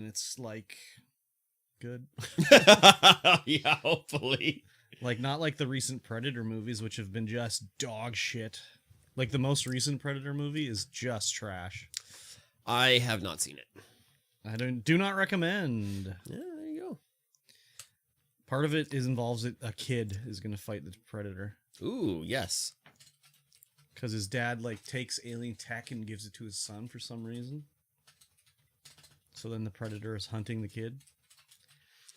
And it's like good. Yeah, hopefully. Like not like the recent Predator movies, which have been just dog shit. Like the most recent Predator movie is just trash. I have not seen it. I do not recommend. Yeah, there you go. Part of it involves a kid is going to fight the Predator. Ooh, yes. Because his dad like takes alien tech and gives it to his son for some reason. So then the Predator is hunting the kid.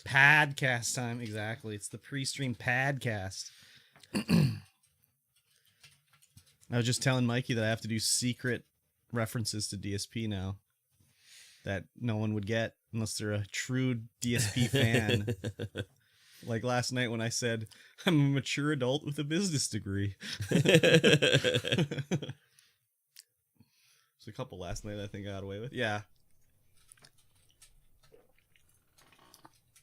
Podcast time, exactly. It's the pre-stream podcast. I was just telling Mikey that I have to do secret references to DSP now that no one would get unless they're a true DSP fan. Like last night when I said, I'm a mature adult with a business degree. There's a couple last night I think I got away with. Yeah.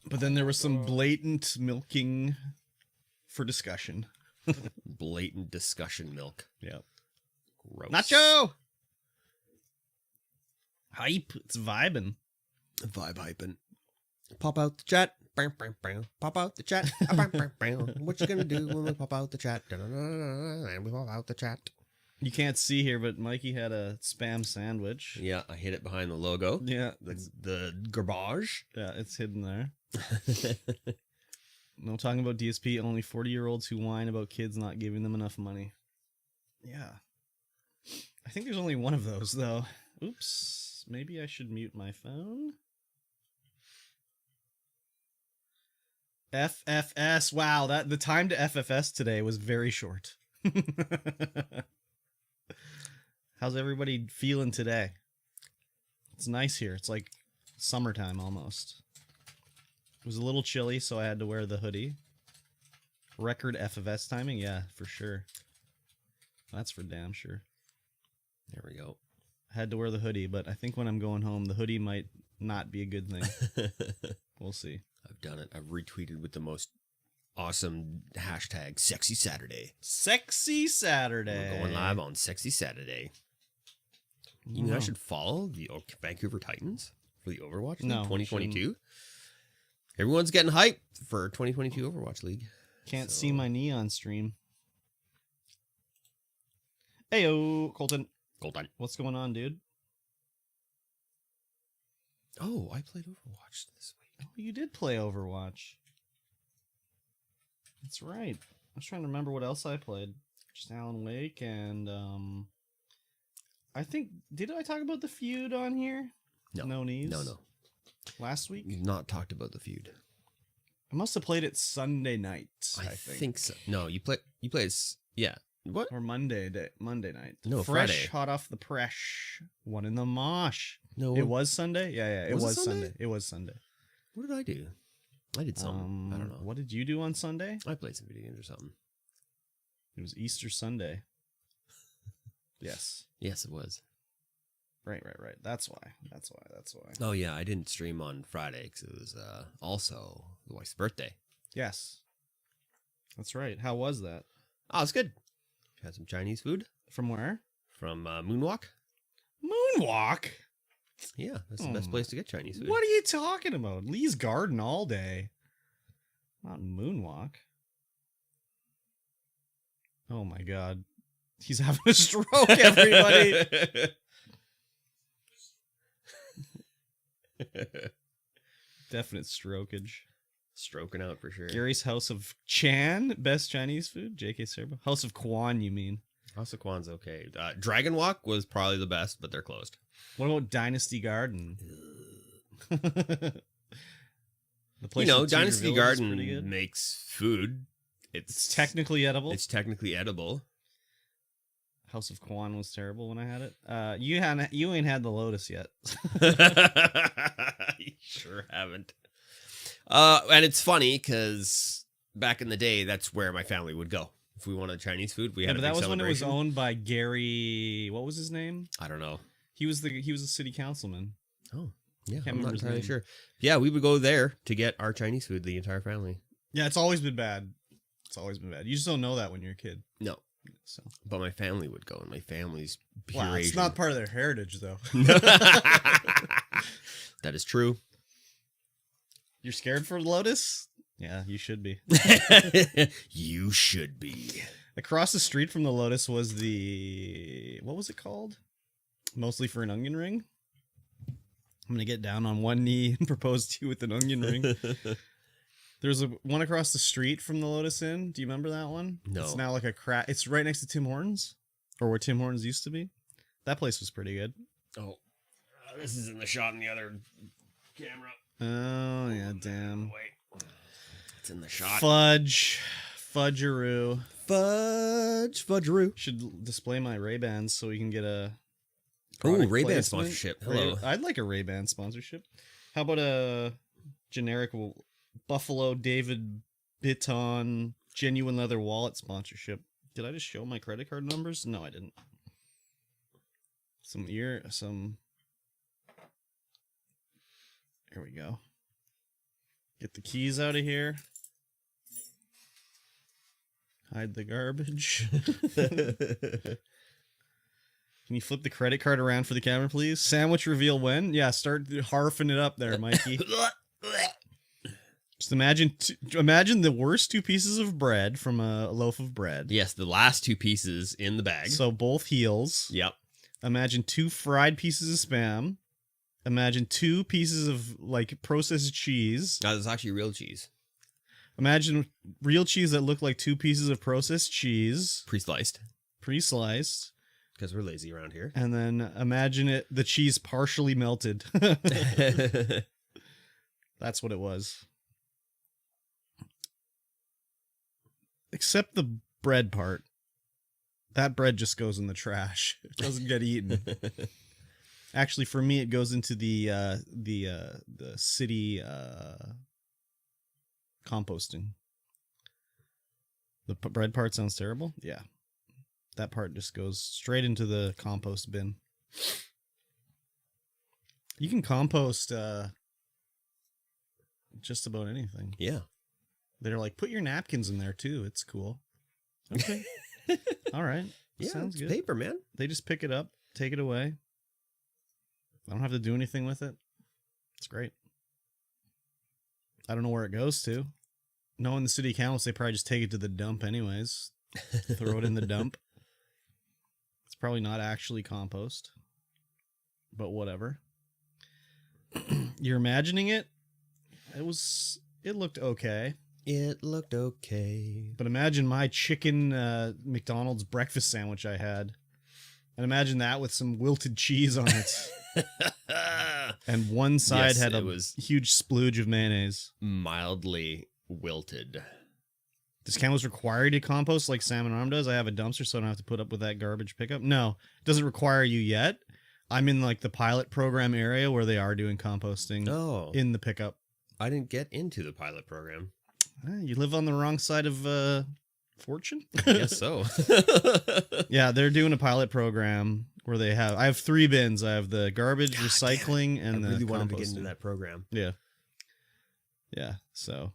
But then there was some blatant milking for discussion. Blatant discussion milk. Yep. Gross. Nacho! Hype. It's vibing. Vibe hyping. Pop out the chat. Pop out the chat. What you gonna do when we pop out the chat? And we pop out the chat. You can't see here, but Mikey had a spam sandwich. Yeah, I hid it behind the logo. Yeah. The garbage. Yeah, it's hidden there. No talking about DSP, only 40-year-olds who whine about kids not giving them enough money. Yeah. I think there's only one of those, though. Oops. Maybe I should mute my phone. FFS. Wow, the time to FFS today was very short. How's everybody feeling today? It's nice here. It's like summertime almost. It was a little chilly, so I had to wear the hoodie. Record FFS timing? Yeah, for sure. That's for damn sure. There we go. I had to wear the hoodie, but I think when I'm going home, the hoodie might not be a good thing. We'll see. I've done it. I've retweeted with the most awesome hashtag Sexy Saturday. Sexy Saturday. We're going live on Sexy Saturday. You know, I should follow the Vancouver Titans for the Overwatch League 2022. Everyone's getting hyped for 2022 Overwatch League. Can't see my knee on stream. Heyo, Colton. What's going on, dude? Oh, I played Overwatch this week. Oh, you did play Overwatch. That's right. I was trying to remember what else I played. Just Alan Wake and I think did I talk about the feud on here? No. No knees? No. Last week? You've not talked about the feud. I must have played it Sunday night, I think so. No, you played yeah. What? Or Monday night. No, Fresh, Friday. hot off the press. One in the mosh. No. It was Sunday? Yeah, it was Sunday? Sunday. It was Sunday. What did I do? I did something. I don't know. What did you do on Sunday? I played some video games or something. It was Easter Sunday. Yes. Yes, it was. Right. That's why. Oh, yeah. I didn't stream on Friday because it was also the wife's birthday. Yes. That's right. How was that? Oh, it's good. Had some Chinese food. From where? From Moonwalk. Moonwalk? Yeah, that's the best place to get Chinese food. What are you talking about? Lee's Garden all day. Not Moonwalk. Oh my god. He's having a stroke, everybody. Definite strokeage. Stroking out for sure. Gary's House of Chan, best Chinese food. JK Serbo. House of Kwan, you mean? House of Kwan's okay. Dragon Walk was probably the best, but they're closed. What about Dynasty Garden? The place Dynasty Garden makes food. It's technically edible. It's technically edible. House of Kwan was terrible when I had it. You ain't had the Lotus yet. You sure haven't. And it's funny because back in the day, that's where my family would go if we wanted Chinese food. We had but a big that was when it was celebration. owned by Gary. What was his name? I don't know. He was a city councilman. Oh, yeah. Can't I'm not remember his entirely name. sure. Yeah, we would go there to get our Chinese food, the entire family. Yeah, it's always been bad. It's always been bad. You just don't know that when you're a kid. No. So, But my family would go, and my family's pure wow, it's Asian. not part of their heritage, though. That is true. You're scared for Lotus? Yeah, you should be. You should be. Across the street from the Lotus was what was it called? Mostly for an onion ring. I'm going to get down on one knee and propose to you with an onion ring. There's one across the street from the Lotus Inn. Do you remember that one? No. It's now like it's right next to Tim Hortons, or where Tim Hortons used to be. That place was pretty good. Oh, this is in the shot in the other camera. Oh, yeah, damn. Wait. It's in the shot. Fudgeroo. Fudgeroo. Should display my Ray-Bans so we can get a Ray-Ban sponsorship. Hello. I'd like a Ray-Ban sponsorship. How about a generic Buffalo David Bitton genuine leather wallet sponsorship? Did I just show my credit card numbers? No, I didn't. Here we go. Get the keys out of here. Hide the garbage. Can you flip the credit card around for the camera, please? Sandwich reveal when? Yeah, start harfing it up there, Mikey. Just imagine the worst two pieces of bread from a loaf of bread. Yes, the last two pieces in the bag. So both heels. Yep. Imagine 2 fried pieces of Spam. Imagine 2 pieces of processed cheese. No, that's actually real cheese. Imagine real cheese that look like 2 pieces of processed cheese. Pre-sliced. Because we're lazy around here. And then imagine the cheese partially melted. That's what it was. Except the bread part. That bread just goes in the trash. It doesn't get eaten. Actually, for me, it goes into the city composting. The bread part sounds terrible. Yeah, that part just goes straight into the compost bin. You can compost just about anything. Yeah, they're like, put your napkins in there too. It's cool. Okay. All right. Yeah, sounds good. Paper, man. They just pick it up, take it away. I don't have to do anything with it. It's great. I don't know where it goes to. Knowing the city council, they probably just take it to the dump anyways. Throw it in the dump. It's probably not actually compost. But whatever. You're imagining it? It looked okay. It looked okay. But imagine my chicken McDonald's breakfast sandwich I had. And imagine that with some wilted cheese on it. And one side had a huge splooge of mayonnaise. Mildly wilted. This can was required to compost like Salmon Arm does. I have a dumpster, so I don't have to put up with that garbage pickup. No, it doesn't require you yet. I'm in the pilot program area where they are doing composting in the pickup. I didn't get into the pilot program. You live on the wrong side of fortune? I guess so. Yeah, they're doing a pilot program where I have 3 bins. I have the garbage, recycling, and I really the wanted to composting. get into that program. Yeah. Yeah, so.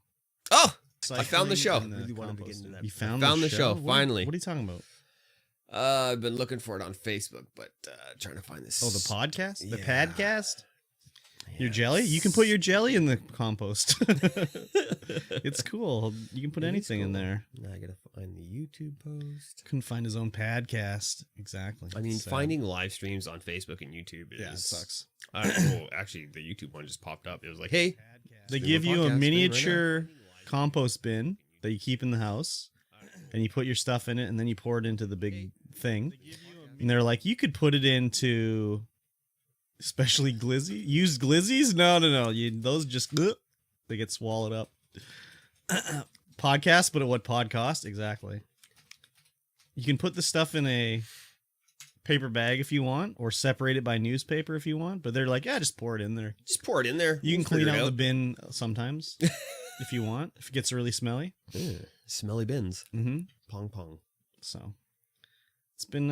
Oh! I found the show. Really wanted to get into that. You found the show, finally. What are you talking about? I've been looking for it on Facebook, but trying to find this. Oh, the podcast? Yeah. The Padcast? Your jelly? You can put your jelly in the compost. It's cool. You can put anything in there. Now I gotta find the YouTube post. Couldn't find his own Padcast. Exactly. I mean, finding live streams on Facebook and YouTube is... Yeah, it sucks. Actually, the YouTube one just popped up. It was like, hey... They give you a miniature compost bin that you keep in the house, and you put your stuff in it, and then you pour it into the big thing. And they're like, you could put it into... Especially used glizzies? No. Those just they get swallowed up. Podcast, but at what pod cost? Exactly. You can put the stuff in a paper bag if you want, or separate it by newspaper if you want. But they're like, yeah, just pour it in there. Just pour it in there. You can clean out the bin sometimes if you want. If it gets really smelly. Smelly bins. Mm-hmm. Pong pong. So it's been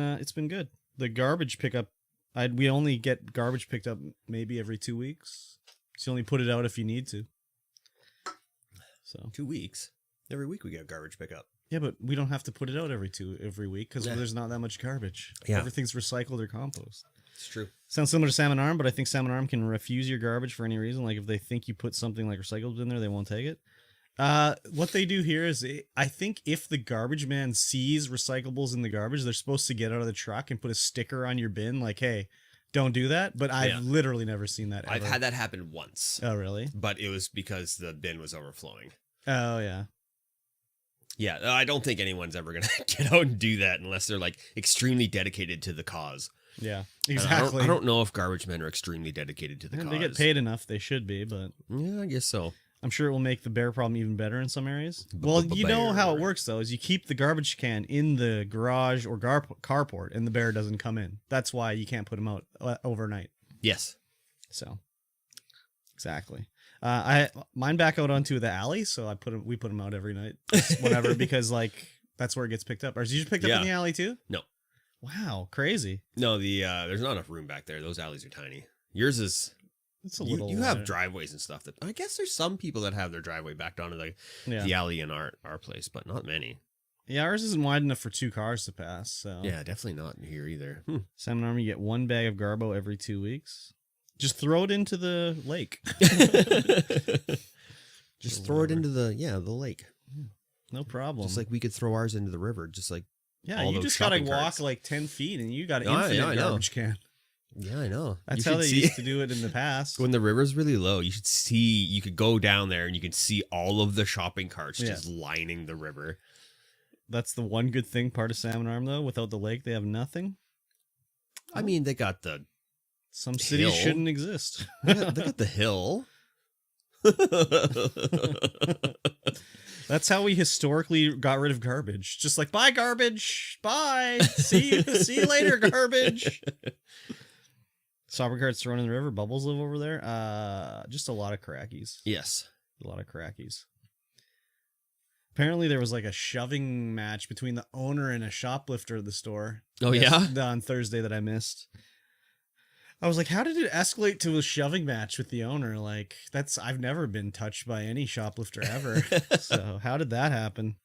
good. The garbage pickup. We only get garbage picked up maybe every 2 weeks. So you only put it out if you need to. So 2 weeks. Every week we get garbage pickup. Yeah, but we don't have to put it out every week because there's not that much garbage. Yeah. Everything's recycled or compost. It's true. Sounds similar to Salmon Arm, but I think Salmon Arm can refuse your garbage for any reason. Like if they think you put something like recycled in there, they won't take it. What they do here is, I think if the garbage man sees recyclables in the garbage, they're supposed to get out of the truck and put a sticker on your bin like, hey, don't do that. But I've literally never seen that ever. I've had that happen once. Oh, really? But it was because the bin was overflowing. Oh, yeah. Yeah, I don't think anyone's ever going to get out and do that unless they're like extremely dedicated to the cause. Yeah, exactly. I don't know if garbage men are extremely dedicated to the cause. They get paid enough, they should be, but... Yeah, I guess so. I'm sure it will make the bear problem even better in some areas. Well, you know how it works, though, is you keep the garbage can in the garage or carport, and the bear doesn't come in. That's why you can't put him out overnight. Yes. So, exactly. Mine back out onto the alley, so we put him out every night, whatever, because like that's where it gets picked up. Or is you picked up in the alley too? No. Wow, crazy. No, there's not enough room back there. Those alleys are tiny. Yours is. It's a little. You have driveways and stuff that I guess there's some people that have their driveway backed onto the alley in our place, but not many. Yeah, ours isn't wide enough for 2 cars to pass. So yeah, definitely not here either. Salmon Arm, you get 1 bag of Garbo every 2 weeks. Just throw it into the lake. Just throw it into the lake. No problem. Just like we could throw ours into the river. Just like you just gotta walk like 10 feet and you got an infinite garbage can. Yeah, I know. That's how they used to do it in the past. When the river's really low, you could go down there and you can see all of the shopping carts just lining the river. That's the one good thing part of Salmon Arm, though. Without the lake, they have nothing. I mean, they got the Some cities shouldn't exist. They got the hill. That's how we historically got rid of garbage. Just like, bye, garbage. Bye. See you later, garbage. Soccer carts thrown in the river. Bubbles live over there. Just a lot of crackies. Yes. A lot of crackies. Apparently there was like a shoving match between the owner and a shoplifter of the store. Oh, yeah? On Thursday that I missed. I was like, how did it escalate to a shoving match with the owner? Like, I've never been touched by any shoplifter ever. So how did that happen?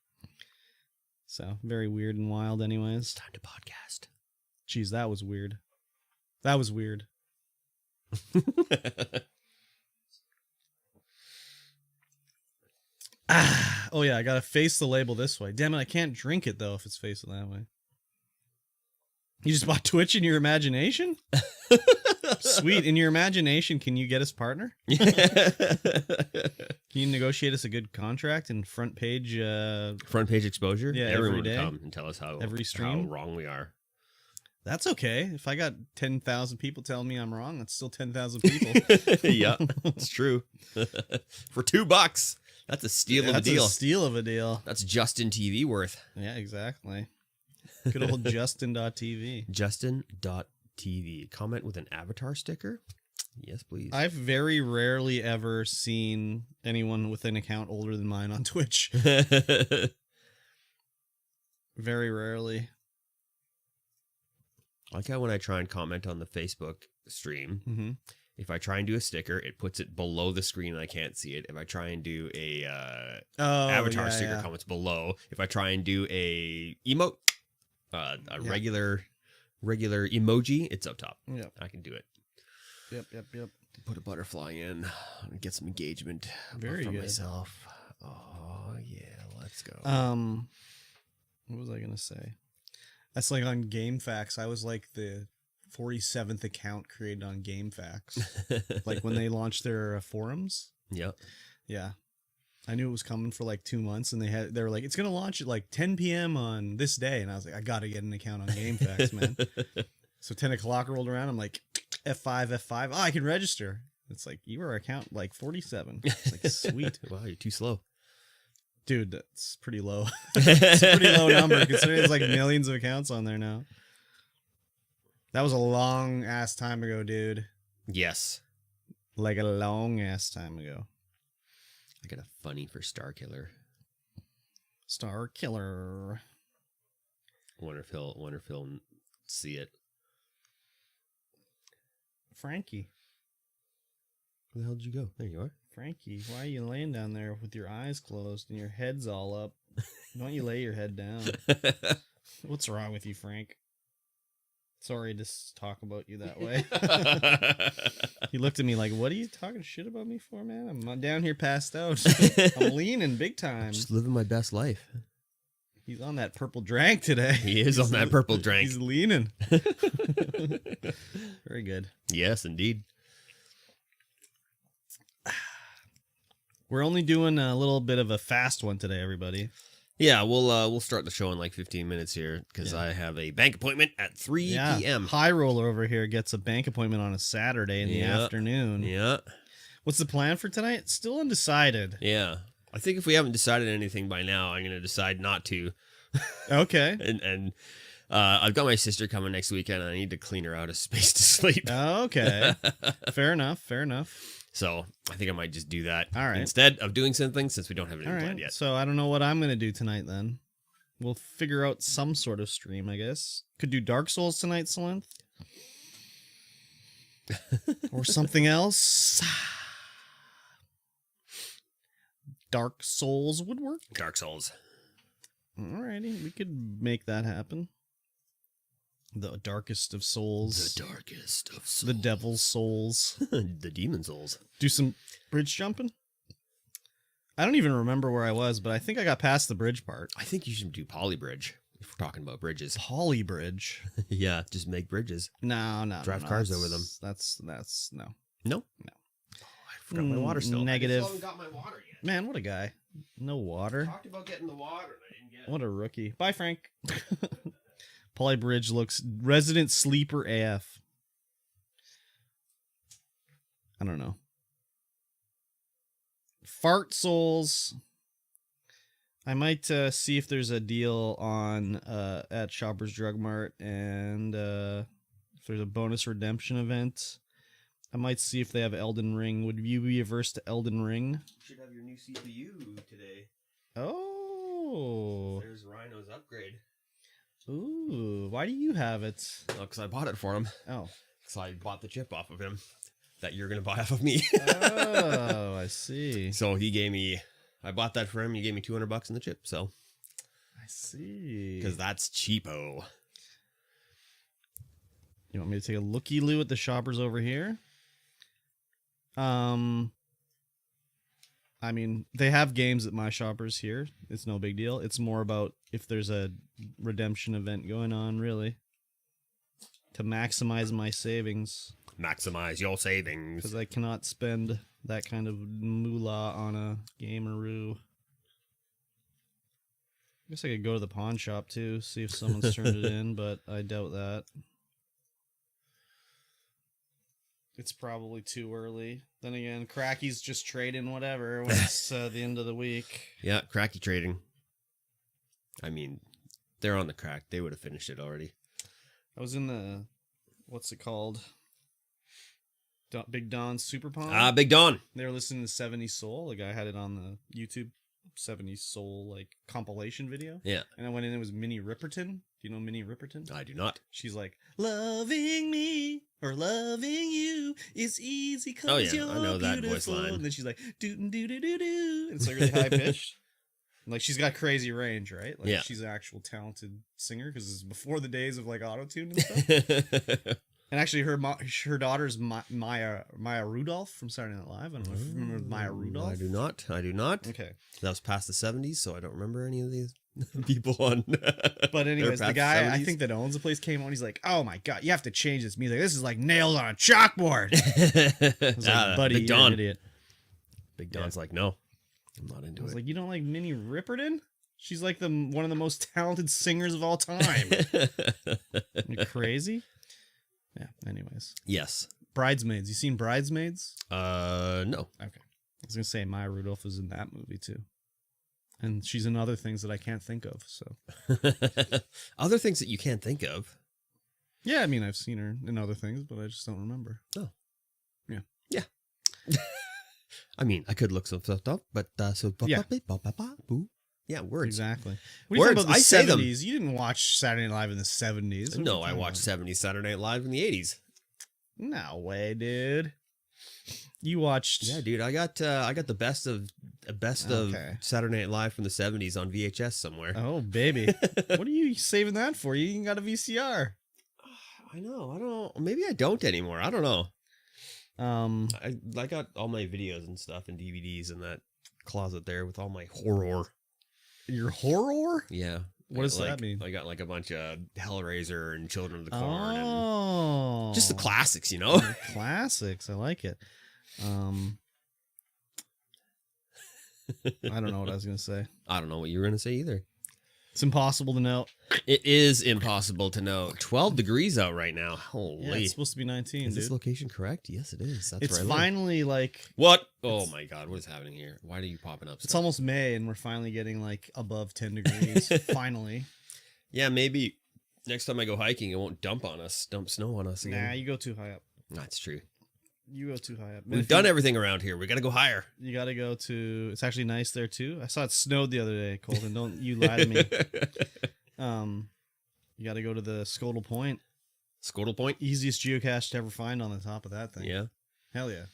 So very weird and wild anyways. Time to podcast. Jeez, that was weird. That was weird. Oh yeah, I gotta face the label this way. Damn it, I can't drink it though if it's facing that way. You just bought Twitch in your imagination? Sweet. In your imagination, can you get us partner? Can you negotiate us a good contract and front page exposure? Yeah, everyone would come and tell us how wrong we are. That's okay. If I got 10,000 people telling me I'm wrong, that's still 10,000 people. Yeah, it's true. For $2. That's a steal of a deal. That's a steal of a deal. That's Justin TV worth. Yeah, exactly. Good old Justin.tv. Justin.tv. Comment with an avatar sticker? Yes, please. I've very rarely ever seen anyone with an account older than mine on Twitch. Very rarely. I like how when I try and comment on the Facebook stream, if I try and do a sticker, it puts it below the screen and I can't see it. If I try and do a avatar sticker, comments below. If I try and do a emote, regular emoji, it's up top. Yep. I can do it. Yep. Put a butterfly in and get some engagement from myself. Oh yeah, let's go. What was I gonna say? That's like on GameFAQs. I was like the 47th account created on GameFAQs. Like when they launched their forums. Yep. Yeah. I knew it was coming for like 2 months, and they were like, it's gonna launch at like 10 p.m. on this day, and I was like, I gotta get an account on GameFAQs, man. So 10 o'clock rolled around. I'm like, F5. Oh, I can register. It's like, you were account like 47. It's like, sweet. Wow, you're too slow. Dude, that's pretty low. It's a pretty low number considering there's like millions of accounts on there now. That was a long ass time ago, dude. Yes. Like a long ass time ago. I got a funny for Star Killer. Star Killer. Wonder if he'll see it. Frankie. Where the hell did you go? There you are. Frankie, why are you laying down there with your eyes closed and your head's all up? Why don't you lay your head down? What's wrong with you, Frank? Sorry to talk about you that way. He looked at me like, what are you talking shit about me for, man? I'm down here passed out. I'm leaning big time. Just living my best life. He's on that purple drank today. He is on that purple drank. He's leaning. Very good. Yes, indeed. We're only doing a little bit of a fast one today, everybody. Yeah, we'll start the show in like 15 minutes here because I have a bank appointment at 3 p.m. High Roller over here gets a bank appointment on a Saturday in the afternoon. Yeah. What's the plan for tonight? Still undecided. Yeah. I think if we haven't decided anything by now, I'm going to decide not to. Okay. and I've got my sister coming next weekend, and I need to clean her out of space to sleep. Okay. Fair enough. Fair enough. So I think I might just do that instead of doing something since we don't have anything planned yet. So I don't know what I'm going to do tonight then. We'll figure out some sort of stream, I guess. Could do Dark Souls tonight, Solenth. Or something else. Dark Souls would work. Dark Souls. Alrighty, we could make that happen. The darkest of souls. The darkest of souls. The devil's souls. The demon souls. Do some bridge jumping? I don't even remember where I was, but I think I got past the bridge part. I think you should do Polybridge if we're talking about bridges. Polybridge? Yeah, just make bridges. No. Drive cars over them. That's no. No? No. Oh, I forgot my water still. Negative. I still haven't got my water yet. Man, what a guy. No water. I talked about getting the water and I didn't get it. What a rookie. Bye, Frank. Polybridge looks resident sleeper AF. I don't know. Fart Souls. I might see if there's a deal on at Shoppers Drug Mart, and if there's a bonus redemption event. I might see if they have Elden Ring. Would you be averse to Elden Ring? You should have your new CPU today. Oh. There's Rhino's upgrade. Ooh, why do you have it? Oh, because I bought it for him. Oh. Because I bought the chip off of him that you're going to buy off of me. Oh, I see. So he gave me, I bought that for him. He gave me $200 in the chip. So I see. Because that's cheapo. You want me to take a looky-loo at the shoppers over here? I mean, they have games at my shoppers here. It's no big deal. It's more about if there's a redemption event going on, really. To maximize my savings. Maximize your savings. Because I cannot spend that kind of moolah on a gameroo. I guess I could go to the pawn shop, too, see if someone's turned it in, but I doubt that. It's probably too early. Then again, Cracky's just trading whatever when it's the end of the week. Yeah, Cracky trading. I mean, they're on the crack. They would have finished it already. I was in the, what's it called? Big Don's Super Pawn? Ah, Big Don. They were listening to 70 Soul. The guy had it on the YouTube 70 Soul like compilation video. Yeah. And I went in, it was Minnie Riperton. Do you know Minnie Riperton? I do not. She's like, loving me or loving you is easy because you're I know that beautiful. voice line. And then she's like, doo-doo-doo-doo-doo. It's like really high pitched. Like she's got crazy range, right? Like yeah. She's an actual talented singer because it's before the days of like auto-tune and stuff. And actually her daughter's Maya Rudolph from Saturday Night Live. I don't know if you remember Maya Rudolph. I do not. Okay. That was past the 70s, so I don't remember any of these people on. But anyways, the guy I think that owns the place came on. He's like, "Oh my god, you have to change this music. This is like nails on a chalkboard." I was like, "Buddy, Big you're Don. an idiot." Big Don's like, "No, I'm not into I was it." like, "You don't like Minnie Riperton? She's like one of the most talented singers of all time." You crazy? Yeah. Anyways. Yes. Bridesmaids. You seen Bridesmaids? No. Okay. I was gonna say Maya Rudolph is in that movie too. And she's in other things that I can't think of, so. Other things that you can't think of? Yeah, I mean, I've seen her in other things, but I just don't remember. Oh. Yeah. Yeah. I mean, I could look some stuff up, but yeah. Yeah, words. Exactly. What do you words, think about the I say 70s? them. You didn't watch Saturday Night Live in the 70s. No, I watched 70s Saturday Night Live in the 80s. No way, dude. You watched? Yeah, dude. I got the best of Saturday Night Live from the 70s on VHS somewhere. Oh, baby. What are you saving that for? You even got a VCR. I know. I don't know. Maybe I don't anymore. I don't know. I got all my videos and stuff and DVDs in that closet there with all my horror. Your horror? Yeah. What does that mean? I got like a bunch of Hellraiser and Children of the Corn. Oh. And just the classics, you know? The classics. I like it. I don't know what I was going to say. I don't know what you were going to say either. It's impossible to know. It is impossible to know. 12 degrees out right now. Holy. Yeah, it's supposed to be 19, Is dude. this location correct? Yes, it is. That's It's right. finally like... What? Oh my God. What is happening here? Why are you popping up? It's almost May and we're finally getting like above 10 degrees. Finally. Yeah, maybe next time I go hiking, it won't dump snow on us again. Nah, you go too high up. That's true. You go too high up. We've done everything around here. We got to go higher. You got to go to... It's actually nice there too. I saw it snowed the other day, Colton. Don't you lie to me. You got to go to the Scodel Point. Scodel Point? Easiest geocache to ever find on the top of that thing. Yeah. Hell yeah.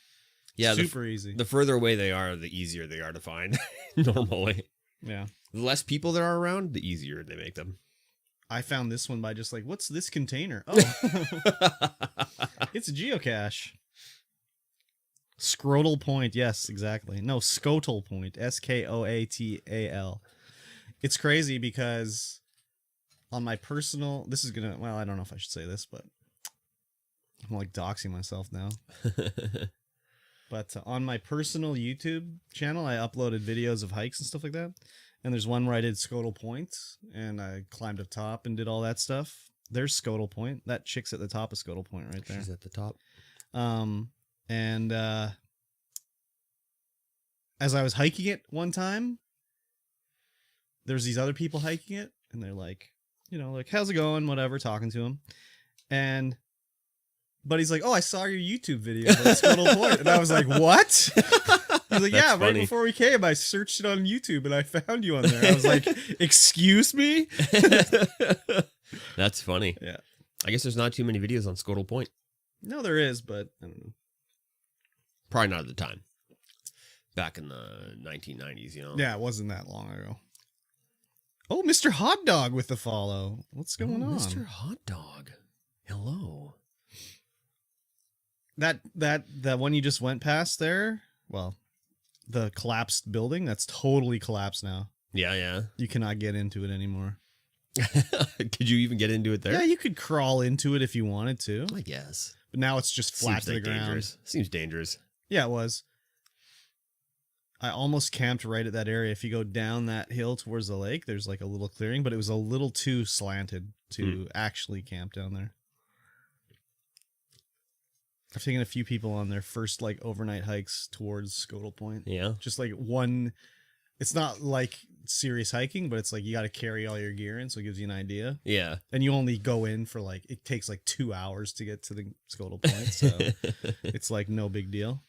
Yeah. Super easy. The further away they are, the easier they are to find normally. Yeah. The less people there are around, the easier they make them. I found this one by just like, what's this container? Oh, it's a geocache. Scrotal Point. Yes, exactly. No, Skotal Point. Skoatal. It's crazy because on my personal, this is going to, well, I don't know if I should say this, but I'm like doxing myself now. But on my personal YouTube channel, I uploaded videos of hikes and stuff like that. And there's one where I did Skotal Point and I climbed up top and did all that stuff. There's Skotal Point. That chick's at the top of Skotal Point right there. She's at the top. And as I was hiking it one time, there's these other people hiking it and they're like, you know, like, how's it going? Whatever, talking to him. But he's like, oh, I saw your YouTube video about Skotal Point. And I was like, what? He's like, yeah, right before we came, I searched it on YouTube and I found you on there. I was like, excuse me? That's funny. Yeah. I guess there's not too many videos on Skotal Point. No, there is, but I don't know. Probably not at the time. Back in the 1990s, you know? Yeah, it wasn't that long ago. Oh, Mr. Hot Dog with the follow. What's going on? Mr. Hot Dog. Hello. That one you just went past there, well, the collapsed building, that's totally collapsed now. Yeah. You cannot get into it anymore. Could you even get into it there? Yeah, you could crawl into it if you wanted to. I guess. But now it's just flat to the ground. Dangerous. Seems dangerous. Yeah, it was. I almost camped right at that area. If you go down that hill towards the lake, there's like a little clearing, but it was a little too slanted to actually camp down there. I've taken a few people on their first like overnight hikes towards Skotal Point. Yeah. Just like one, it's not like serious hiking, but it's like you got to carry all your gear in, so it gives you an idea. Yeah. And you only go in for like, it takes like 2 hours to get to the Skotal Point, so it's like no big deal.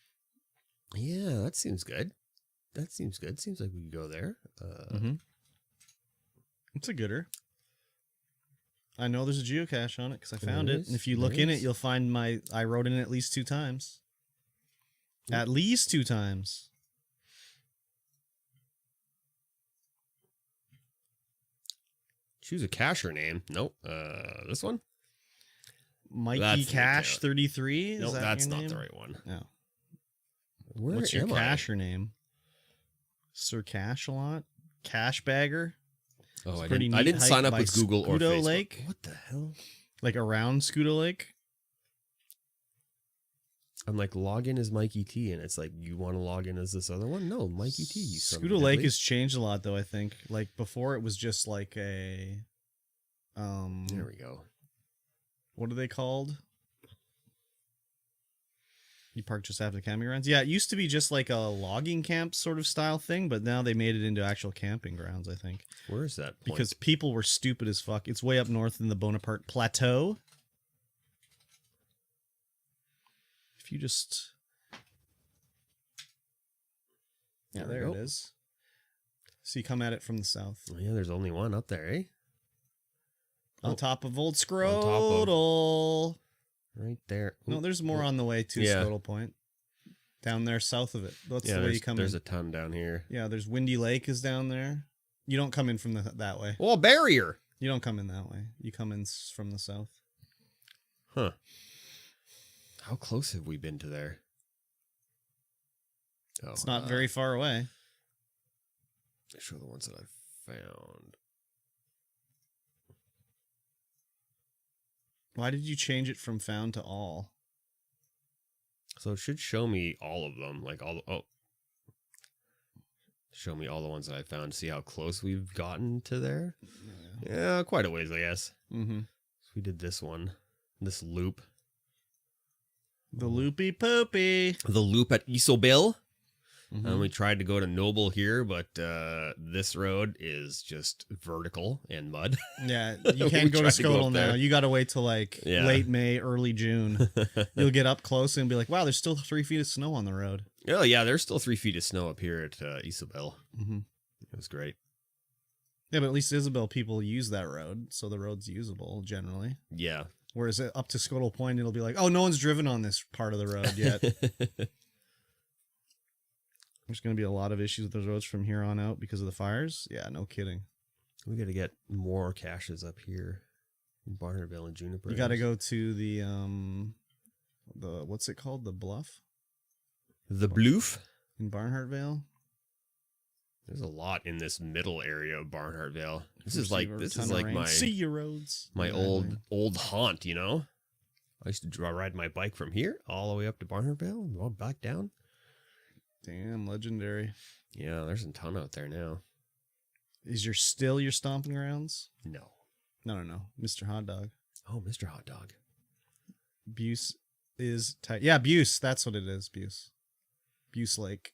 Yeah, that seems good. Seems like we could go there. It's a gooder. I know there's a geocache on it because I found it. And if you look in it, you'll find I wrote in it at least 2 times. At least 2 times. Choose a cacher name. Nope. This one? MikeyT33? Nope, that's not the right one. No. What's your cacher name? Sir Cash-a-lot? Cash Bagger? Oh, I didn't sign up with Google or Facebook. Lake? What the hell? Like around Scudo Lake? I'm like, login as MikeyT, and it's like, you want to log in as this other one? No, MikeyT. Scudo Lake has changed a lot, though, I think. Like, before it was just like a... there we go. What are they called? You park just after the camping grounds? Yeah, it used to be just like a logging camp sort of style thing, but now they made it into actual camping grounds, I think. Where is that point? Because people were stupid as fuck. It's way up north in the Bonaparte Plateau. If you just... Yeah, there it is. So you come at it from the south. Oh, yeah, there's only one up there, eh? On top of Old Scrotal. Right there. Ooh, no, there's more on the way to Scrotal Point. Down there south of it. That's the way you come in. There's a ton down here. Yeah, there's Windy Lake is down there. You don't come in from that way. Oh, a barrier. You don't come in that way. You come in from the south. Huh. How close have we been to there? Oh, It's not very far away. Show the ones that I've found. Why did you change it from found to all? So it should show me all of them, like all. Show me all the ones that I found. See how close we've gotten to there. Yeah, quite a ways, I guess. Mm-hmm. So we did this one, this loop. The loopy poopy. The loop at Isobel. Mm-hmm. And we tried to go to Noble here, but this road is just vertical and mud. Yeah, you can't go to Skodal now. You got to wait till like late May, early June. You'll get up close and be like, wow, there's still 3 feet of snow on the road. Oh, yeah, there's still 3 feet of snow up here at Isobel. Mm-hmm. It was great. Yeah, but at least Isabel people use that road, so the road's usable generally. Yeah. Whereas up to Skodal Point, it'll be like, oh, no one's driven on this part of the road yet. There's going to be a lot of issues with those roads from here on out because of the fires. Yeah, no kidding. We got to get more caches up here in Barnhartville and Juniper. You got to go to the what's it called? The Bluff? The Bloof? In Barnhartvale? There's a lot in this middle area of Barnhartvale. This is like my see your roads. My old haunt, you know? I used to ride my bike from here all the way up to Barnhartvale and all back down. Damn, legendary. Yeah, there's a ton out there now. Is still your stomping grounds? No. No. Mr. Hot Dog. Oh, Mr. Hot Dog. Buse is tight. Yeah, Buse. That's what it is, Buse. Buse Lake.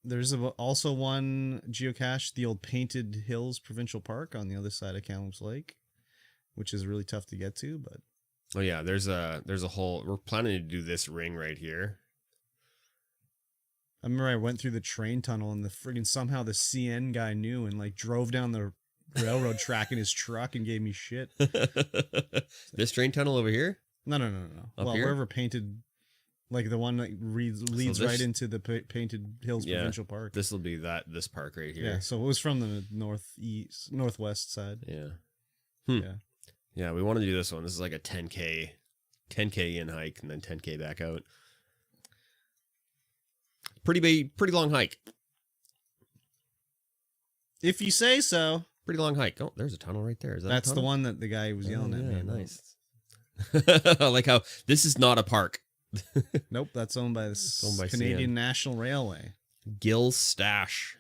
There's also one geocache, the old Painted Hills Provincial Park on the other side of Kamloops Lake, which is really tough to get to, but... Oh yeah, there's a whole. We're planning to do this ring right here. I remember I went through the train tunnel and the friggin' somehow the CN guy knew and like drove down the railroad track in his truck and gave me shit. This train tunnel over here? No. Well, here? wherever Painted, like the one that leads right into the Painted Hills Provincial Park. This will be this park right here. Yeah, so it was from the northwest side. Yeah. Yeah. Yeah, we want to do this one. This is like a 10K in hike and then 10K back out. Pretty long hike. If you say so. Pretty long hike. Oh, there's a tunnel right there. Is that That's the one that the guy was yelling at me. Nice. I like how this is not a park. Nope, that's owned by the CN. Canadian National Railway. Gill's Stash.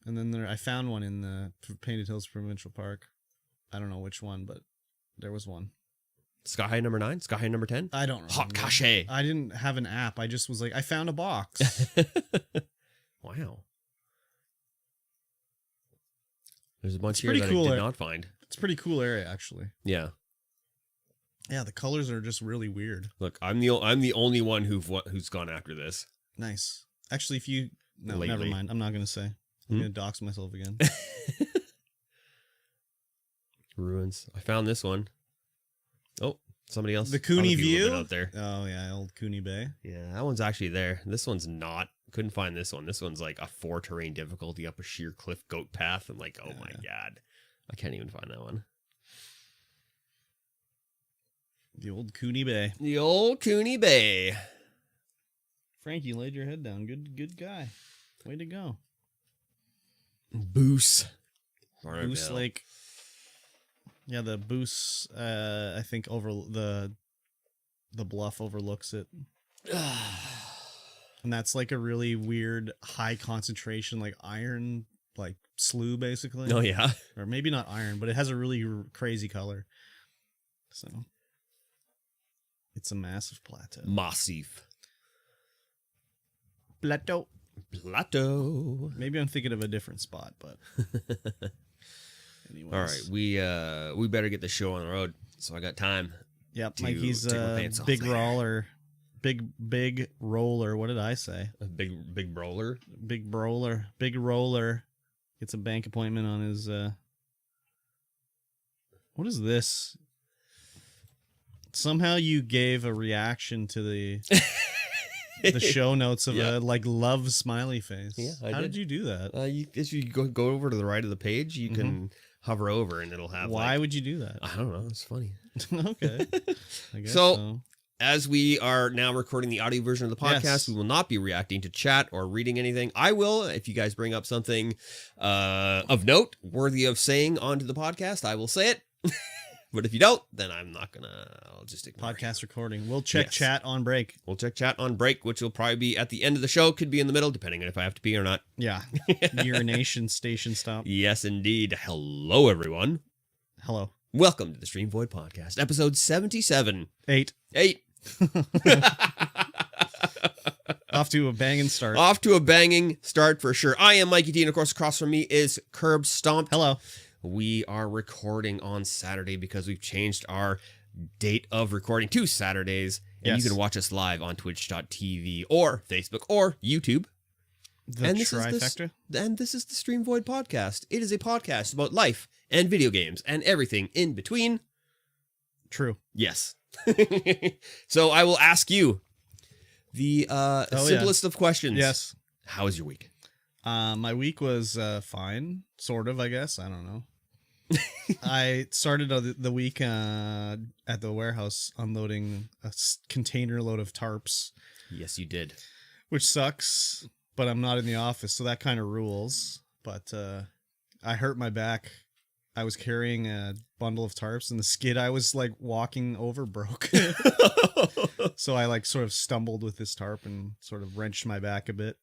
And then I found one in the Painted Hills Provincial Park. I don't know which one, but there was one. Sky High number 9? Sky High number 10? I don't know. Hot Cache. I didn't have an app. I just was like, I found a box. Wow. There's a bunch here that cool I did not find. It's a pretty cool area, actually. Yeah. Yeah, the colors are just really weird. Look, I'm the only one who's gone after this. Nice. Actually, if you... No, Lately. never mind. I'm not going to say. I'm going to dox myself again. Ruins. I found this one. Oh, somebody else. The Cooney View? Out there. Oh, yeah, old Cooney Bay. Yeah, that one's actually there. This one's not. Couldn't find this one. This one's like a 4 terrain difficulty up a sheer cliff goat path. I'm like, oh my God. I can't even find that one. The old Cooney Bay. The old Cooney Bay. Frank, you laid your head down. Good guy. Way to go. Boose. Boose Lake. Yeah, the Boose, I think over the bluff overlooks it. And that's like a really weird high concentration, like iron, like slough basically. Oh yeah. Or maybe not iron, but it has a really crazy color. So it's a massive plateau. Massive. Plateau. Maybe I'm thinking of a different spot, but anyways. All right, we better get the show on the road. So I got time. Yep, Mikey's big roller. Big roller. What did I say? A big roller. Big roller. Gets a bank appointment on his what is this? Somehow you gave a reaction to the the show notes of a like love smiley face. Yeah, How did you do that? If you go over to the right of the page, you can hover over and it'll have. Why would you do that? I don't know. It's funny. Okay. I guess so. As we are now recording the audio version of the podcast, we will not be reacting to chat or reading anything. I will, if you guys bring up something of note, worthy of saying onto the podcast, I will say it. But if you don't, then I'm not going to. I'll just ignore podcast recording. We'll check chat on break. We'll check chat on break, which will probably be at the end of the show. Could be in the middle, depending on if I have to pee or not. Yeah. Urination station stop. Yes, indeed. Hello, everyone. Hello. Welcome to the StreamVoid Podcast, episode 77. 8. Off to a banging start. Off to a banging start for sure. I am MikeyT, and of course, across from me is KurbStomped. Hello. We are recording on Saturday because we've changed our date of recording to Saturdays. And you can watch us live on twitch.tv or Facebook or YouTube. And trifecta. This is the StreamVoid Podcast. It is a podcast about life and video games and everything in between. True. Yes. So I will ask you the simplest of questions. Yes. How was your week? My week was fine, sort of, I guess. I don't know. I started the week at the warehouse unloading a container load of tarps. Yes, you did. Which sucks, but I'm not in the office, so that kind of rules. But I hurt my back. I was carrying a bundle of tarps, and the skid I was like walking over broke. So I like sort of stumbled with this tarp and sort of wrenched my back a bit.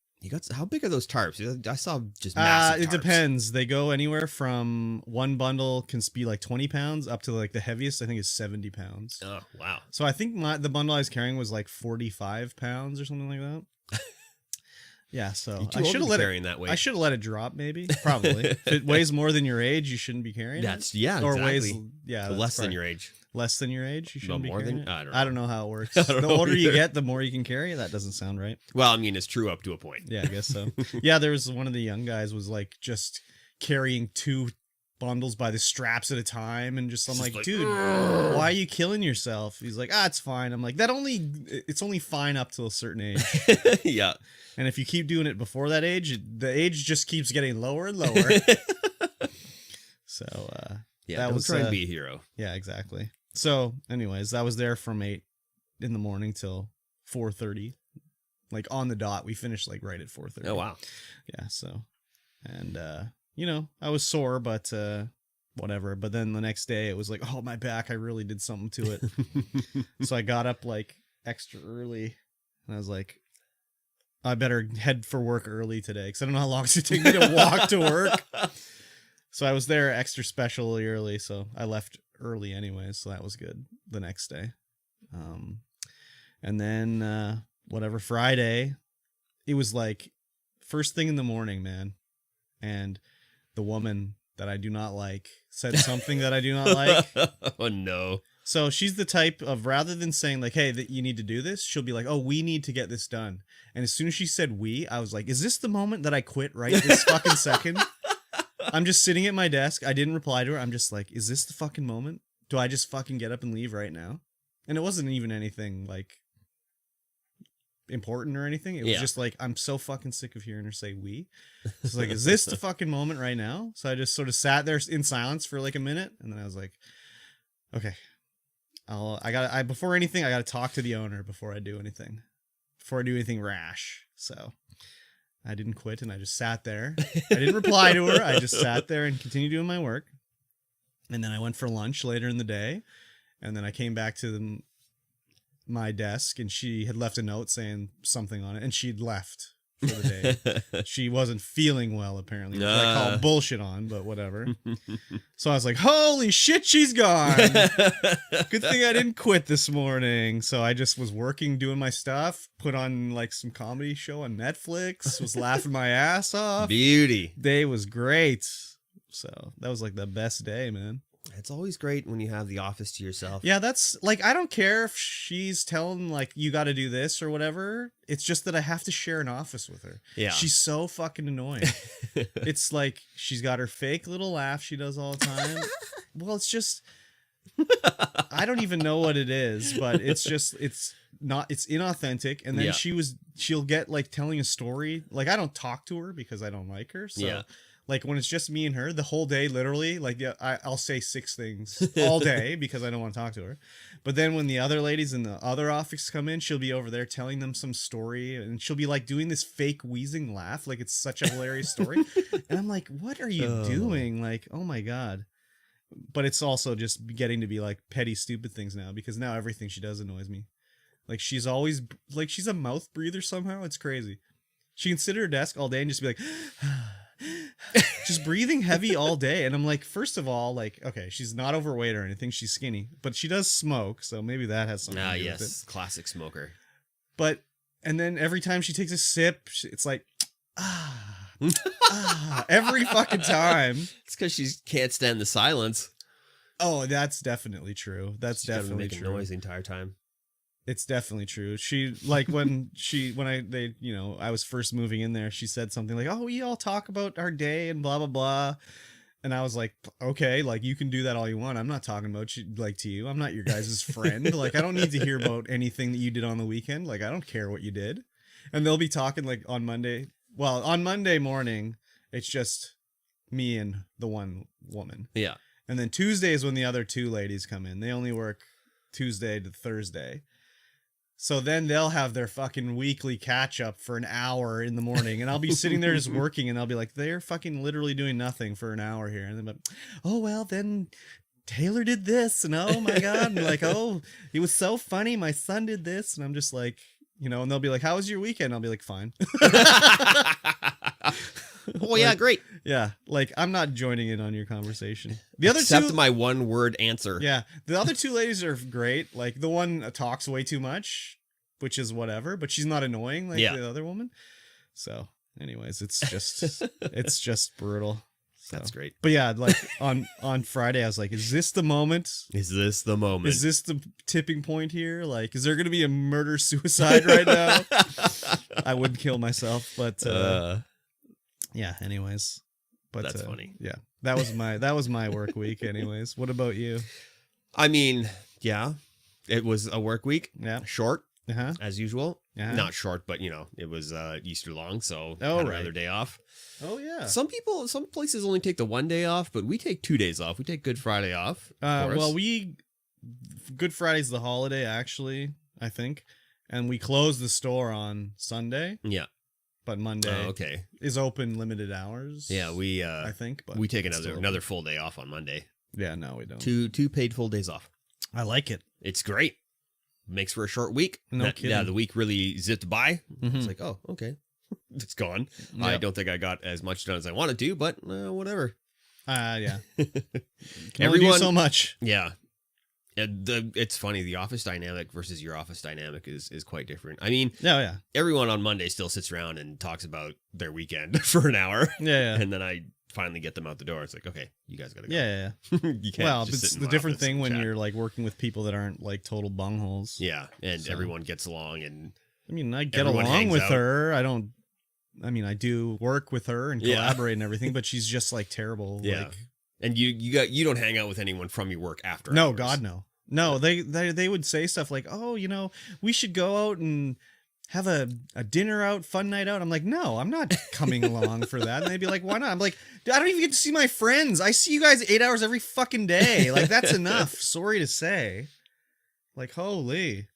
How big are those tarps? I saw just massive tarps. It depends. They go anywhere from one bundle can be like 20 pounds up to like the heaviest I think is 70 pounds. Oh, wow. So I think the bundle I was carrying was like 45 pounds or something like that. Yeah, so I should have let it. That weight. I should have let it drop. Maybe, probably. If it weighs more than your age, you shouldn't be carrying it. Or exactly. Less than your age. Less than your age, you shouldn't be carrying it. I don't know how it works. The older you get, the more you can carry. That doesn't sound right. Well, I mean, it's true up to a point. Yeah, I guess so. Yeah, there was one of the young guys was like just carrying 2 bundles by the straps at a time, and I'm like, dude, why are you killing yourself? He's like, it's fine. I'm like, it's only fine up to a certain age. Yeah. And if you keep doing it before that age, the age just keeps getting lower and lower. So, that was trying to be a hero. Yeah, exactly. So, anyways, I was there from 8 in the morning till 4:30. Like on the dot. We finished like right at 4:30. Oh, wow. Yeah, so, and, I was sore, but whatever. But then the next day it was like, oh, my back, I really did something to it. So I got up like extra early, and I was like, I better head for work early today because I don't know how long it's going to take me to walk to work. So I was there extra specially early, so I left early anyways, so that was good the next day. And then Friday, it was like first thing in the morning, man. And the woman that I do not like said something that I do not like. Oh, no. So she's the type of, rather than saying like, hey, that you need to do this, she'll be like, oh, we need to get this done. And as soon as she said we, I was like, is this the moment that I quit right this fucking second? I'm just sitting at my desk. I didn't reply to her. I'm just like, is this the fucking moment? Do I just fucking get up and leave right now? And it wasn't even anything like important or anything. It was just like, I'm so fucking sick of hearing her say we. It's like, is this the fucking moment right now? So I just sort of sat there in silence for like a minute, and then I was like, okay, before anything, I gotta talk to the owner before I do anything rash. So I didn't quit, and I just sat there. I didn't reply to her. I just sat there and continued doing my work. And then I went for lunch later in the day, and then I came back to my desk, and she had left a note saying something on it, and she'd left for the day. She wasn't feeling well, apparently, which I call bullshit on, but whatever. So I was like, holy shit, she's gone. Good thing I didn't quit this morning. So I just was working, doing my stuff, put on like some comedy show on Netflix, was laughing my ass off. Beauty. Day was great. So that was like the best day, man. It's always great when you have the office to yourself. Yeah, that's like, I don't care if she's telling like, you got to do this or whatever. It's just that I have to share an office with her. Yeah. She's so fucking annoying. It's like, she's got her fake little laugh she does all the time. Well, it's just, I don't even know what it is, but it's just, it's inauthentic. And then she'll get like telling a story. Like, I don't talk to her because I don't like her. So Like when it's just me and her, the whole day, literally, like I'll say 6 things all day because I don't want to talk to her. But then when the other ladies in the other office come in, she'll be over there telling them some story, and she'll be like doing this fake wheezing laugh, like it's such a hilarious story. And I'm like, what are you doing? Like, oh my God. But it's also just getting to be like petty, stupid things now, because now everything she does annoys me. Like she's always like, she's a mouth breather somehow. It's crazy. She can sit at her desk all day and just be like, just breathing heavy all day. And I'm like, first of all, like, okay, she's not overweight or anything. She's skinny, but she does smoke. So maybe that has something to do with it. Classic smoker. But, and then every time she takes a sip, it's like, every fucking time. It's because she can't stand the silence. Oh, that's definitely true. That's definitely making true. Noise the entire time. It's definitely true. She like when I was first moving in there, she said something like, "Oh, we all talk about our day and blah blah blah," and I was like, "Okay, like you can do that all you want. I'm not talking about you like to you. I'm not your guys' friend. Like I don't need to hear about anything that you did on the weekend. Like I don't care what you did." And they'll be talking like on Monday. Well, on Monday morning, it's just me and the one woman. Yeah. And then Tuesday is when the other 2 ladies come in. They only work Tuesday to Thursday. So then they'll have their fucking weekly catch up for an hour in the morning. And I'll be sitting there just working, and I'll be like, they're fucking literally doing nothing for an hour here. And then, oh, well, then Taylor did this. And oh my God. And like, oh, it was so funny. My son did this. And I'm just like, and they'll be like, how was your weekend? I'll be like, fine. Oh, yeah, great. Yeah. Like, I'm not joining in on your conversation. The other Except my 1-word answer. Yeah. The other 2 ladies are great. Like, the one talks way too much, which is whatever, but she's not annoying like the other woman. So, anyways, it's just brutal. So. That's great. But yeah, like on Friday, I was like, is this the moment? Is this the moment? Is this the tipping point here? Like, is there going to be a murder-suicide right now? I wouldn't kill myself, but yeah, anyways. But that's funny. Yeah. That was my work week anyways. What about you? I mean, yeah. It was a work week. Yeah. Short, as usual. Not short, but it was Easter long, so another day off. Oh yeah. Some places only take the 1 day off, but we take 2 days off. We take Good Friday off. Well, Good Friday's the holiday actually, I think, and we close the store on Sunday. Yeah. But Monday is open limited hours. Yeah, I think, but we take another full day off on Monday. Yeah, no, we don't. Two paid full days off. I like it. It's great. Makes for a short week. No kidding. Yeah, the week really zipped by. It's like, oh, okay. It's gone. Yep. I don't think I got as much done as I wanted to, but whatever. Yeah. Everyone do so much. Yeah. It's funny. The office dynamic versus your office dynamic is quite different. I mean, everyone on Monday still sits around and talks about their weekend for an hour. Yeah. And then I finally get them out the door. It's like, okay, you guys gotta go. Yeah. You can't. It's the different thing when you're like working with people that aren't like total bungholes. Yeah, and everyone gets along, and I mean, I get along with her. I do work with her and collaborate and everything, but she's just like terrible. Yeah. Like, and you don't hang out with anyone from your work after. No, hours. God, no. No, they would say stuff like, oh, we should go out and have a dinner out, fun night out. I'm like, no, I'm not coming along for that. And they'd be like, why not? I'm like, I don't even get to see my friends. I see you guys 8 hours every fucking day. Like, that's enough. Sorry to say. Like, holy.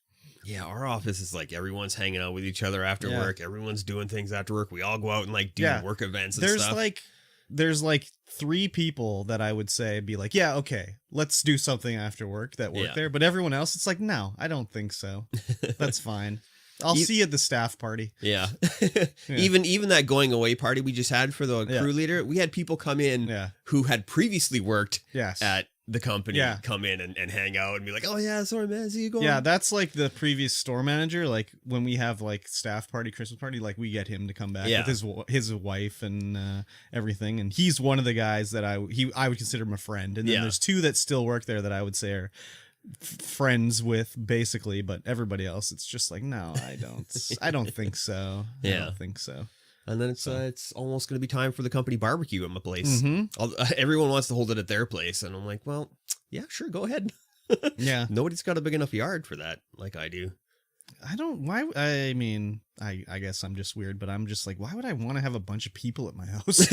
Yeah, our office is like everyone's hanging out with each other after work. Everyone's doing things after work. We all go out and like do work events and stuff. There's like 3 people that I would say be like, yeah, okay, let's do something after work that work there. But everyone else, it's like, no, I don't think so. That's fine. I'll see you at the staff party. Yeah. Even that going away party we just had for the crew leader, we had people come in who had previously worked at the company come in and hang out and be like, oh yeah, sorry man, see you going. Yeah, that's like the previous store manager. Like when we have like staff party, Christmas party, like we get him to come back with his wife and everything. And he's one of the guys that I would consider him a friend. And then there's 2 that still work there that I would say are friends with basically, but everybody else, it's just like, no, I don't think so. I don't think so. And then it's almost going to be time for the company barbecue at my place. Everyone wants to hold it at their place. And I'm like, well, yeah, sure. Go ahead. Yeah. Nobody's got a big enough yard for that like I do. I mean, I guess I'm just weird, but I'm just like, why would I want to have a bunch of people at my house?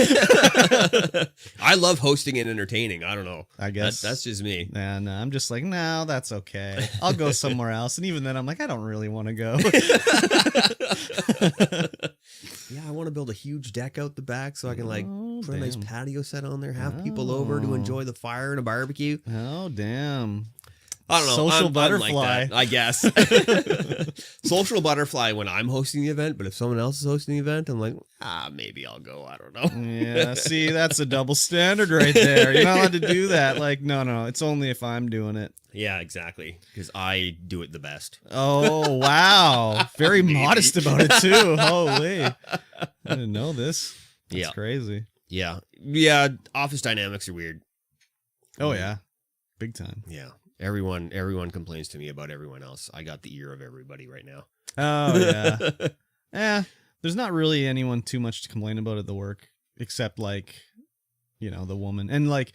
I love hosting and entertaining. I don't know. I guess that's just me. And I'm just like, no, that's okay. I'll go somewhere else. And even then I'm like, I don't really want to go. Yeah, I want to build a huge deck out the back so I can put a nice patio set on there, have people over to enjoy the fire and a barbecue. Oh, damn. I don't know. Social butterfly. Like that, I guess. Social butterfly when I'm hosting the event, but if someone else is hosting the event, I'm like, maybe I'll go. I don't know. Yeah, see, that's a double standard right there. You're not allowed to do that. Like, no, it's only if I'm doing it. Yeah, exactly. Because I do it the best. Oh, wow. Very modest about it, too. Holy. I didn't know this. That's crazy. Yeah. Yeah, office dynamics are weird. Oh, yeah. Big time. Yeah. Everyone complains to me about everyone else. I got the ear of everybody right now. Oh, yeah. There's not really anyone too much to complain about at the work, except like, the woman. And like,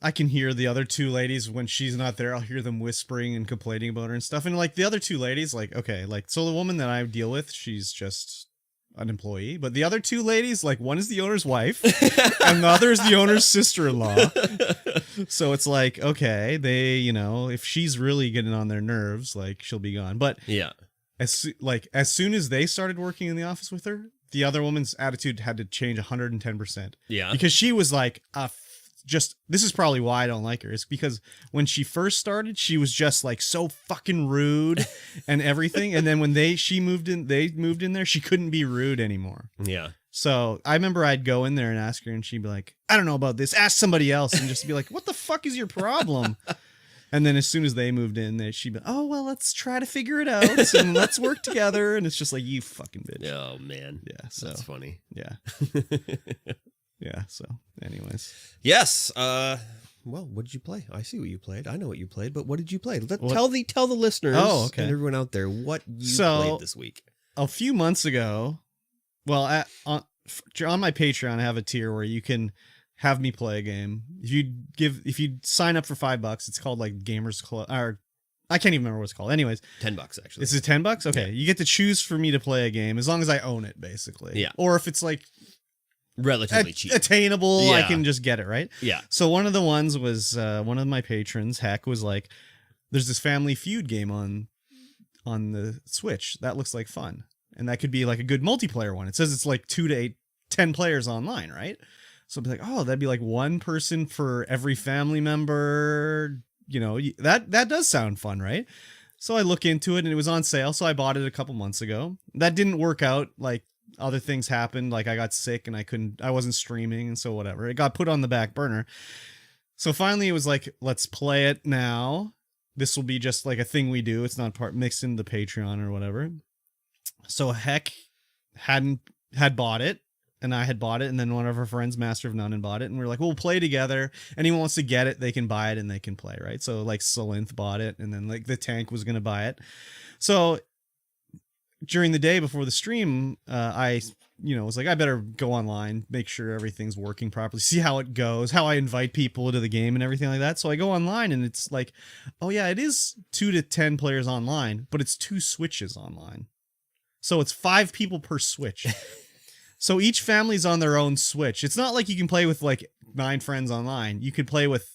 I can hear the other two ladies when she's not there. I'll hear them whispering and complaining about her and stuff. And like the other two ladies, like, okay, like, so the woman that I deal with, she's just an employee, but the other two ladies, like, one is the owner's wife and the other is the owner's sister-in-law. So it's like, okay, they, if she's really getting on their nerves, like, she'll be gone. But yeah, as soon as they started working in the office with her, the other woman's attitude had to change 110%. Yeah, because she was like, this is probably why I don't like her, is because when she first started, she was just like so fucking rude and everything. And then when they moved in there, she couldn't be rude anymore. Yeah. So I remember I'd go in there and ask her and she'd be like, I don't know about this. Ask somebody else. And just be like, what the fuck is your problem? And then as soon as they moved in, she'd be, oh, well, let's try to figure it out and let's work together. And it's just like, you fucking bitch. Oh, man. Yeah. So that's funny. Yeah. Yeah, so anyways. Yes. Well, what did you play? I see what you played. I know what you played, but what did you play? Tell the listeners and everyone out there what you played this week. A few months ago, well, on my Patreon, I have a tier where you can have me play a game. If you sign up for $5, it's called like Gamers Club, or I can't even remember what it's called. Anyways, $10 actually. Is it $10? Okay, yeah. You get to choose for me to play a game as long as I own it, basically. Yeah. Or if it's like relatively cheap, attainable, I can just get it, right? Yeah. So one of the ones was one of my patrons, Heck, was like, there's this Family Feud game on the Switch that looks like fun, and that could be like a good multiplayer one. It says it's like 2 to 10 players online, right? So I'd be like, oh, that'd be like one person for every family member. That does sound fun, right? So I look into it and it was on sale, so I bought it a couple months ago. That didn't work out. Like, other things happened, like I got sick and I wasn't streaming, and so whatever. It got put on the back burner. So finally it was like, let's play it now. This will be just like a thing we do. It's not mixed into the Patreon or whatever. So Heck had bought it, and I had bought it, and then one of our friends, Master of None, had bought it, and we were like, we'll play together. Anyone wants to get it, they can buy it and they can play, right? So like Solinth bought it, and then like the Tank was gonna buy it. So during the day before the stream, I was like, I better go online, make sure everything's working properly, see how it goes, how I invite people to the game and everything like that. So I go online and it's like, oh yeah, it is 2 to 10 players online, but it's 2 Switches online. So it's 5 people per Switch. So each family's on their own Switch. It's not like you can play with like 9 friends online. You could play with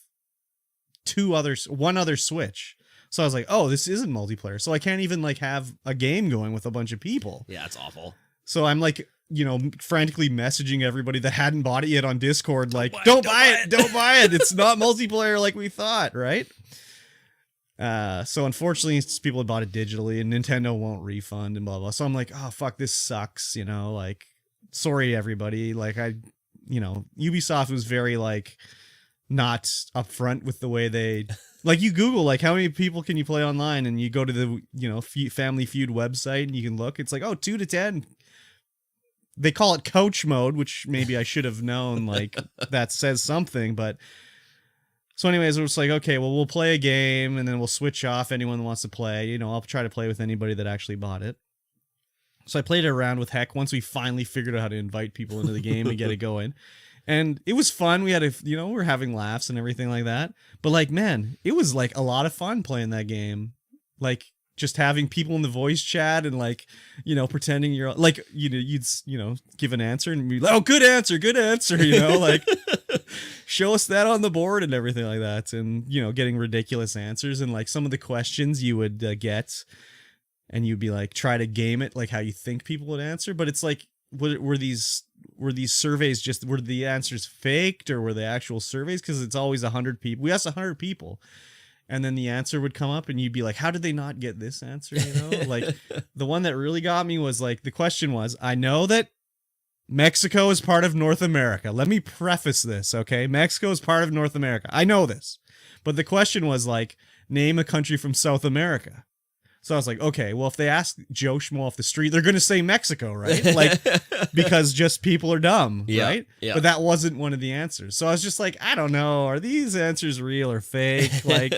one other Switch. So I was like, oh, this isn't multiplayer. So I can't even like have a game going with a bunch of people. Yeah, it's awful. So I'm like, frantically messaging everybody that hadn't bought it yet on Discord, like, don't buy it. It's not multiplayer like we thought, right? So unfortunately, people had bought it digitally and Nintendo won't refund and blah, blah. So I'm like, oh, fuck, this sucks. Like, sorry, everybody. Like Ubisoft was very like not upfront with the way they, like, you Google, like, how many people can you play online? And you go to the, Family Feud website and you can look, it's like, oh, 2 to 10. They call it coach mode, which maybe I should have known, like, that says something, but so anyways, it was like, okay, well, we'll play a game and then we'll switch off anyone that wants to play. I'll try to play with anybody that actually bought it. So I played it around with Heck once we finally figured out how to invite people into the game and get it going. And it was fun. We had we were having laughs and everything like that. But like, man, it was like a lot of fun playing that game. Like, just having people in the voice chat and like, you know, pretending you're like, you'd give an answer and be like, oh, good answer, you know, like show us that on the board and everything like that. And, you know, getting ridiculous answers and like some of the questions you would get and you'd be like, try to game it like how you think people would answer. But it's like, were these surveys were the answers faked or were they actual surveys? Because it's always 100 people. We asked 100 people. And then the answer would come up and you'd be like, how did they not get this answer? You know, like the one that really got me was like, the question was, I know that Mexico is part of North America. Let me preface this. Okay. Mexico is part of North America. I know this, but the question was like, name a country from South America. So I was like, okay, well, if they ask Joe Schmo off the street, they're going to say Mexico, right? Like, because just people are dumb, right? Yeah. But that wasn't one of the answers. So I was just like, I don't know. Are these answers real or fake? Like,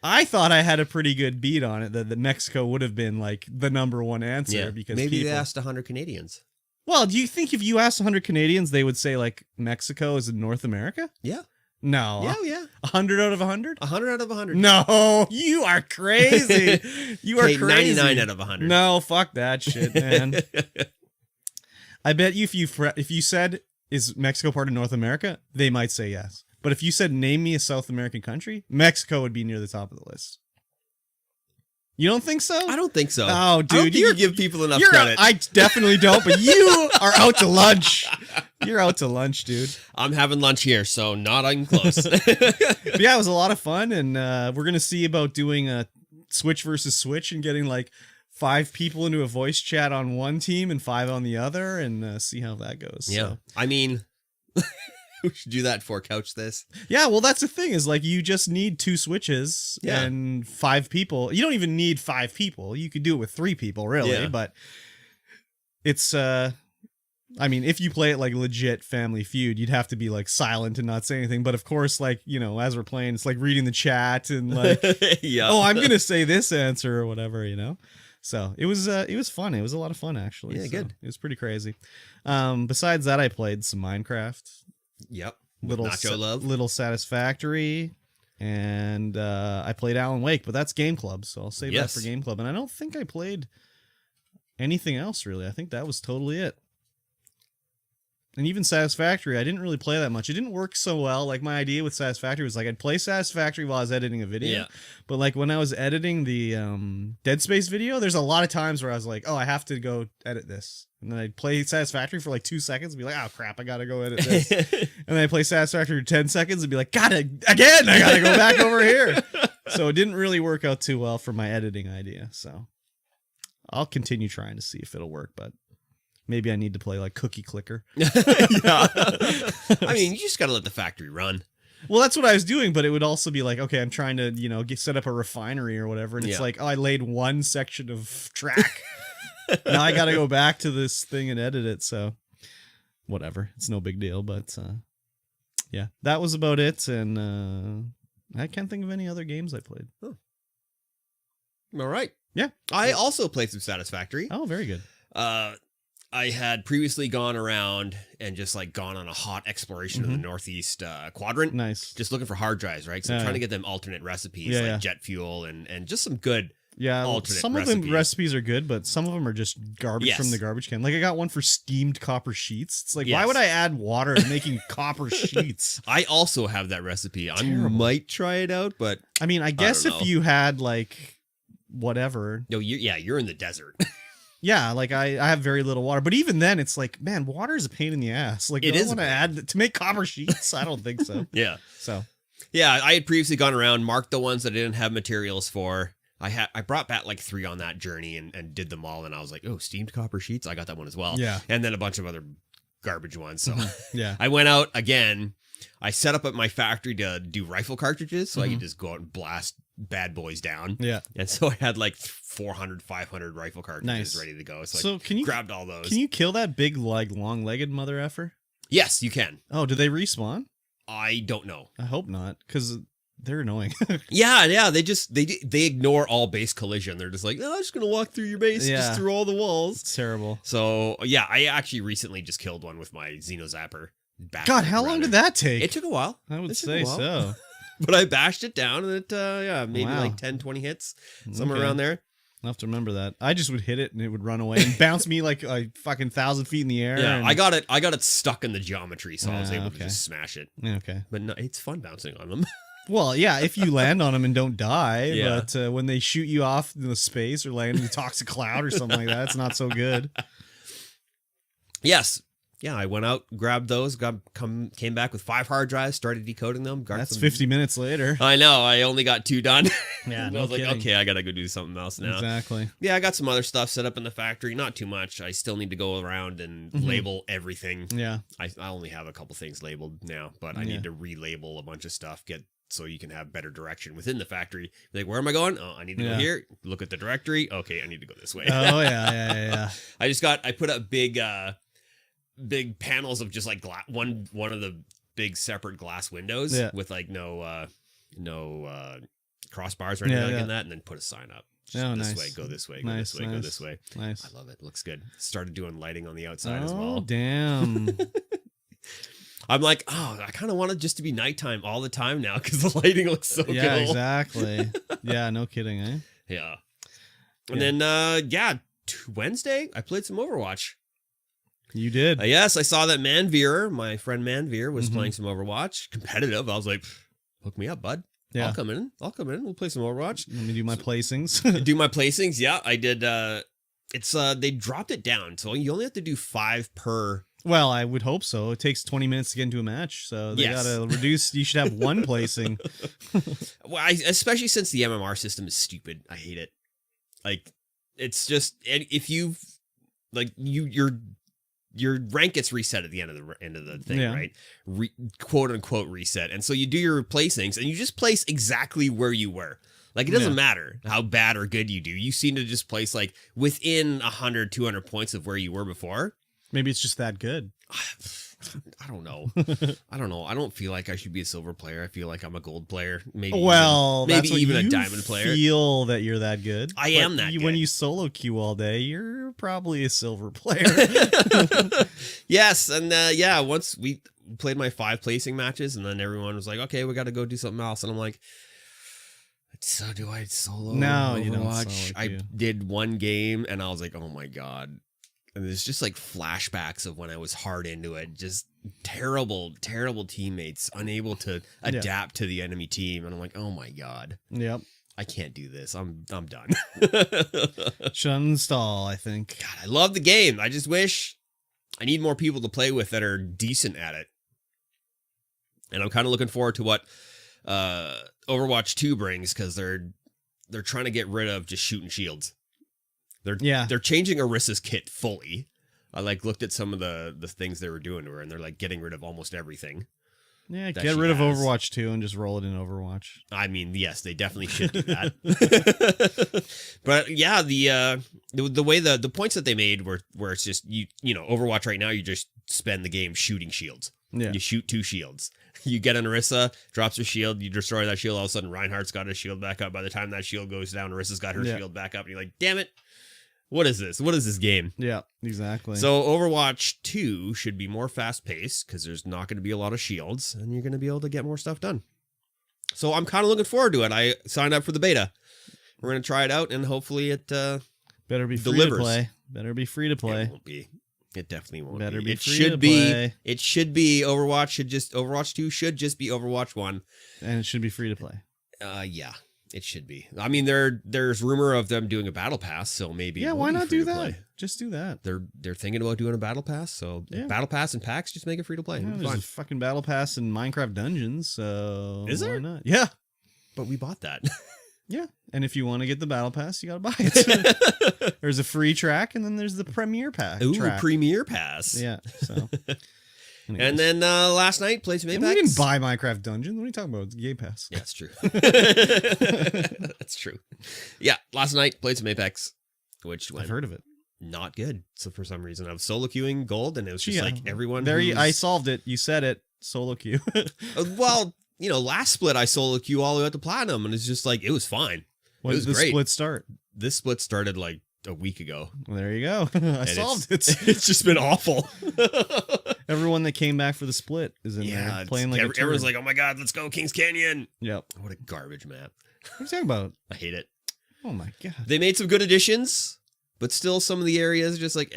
I thought I had a pretty good beat on it that Mexico would have been like the number one answer because maybe they asked 100 Canadians. Well, do you think if you asked 100 Canadians, they would say like Mexico is in North America? Yeah. No. Yeah. 100 out of 100? 100 out of 100. No, you are crazy. You are crazy. 99 out of 100. No, fuck that shit, man. I bet you if you said, is Mexico part of North America, they might say yes. But if you said, name me a South American country, Mexico would be near the top of the list. You don't think so? I don't think so. Oh, dude, you give people enough credit. I definitely don't, but you are out to lunch. You're out to lunch, dude. I'm having lunch here, so not even close. But yeah, it was a lot of fun, and we're going to see about doing a Switch versus Switch and getting like 5 people into a voice chat on one team and 5 on the other and see how that goes. Yeah. So. I mean... we should do that for Couch This. Yeah, well, that's the thing is like you just need 2 switches and 5 people. You don't even need 5 people. You could do it with 3 people, really. But it's, I mean, if you play it like legit Family Feud, you'd have to be like silent and not say anything. But of course, like, you know, as we're playing, it's like reading the chat and like, oh, I'm going to say this answer or whatever, you know? So it was fun. It was a lot of fun, actually. Yeah, so good. It was pretty crazy. Besides that, I played some Minecraft. Yep. Little Satisfactory, and I played Alan Wake, but that's Game Club, so I'll save that for Game Club. And I don't think I played anything else, really. I think that was totally it. And even Satisfactory, I didn't really play that much. It didn't work so well. Like, my idea with Satisfactory was, like, I'd play Satisfactory while I was editing a video. Yeah. But, like, when I was editing the Dead Space video, there's a lot of times where I was like, oh, I have to go edit this. And then I'd play Satisfactory for, like, 2 seconds and be like, oh, crap, I gotta go edit this. And then I'd play Satisfactory for 10 seconds and be like, I gotta go back over here. So it didn't really work out too well for my editing idea. So I'll continue trying to see if it'll work, but... maybe I need to play like Cookie Clicker. Yeah. I mean, you just got to let the factory run. Well, that's what I was doing, but it would also be like, okay, I'm trying to, you know, set up a refinery or whatever. And it's like, oh, I laid one section of track. Now I got to go back to this thing and edit it. So whatever. It's no big deal. But yeah, that was about it. And I can't think of any other games I played. Oh. All right. Yeah. I also played some Satisfactory. Oh, very good. I had previously gone around and just like gone on a hot exploration of the Northeast quadrant. Nice. Just looking for hard drives, right? So I'm trying to get them alternate recipes like jet fuel and just some good alternate some recipes. Of them recipes are good, but some of them are just garbage from the garbage can. Like I got one for steamed copper sheets. It's like, why would I add water to making copper sheets? I also have that recipe. I might try it out, but I mean, I guess if you had like whatever. No, you're in the desert. Yeah, like I have very little water, but even then it's like, man, water is a pain in the ass. Like, I want to add to make copper sheets. I don't think so. Yeah. So, yeah, I had previously gone around, marked the ones that I didn't have materials for. I brought back like 3 on that journey and did them all, and I was like, oh, steamed copper sheets, I got that one as well. Yeah, and then a bunch of other garbage ones. So yeah, I went out again. I set up at my factory to do rifle cartridges, so I could just go out and blast bad boys down. Yeah. And so I had like 400, 500 rifle cartridges ready to go. So I grabbed all those. Can you kill that big, like, long-legged mother effer? Yes, you can. Oh, do they respawn? I don't know. I hope not, because they're annoying. Yeah. They ignore all base collision. They're just like, oh, I'm just gonna walk through your base, just through all the walls. It's terrible. So yeah, I actually recently just killed one with my Xeno Zapper. God, how long did that take? It took a while. I would say so. But I bashed it down and it, maybe like 10, 20 hits, somewhere around there. I'll have to remember that. I just would hit it and it would run away and bounce me like a fucking 1,000 feet in the air. Yeah, and... I got it stuck in the geometry, so I was able to just smash it. Yeah, okay. But no, it's fun bouncing on them. Well, yeah, if you land on them and don't die, Yeah. but when they shoot you off in the space or land in the toxic cloud or something like that, it's not so good. Yes. Yeah, I went out, grabbed those, came back with 5 hard drives, started decoding them. That's 50 minutes later. I know. I only got 2 done. Yeah, I was like, okay, I got to go do something else now. Exactly. Yeah, I got some other stuff set up in the factory. Not too much. I still need to go around and label everything. Yeah. I only have a couple things labeled now, but I need to relabel a bunch of stuff, so you can have better direction within the factory. Like, where am I going? Oh, I need to go here. Look at the directory. Okay, I need to go this way. Oh, yeah. I put up big panels of just like one of the big separate glass windows with like no crossbars or anything like in that, and then put a sign up. This way, go this way, go this way, go this way. Nice. I love it. Looks good. Started doing lighting on the outside as well. Oh, damn. I'm like, oh, I kind of want it just to be nighttime all the time now because the lighting looks so cool. Yeah, exactly. Yeah, no kidding, eh? Yeah. And then, Wednesday, I played some Overwatch. You did. Yes, I saw that Manveer, my friend Manveer, was playing some Overwatch. Competitive. I was like, hook me up, bud. Yeah. I'll come in. We'll play some Overwatch. Let me do my placings. Do my placings. Yeah, I did. They dropped it down. So you only have to do 5 per. Well, I would hope so. It takes 20 minutes to get into a match. So they got to reduce. You should have 1 placing. Well, especially since the MMR system is stupid. I hate it. Like, it's just, if you've, like, your rank gets reset at the end of the thing, right? Quote unquote reset. And so you do your placings and you just place exactly where you were. Like, it doesn't matter how bad or good you do. You seem to just place like within 100, 200 points of where you were before. Maybe it's just that good. I don't know. I don't feel like I should be a silver player. I feel like I'm a gold player. Maybe even a diamond player. Feel that you're that good. I am that good. When you solo queue all day, you're probably a silver player. Yes, and once we played my 5 placing matches, and then everyone was like, "Okay, we got to go do something else," and I'm like, "So do I solo? No, Overwatch?" you don't solo I queue. did 1 game, and I was like, "Oh my god." And there's just like flashbacks of when I was hard into it. Just terrible teammates, unable to adapt to the enemy team. And I'm like, oh my god. Yep. I can't do this. I'm done. Should uninstall, I think. God, I love the game. I just wish I need more people to play with that are decent at it. And I'm kind of looking forward to what Overwatch 2 brings, because they're trying to get rid of just shooting shields. They're changing Orissa's kit fully. I looked at some of the things they were doing to her, and they're like getting rid of almost everything. Yeah, get rid of Overwatch 2 and just roll it in Overwatch. I mean, yes, they definitely should do that. But yeah, the way the points that they made where it's just you know Overwatch right now, you just spend the game shooting shields. Yeah. You shoot 2 shields. You get an Orisa, drops her shield, you destroy that shield, all of a sudden Reinhardt's got his shield back up. By the time that shield goes down, Orissa's got her shield back up, and you're like, damn it. What is this? What is this game? Yeah, exactly. So Overwatch 2 should be more fast-paced because there's not going to be a lot of shields, and you're going to be able to get more stuff done. So I'm kind of looking forward to it. I signed up for the beta. We're going to try it out, and hopefully it better be delivers. Free to play. Better be free to play. It won't be. It definitely won't Better be. It should be. It should be. Overwatch 2 should just be Overwatch 1. And it should be free to play. Yeah. It should be. I mean, there's rumor of them doing a battle pass, so maybe why not do that? Play. Just do that. They're thinking about doing a battle pass, so battle pass and packs, just make it free to play. Yeah, there's a fucking battle pass in Minecraft Dungeons, so is there? Why not? Yeah, but we bought that. Yeah, and if you want to get the battle pass, you gotta buy it. There's a free track, and then there's the premiere pack. Ooh, track. Premiere pass. Yeah. So. Anyways. And then last night, played some Apex. We didn't buy Minecraft Dungeons. What are you talking about? It's Game Pass. Yeah, that's true. That's true. Yeah, last night, played some Apex, which went I've heard of it. Not good. So for some reason, I was solo queuing gold, and it was just like everyone. I solved it. You said it. Solo queue. Well, last split, I solo queue all the way up to platinum, and it's just like, it was fine. When did the split start? This split started like a week ago. Well, there you go. I solved it. It's just been awful. Everyone that came back for the split is in there playing like everyone's like, oh my god, let's go Kings Canyon. Yep. What a garbage map. What are you talking about? I hate it. Oh my god. They made some good additions, but still some of the areas are just like,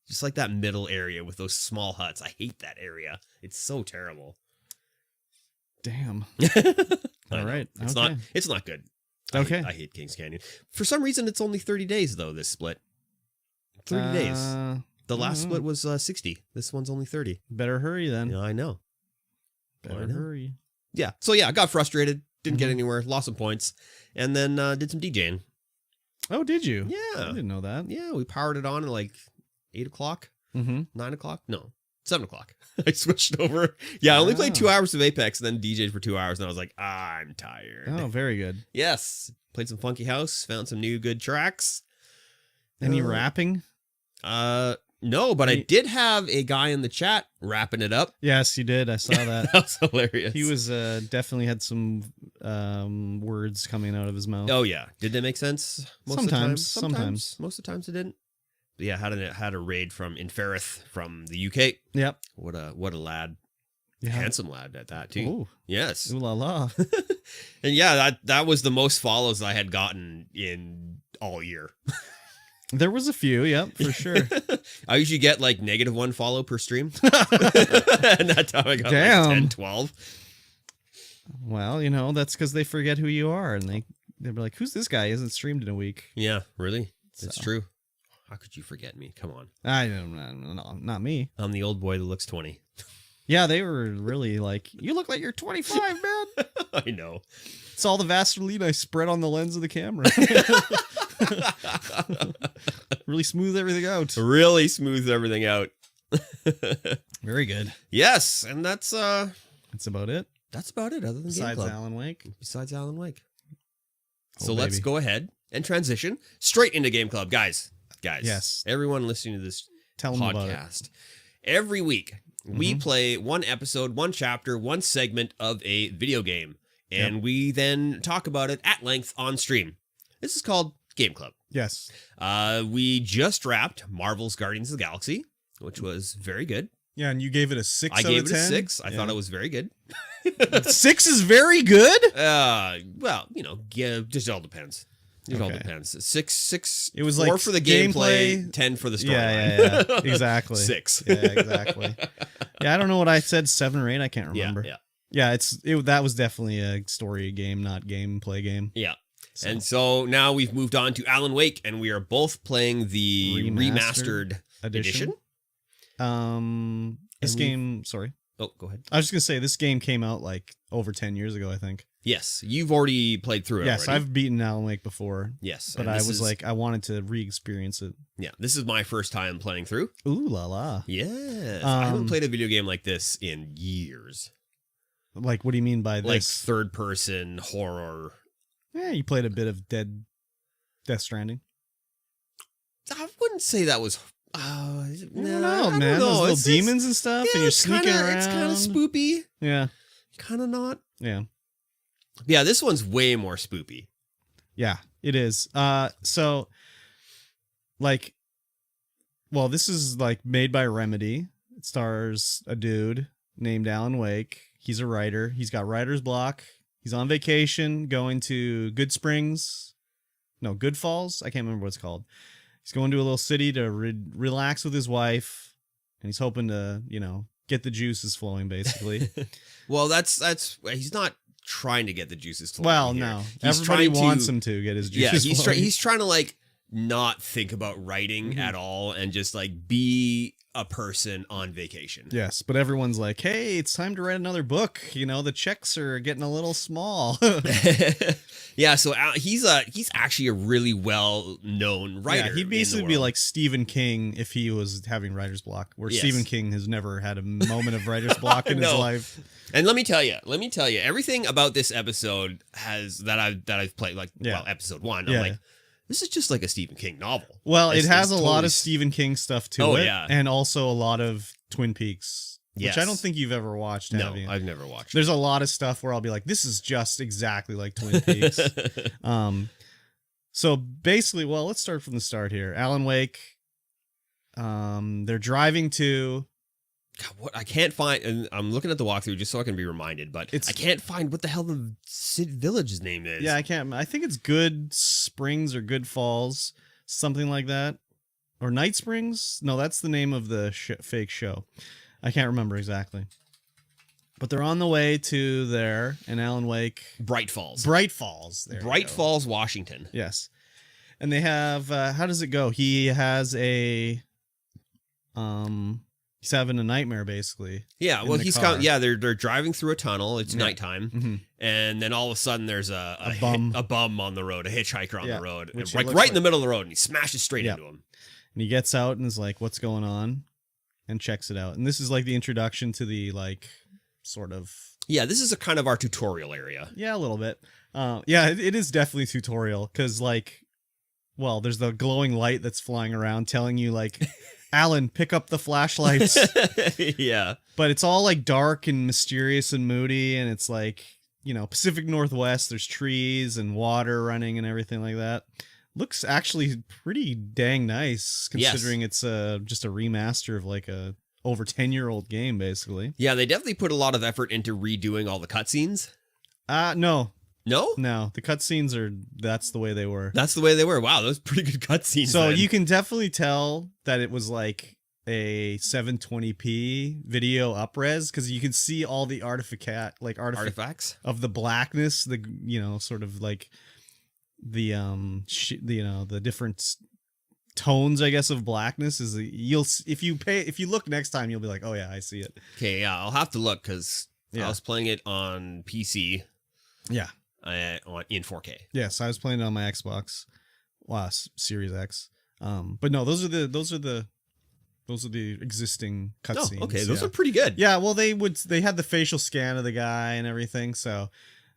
just like that middle area with those small huts. I hate that area. It's so terrible. Damn. All right. It's not good. Okay. I hate Kings Canyon. For some reason, it's only 30 days, though, this split. 30 days. The last split was 60. This one's only 30. Better hurry then. Yeah, I know. Better hurry. Yeah. So, yeah, I got frustrated. Didn't get anywhere. Lost some points. And then did some DJing. Oh, did you? Yeah. I didn't know that. Yeah, we powered it on at like 8 o'clock. 9 o'clock? No, 7 o'clock. I switched over. Yeah, I only played 2 hours of Apex and then DJed for 2 hours. And I was like, I'm tired. Oh, very good. Yes. Played some Funky House. Found some new good tracks. Any rapping? No, but I did have a guy in the chat wrapping it up. Yes, you did. I saw that. That was hilarious. He was definitely had some words coming out of his mouth. Oh, yeah. Did they make sense? Sometimes. Most of the times it didn't. But yeah, had a raid from Inferith from the UK. Yep. What a lad. Yeah. Handsome lad at that, too. Ooh. Yes. Ooh la la. And yeah, that was the most follows I had gotten in all year. There was a few, yep, for sure. I usually get like -1 follow per stream. And that time I got like 10, 12. Well, that's because they forget who you are, and they'll be like, who's this guy? He hasn't streamed in a week. Yeah, really? It's true. How could you forget me? Come on. I don't, not me. I'm the old boy that looks 20. Yeah, they were really like, you look like you're 25, man. I know. It's all the Vaseline I spread on the lens of the camera. Really smooth everything out. Really smooth everything out. Very good. Yes, and that's about it. That's about it, other than Besides Game Club. Alan Wake. Besides Alan Wake. Oh, so let's go ahead and transition straight into Game Club. Guys. Yes. Everyone listening to this podcast. Every week, we play one episode, one chapter, one segment of a video game. And we then talk about it at length on stream. This is called Game Club. Yes. We just wrapped Marvel's Guardians of the Galaxy, which was very good. Yeah, and you gave it a 6 out of 10? I gave it a 6. I thought it was very good. 6 is very good? Well, just all depends. It all depends. 6. It was 4 like for the gameplay, 10 for the storyline. Yeah. Exactly. 6. Yeah, exactly. Yeah, I don't know what I said, 7 or 8. I can't remember. Yeah. That was definitely a story game, not gameplay game. Yeah. And so now we've moved on to Alan Wake, and we are both playing the remastered edition. This game, sorry. Oh, go ahead. I was just going to say, this game came out like over 10 years ago, I think. Yes, you've already played through it. Yes, already. I've beaten Alan Wake before. Yes. But I was like, I wanted to re-experience it. Yeah, this is my first time playing through. Ooh la la. Yes. I haven't played a video game like this in years. Like, what do you mean by this? Like third-person horror. Yeah, you played a bit of Death Stranding. I wouldn't say that was... no, man. Those little demons and stuff, and you're sneaking around. It's kind of spoopy. Yeah. Kind of not. Yeah. Yeah, this one's way more spoopy. Yeah, it is. So, like, well, this is like made by Remedy. It stars a dude named Alan Wake. He's a writer. He's got writer's block. He's on vacation going to Good Falls. I can't remember what it's called. He's going to a little city to relax with his wife, and he's hoping to, get the juices flowing, basically. Well, that's he's not trying to get the juices flowing. Well, here. No. He's Everybody wants him to get his juices flowing. He's trying to like not think about writing at all and just like be a person on vacation. Yes, but everyone's like, hey, it's time to write another book. The checks are getting a little small. Yeah, so he's actually a really well-known writer. Yeah, he'd basically be like Stephen King if he was having writer's block, where Stephen King has never had a moment of writer's block in his life. And let me tell you, everything about this episode that I've played, episode 1, I'm like, this is just like a Stephen King novel. Well, it has a lot of Stephen King stuff to it, and also a lot of Twin Peaks, which I don't think you've ever watched, have you? No, I've never watched. There's a lot of stuff where I'll be like, this is just exactly like Twin Peaks. So basically, well, let's start from the start here. Alan Wake, they're driving to God, what I can't find, and I'm looking at the walkthrough just so I can be reminded, but I can't find what the hell the village's name is. Yeah, I can't. I think it's Good Springs or Good Falls, something like that. Or Night Springs? No, that's the name of the fake show. I can't remember exactly. But they're on the way to there in Alan Wake. Bright Falls. Bright Falls. There Bright Falls, Washington. Yes. And they have, how does it go? He has a, he's having a nightmare basically. Yeah, well, they're driving through a tunnel. It's nighttime. And then all of a sudden there's a bum on the road, a hitchhiker on the road. Right in the middle of the road, and he smashes straight into him. And he gets out and is like, what's going on? And checks it out. And this is like the introduction to the like sort of... Yeah, this is a kind of our tutorial area. Yeah, a little bit. Yeah, it is definitely tutorial because like, well, there's the glowing light that's flying around telling you like, Alan, pick up the flashlights. Yeah. But it's all like dark and mysterious and moody. And it's like, you know, Pacific Northwest, there's trees and water running and everything like that. Looks actually pretty dang nice considering it's just a remaster of like a over 10-year-old game, basically. Yeah, they definitely put a lot of effort into redoing all the cutscenes. No. No? No, the cutscenes that's the way they were. That's the way they were. Wow, those pretty good cutscenes. So you can definitely tell that it was like a 720p video up-res because you can see all the artifacts of the blackness, the, you know, sort of like the the different tones, I guess, of blackness is if you look next time, you'll be like, oh yeah, I see it. Okay, yeah, I'll have to look because I was playing it on PC. Yeah. In 4K. Yes, I was playing it on my Xbox Series X. But no, those are the existing cutscenes. Oh, okay, those are pretty good. Yeah, well, they had the facial scan of the guy and everything, so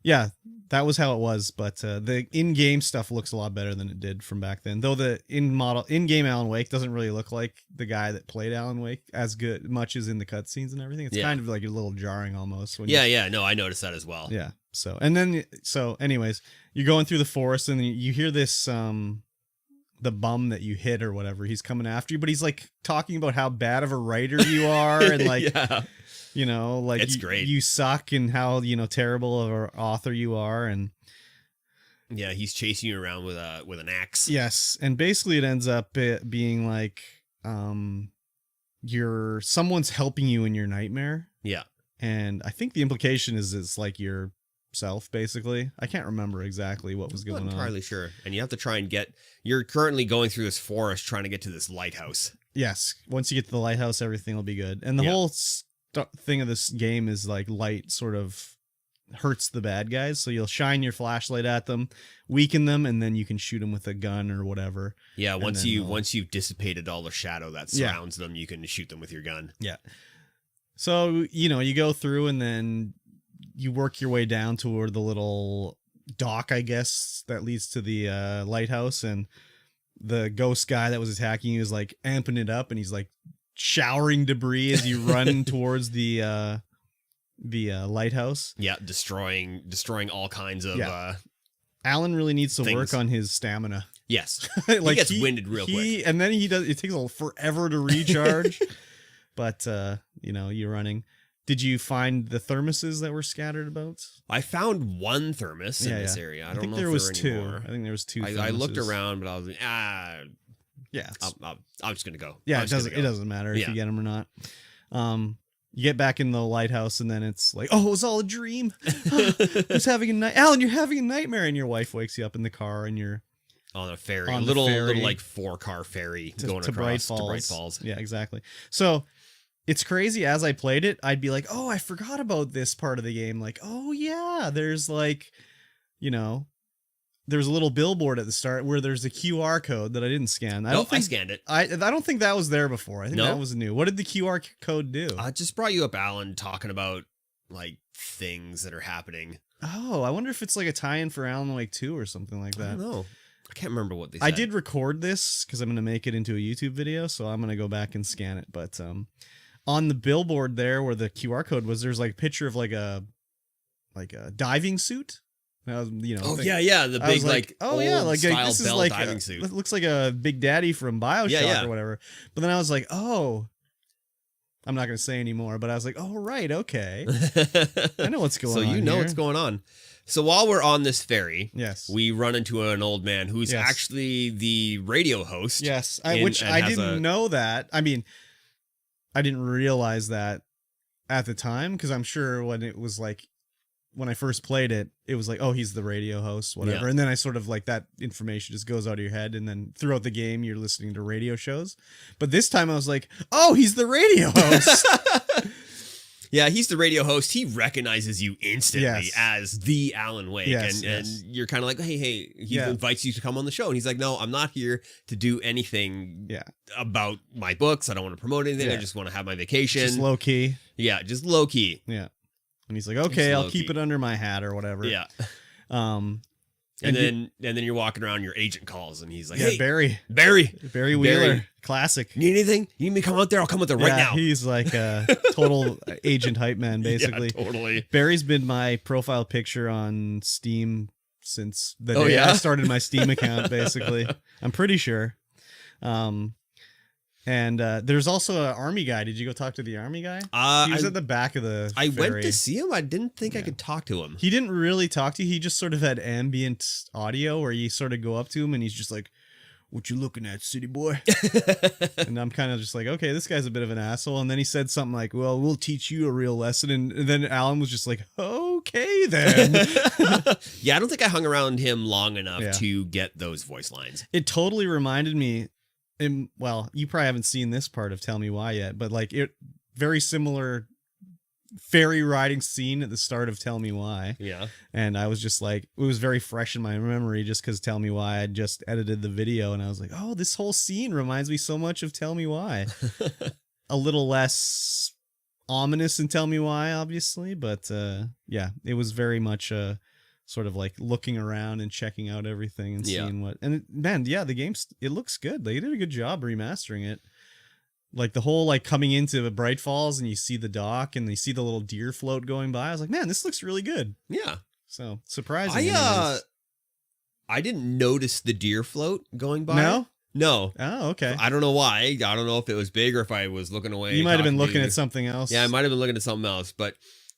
yeah, that was how it was. But the in-game stuff looks a lot better than it did from back then. Though the in-game Alan Wake doesn't really look like the guy that played Alan Wake as much as in the cutscenes and everything. It's kind of like a little jarring almost. No, I noticed that as well. Yeah. So anyways, you're going through the forest and you hear this the bum that you hit or whatever. He's coming after you, but he's like talking about how bad of a writer you are and like you know, like it's great. You suck and how, you know, terrible of an author you are. And yeah, he's chasing you around with an axe. Yes, and basically it ends up being like someone's helping you in your nightmare. Yeah. And I think the implication is it's like yourself, basically. I can't remember exactly what was going on. I'm not entirely sure. And you have to try and you're currently going through this forest trying to get to this lighthouse. Yes. Once you get to the lighthouse, everything will be good. And the whole thing of this game is like light sort of hurts the bad guys. So you'll shine your flashlight at them, weaken them, and then you can shoot them with a gun or whatever. Yeah. Once you've dissipated all the shadow that surrounds them, you can shoot them with your gun. Yeah. So, you know, you go through and then you work your way down toward the little dock, I guess, that leads to the lighthouse. And the ghost guy that was attacking you is like amping it up and he's like showering debris as you run towards the lighthouse. Yeah, destroying all kinds of Alan really needs to work on his stamina. Yes. Like he gets winded real quick. And then it takes forever to recharge. But you know, you're running. Did you find the thermoses that were scattered about? I found one thermos in this area. I don't know there if was there were two. Anymore. I think there was two. I looked around, but I was like, yeah, I'm just gonna go. Yeah, it doesn't matter if you get them or not. You get back in the lighthouse, and then it's like, oh, it was all a dream. I was having a night. Alan, you're having a nightmare, and your wife wakes you up in the car, and you're on a ferry, a little like 4-car ferry going across to Bright Falls. Yeah, exactly. So. It's crazy. As I played it, I'd be like, oh, I forgot about this part of the game. Like, oh, yeah, there's like, you know, there's a little billboard at the start where there's a QR code that I didn't scan. I scanned it. I don't think that was there before. I think that was new. What did the QR code do? I just brought you up Alan talking about like things that are happening. Oh, I wonder if it's like a tie-in for Alan Wake 2 or something like that. I don't know. I can't remember what they said. I did record this because I'm going to make it into a YouTube video, so I'm going to go back and scan it. But on the billboard there where the QR code was, there's like a picture of like a diving suit. You know, the big like oh yeah, like this is like diving suit. It looks like a Big Daddy from BioShock or whatever. But then I was like, oh, I'm not going to say anymore, but I was like, oh, right. Okay. I know what's going on. So you know here. what's going on. So while we're on this ferry, yes, we run into an old man who's actually the radio host. Yes, which I didn't know that. I mean, I didn't realize that at the time, because I'm sure when it was like, when I first played it, it was like, oh, he's the radio host, whatever. Yeah. And then I sort of like that information just goes out of your head. And then throughout the game, you're listening to radio shows. But this time I was like, oh, he's the radio host. Yeah, he's the radio host. He recognizes you instantly as the Alan Wake. And you're kind of like, hey, he invites you to come on the show. And he's like, no, I'm not here to do anything about my books. I don't want to promote anything. I just want to have my vacation. Just low key. Yeah, just low key. Yeah. And he's like, okay, I'll keep it under my hat or whatever. Yeah. And then you're walking around, your agent calls and he's like, hey, Barry Wheeler. Classic. Need anything? You need me to come out there? I'll come out there right now. He's like a total agent hype man, basically. Yeah, totally. Barry's been my profile picture on Steam since the day I started my Steam account, basically. I'm pretty sure. And there's also an army guy. Did you go talk to the army guy? He was at the back of the ferry. I went to see him. I didn't think I could talk to him. He didn't really talk to you. He just sort of had ambient audio where you sort of go up to him and he's just like, what you looking at, city boy? And I'm kind of just like, okay, this guy's a bit of an asshole. And then he said something like, well, we'll teach you a real lesson. And then Alan was just like, okay, then. Yeah, I don't think I hung around him long enough to get those voice lines. It totally reminded me. Well, you probably haven't seen this part of Tell Me Why yet, but like very similar ferry riding scene at the start of Tell Me Why. Yeah. And I was just like, it was very fresh in my memory just because Tell Me Why I just edited the video and I was like, oh, this whole scene reminds me so much of Tell Me Why. A little less ominous in Tell Me Why, obviously, but yeah, it was very much sort of like looking around and checking out everything and seeing what, and the game, it looks good. They did a good job remastering it. Like the whole, like coming into Bright Falls and you see the dock and you see the little deer float going by. I was like, man, this looks really good. Yeah. So surprising. I didn't notice the deer float going by. No. Oh, okay. I don't know why. I don't know if it was big or if I was looking away. You might have been looking at something else. Yeah, I might have been looking at something else, but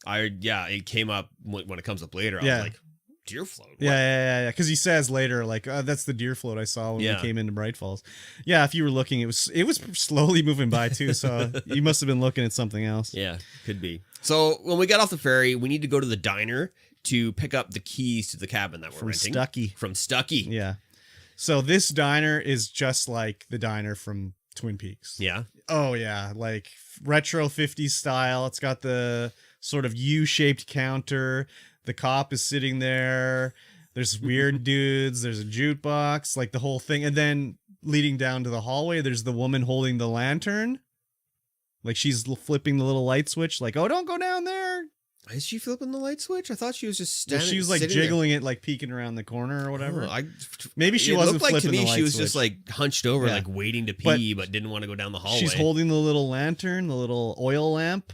it came up when it comes up later. I was like, deer float. What? Yeah. Because he says later, like, that's the deer float I saw when we came into Bright Falls. Yeah, if you were looking, it was slowly moving by too. So you must have been looking at something else. Yeah, could be. So when we get off the ferry, we need to go to the diner to pick up the keys to the cabin that we're renting. From Stucky. Yeah. So this diner is just like the diner from Twin Peaks. Yeah. Oh yeah, like retro 50s style. It's got the sort of U-shaped counter. The cop is sitting there. There's weird dudes. There's a jukebox, like the whole thing. And then leading down to the hallway, there's the woman holding the lantern. Like she's flipping the little light switch. Like, oh, don't go down there. Is she flipping the light switch? I thought she was just standing. She was like jiggling it, like peeking around the corner or whatever. Maybe she wasn't flipping the light switch. It looked like to me she was just like hunched over, like waiting to pee, but didn't want to go down the hallway. She's holding the little lantern, the little oil lamp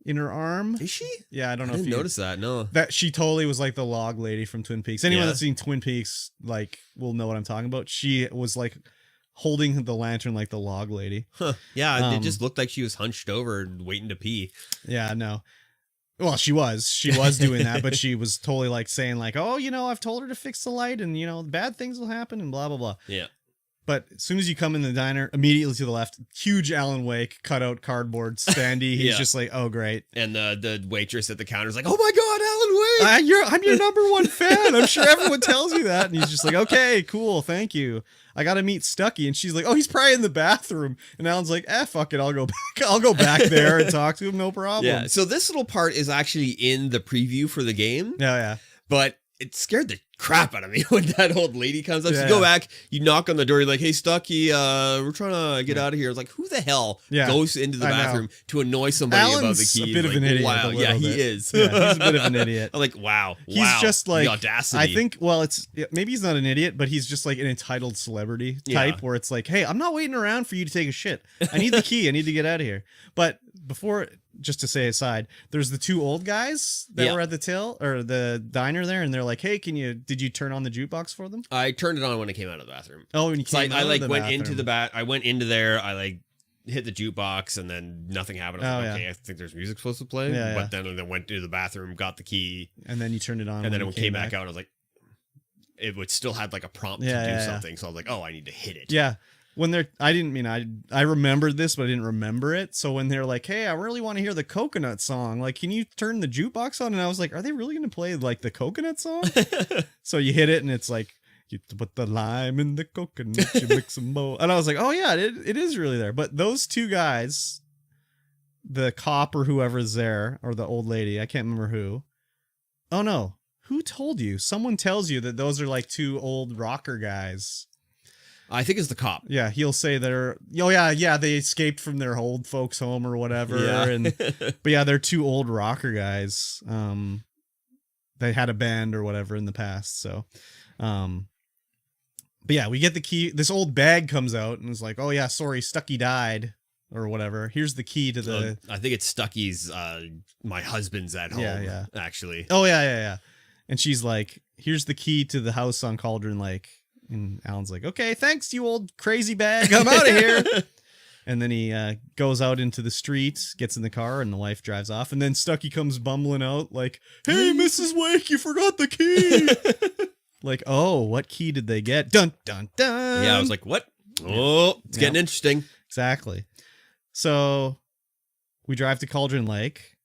in her arm. Is she? Yeah, I don't know if you didn't notice that. No, that she totally was like the log lady from Twin Peaks. Anyone that's seen Twin Peaks like will know what I'm talking about. She was like holding the lantern like the log lady. Huh. Yeah, it just looked like she was hunched over waiting to pee. Yeah, no. Well, she was doing that, but she was totally like saying like, oh, I've told her to fix the light and, bad things will happen and blah, blah, blah. Yeah. But as soon as you come in the diner, immediately to the left, huge Alan Wake cutout cardboard standee. He's just like, oh, great. And the waitress at the counter is like, oh, my God, Alan Wake. I'm your number one fan. I'm sure everyone tells you that. And he's just like, okay, cool. Thank you. I got to meet Stucky. And she's like, oh, he's probably in the bathroom. And Alan's like, fuck it. I'll go back. I'll go back there and talk to him. No problem. Yeah. So this little part is actually in the preview for the game. Yeah. But it scared the crap out of me when that old lady comes up. So you go back, you knock on the door, you're like, hey, Stucky, we're trying to get out of here. It's like, who the hell goes into the bathroom to annoy somebody about the keys? A bit of an idiot. Wow, yeah, he is. Yeah, he's a bit of an idiot. I'm like, wow. He's just like, the audacity. I think, maybe he's not an idiot, but he's just like an entitled celebrity type where it's like, hey, I'm not waiting around for you to take a shit. I need the key. I need to get out of here. But before, just to say aside, there's the two old guys that were at the diner there, and they're like, hey, did you turn on the jukebox for them? I turned it on when I came out of the bathroom. Oh, when you came out of the bathroom. I went into there, I hit the jukebox and then nothing happened. I was like, okay, I think there's music supposed to play. But then I went to the bathroom, got the key. And then you turned it on. And then it came back out. I was like, it would still had like a prompt to do something. So I was like, oh, I need to hit it. Yeah. When I remembered this, but I didn't remember it. So when they're like, hey, I really want to hear the coconut song. Like, can you turn the jukebox on? And I was like, are they really going to play like the coconut song? So you hit it and it's like, you put the lime in the coconut, you mix them both. And I was like, oh yeah, it is really there. But those two guys, the cop or whoever's there, or the old lady, I can't remember who. Oh no. Who told you? Someone tells you that those are like two old rocker guys. I think it's the cop. Yeah, he'll say they're they escaped from their old folks' home or whatever. Yeah. But yeah, they're two old rocker guys. They had a band or whatever in the past. So, but yeah, we get the key. This old bag comes out and is like, oh yeah, sorry, Stucky died or whatever. Here's the key to the. I think it's Stucky's. My husband's at home. Yeah. Actually. Oh yeah. And she's like, here's the key to the house on Cauldron Lake. And Alan's like, okay, thanks, you old crazy bag. I'm out of here. And then he goes out into the street, gets in the car, and the wife drives off. And then Stucky comes bumbling out like, hey, Mrs. Wake, you forgot the key. Like, oh, what key did they get? Dun, dun, dun. Yeah, I was like, what? Oh, it's getting interesting. Exactly. So we drive to Cauldron Lake,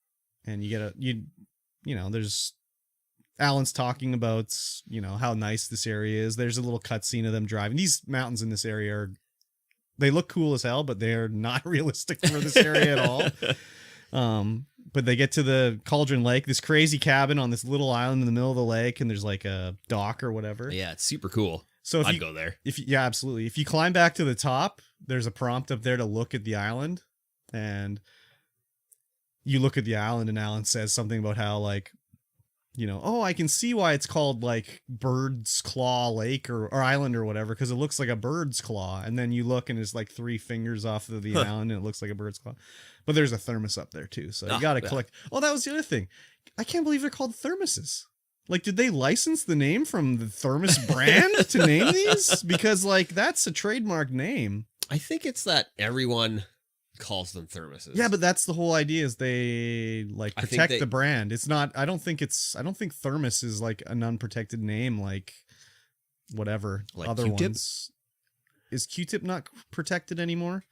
and you get there's... Alan's talking about, how nice this area is. There's a little cutscene of them driving. These mountains in this area they look cool as hell, but they're not realistic for this area at all. But they get to the Cauldron Lake, this crazy cabin on this little island in the middle of the lake, and there's like a dock or whatever. Yeah, it's super cool. So I'd go there. Yeah, absolutely. If you climb back to the top, there's a prompt up there to look at the island, and you look at the island, and Alan says something about how like, oh, I can see why it's called like Bird's Claw Lake or island or whatever, because it looks like a bird's claw. And then you look and it's like 3 fingers off of the island and it looks like a bird's claw. But there's a thermos up there too. So you got to collect. Oh, that was the other thing. I can't believe they're called thermoses. Like, did they license the name from the Thermos brand to name these? Because like, that's a trademark name. I think it's that everyone calls them thermoses. Yeah, but that's the whole idea, is they like protect the brand. It's not, I don't think thermos is like an unprotected name like whatever like other Q-tip? Ones. Is Q-tip not protected anymore?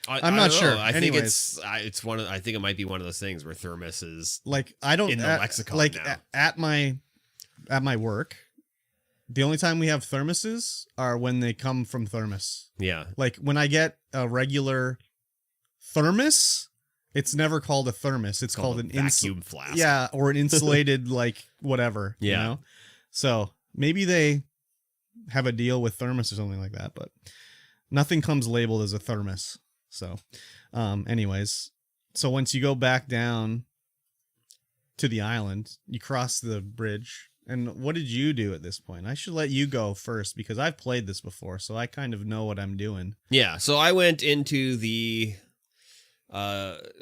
I'm not sure. I think it's one of, I think it might be one of those things where thermos is like, I don't in the lexicon like now. At my work, the only time we have thermoses are when they come from Thermos. Yeah. Like when I get a regular thermos, it's never called a thermos. It's called an vacuum flask. Yeah, or an insulated like whatever. Yeah. So maybe they have a deal with Thermos or something like that, but nothing comes labeled as a thermos. So, anyways, so once you go back down to the island, you cross the bridge. And what did you do at this point? I should let you go first because I've played this before, so I kind of know what I'm doing. Yeah, so I went into the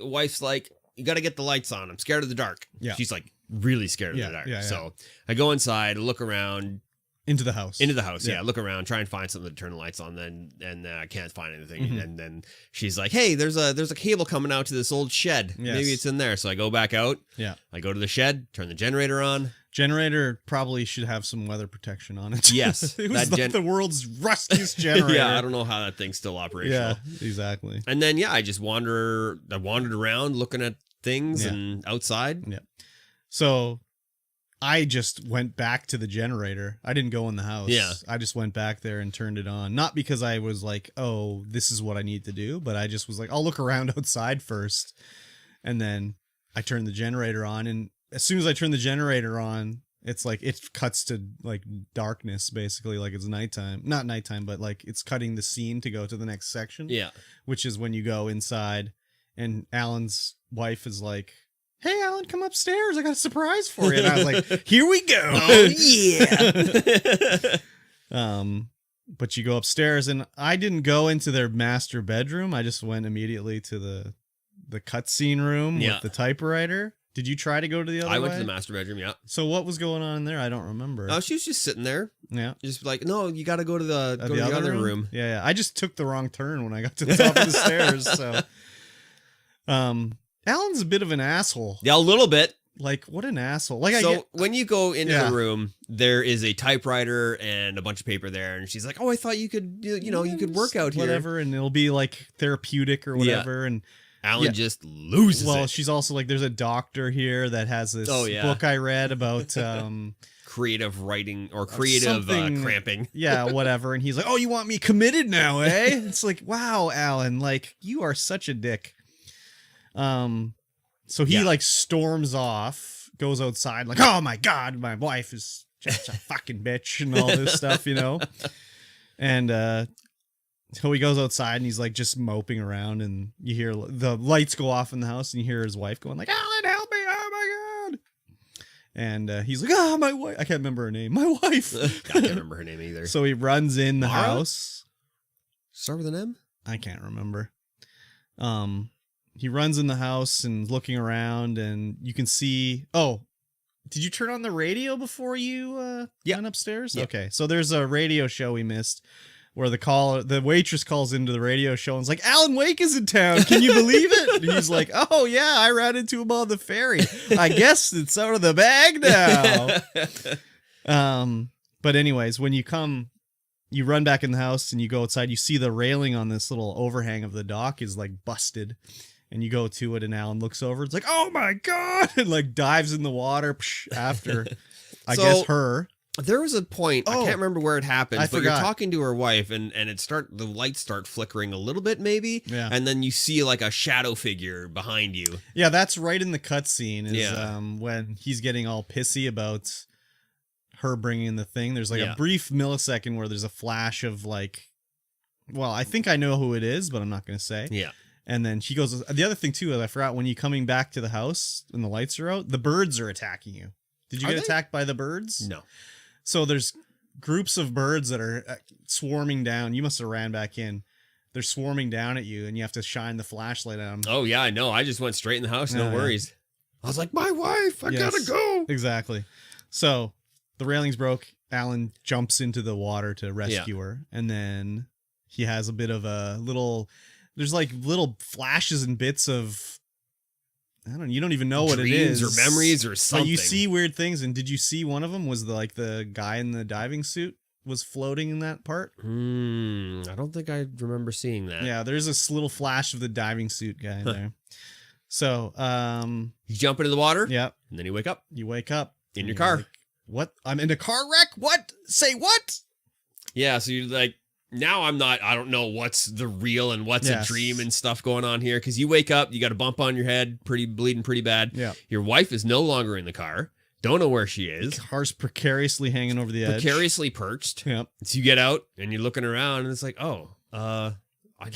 wife's like, you got to get the lights on. I'm scared of the dark. Yeah. She's like really scared of the dark. Yeah. So I go inside, look around. Into the house. Yeah. Look around, try and find something to turn the lights on. And I can't find anything. Mm-hmm. And then she's like, hey, there's a cable coming out to this old shed. Yes. Maybe it's in there. So I go back out. Yeah. I go to the shed, turn the generator on. Generator probably should have some weather protection on it. Yes. It was like the world's rustiest generator. Yeah, I don't know how that thing's still operational. Yeah, exactly. And then, I just wandered around looking at things and outside. Yeah. So I just went back to the generator. I didn't go in the house. Yeah. I just went back there and turned it on. Not because I was like, oh, this is what I need to do, but I just was like, I'll look around outside first. And then I turned the generator on, and as soon as I turn the generator on, it's like it cuts to like darkness, basically, like it's nighttime. Not nighttime, but like it's cutting the scene to go to the next section. Yeah. Which is when you go inside, and Alan's wife is like, hey, Alan, come upstairs. I got a surprise for you. And I was like, here we go. Oh, yeah. But you go upstairs, and I didn't go into their master bedroom. I just went immediately to the cutscene room with the typewriter. Did you try to go to the other way? I went to the master bedroom, yeah. So what was going on in there? I don't remember. Oh, she was just sitting there. Yeah. Just like, no, you got to go to the other room. Yeah. I just took the wrong turn when I got to the top of the stairs. So, Alan's a bit of an asshole. Yeah, a little bit. Like, what an asshole. Like, when you go into the room, there is a typewriter and a bunch of paper there. And she's like, oh, I thought you could, you could work out here. Whatever. And it'll be like therapeutic or whatever. Yeah. And Alan just loses it. Well, she's also like, there's a doctor here that has this book I read about creative writing or creative cramping. Yeah, whatever. And he's like, oh, you want me committed now, eh? It's like, wow, Alan, like, you are such a dick. So he like storms off, goes outside, like, oh my God, my wife is just a fucking bitch and all this stuff, And so he goes outside and he's like just moping around, and you hear the lights go off in the house and you hear his wife going like, Alan, help me, oh my God. And he's like, oh, my wife. I can't remember her name. My wife. I can't remember her name either. So he runs in the house. Start with an M? I can't remember. He runs in the house and looking around, and you can see, did you turn on the radio before you went upstairs? Yep. Okay. So there's a radio show we missed where the waitress calls into the radio show and is like, Alan Wake is in town. Can you believe it? And he's like, oh yeah, I ran into him on the ferry. I guess it's out of the bag now. But anyways, when you run back in the house and you go outside, you see the railing on this little overhang of the dock is like busted. And you go to it and Alan looks over. It's like, oh my God. And like dives in the water after, I guess, her. There was a point, I can't remember where it happened, but you're talking to her wife and the lights start flickering a little bit maybe. Yeah. And then you see like a shadow figure behind you. Yeah, that's right in the cutscene when he's getting all pissy about her bringing the thing. There's like a brief millisecond where there's a flash of like, well, I think I know who it is, but I'm not going to say. Yeah. And then she goes, the other thing too, is I forgot, when you coming back to the house and the lights are out, the birds are attacking you. Did you get attacked by the birds? No. So there's groups of birds that are swarming down. You must have ran back in. They're swarming down at you, and you have to shine the flashlight at them. Oh, yeah, I know. I just went straight in the house. No worries. I was like, my wife, I gotta go. Exactly. So the railings broke. Alan jumps into the water to rescue her. And then he has a bit of there's like little flashes and bits of, you don't even know what it is. Or memories or something. But you see weird things. And did you see one of them was the guy in the diving suit was floating in that part? I don't think I remember seeing that. Yeah, there's this little flash of the diving suit guy there. So, you jump into the water. Yeah. And then you wake up. You wake up. In your car. Like, what? I'm in a car wreck? What? Say what? Yeah, so you're like, now I don't know what's the real and what's a dream and stuff going on here. Because you wake up, you got a bump on your head, bleeding pretty bad. Yeah. Your wife is no longer in the car. Don't know where she is. The car's precariously hanging over the edge. Precariously perched. Yep. So you get out and you're looking around and it's like, I've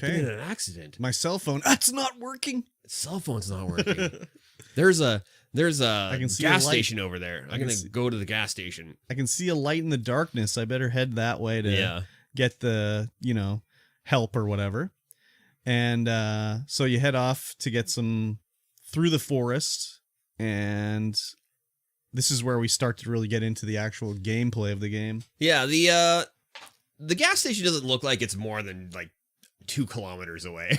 been in an accident. My cell phone, it's not working. Cell phone's not working. There's a gas station over there. I'm going to go to the gas station. I can see a light in the darkness. I better head that way to get the, help or whatever. And so you head off to get some through the forest. And this is where we start to really get into the actual gameplay of the game. Yeah, the gas station doesn't look like it's more than like 2 kilometers away.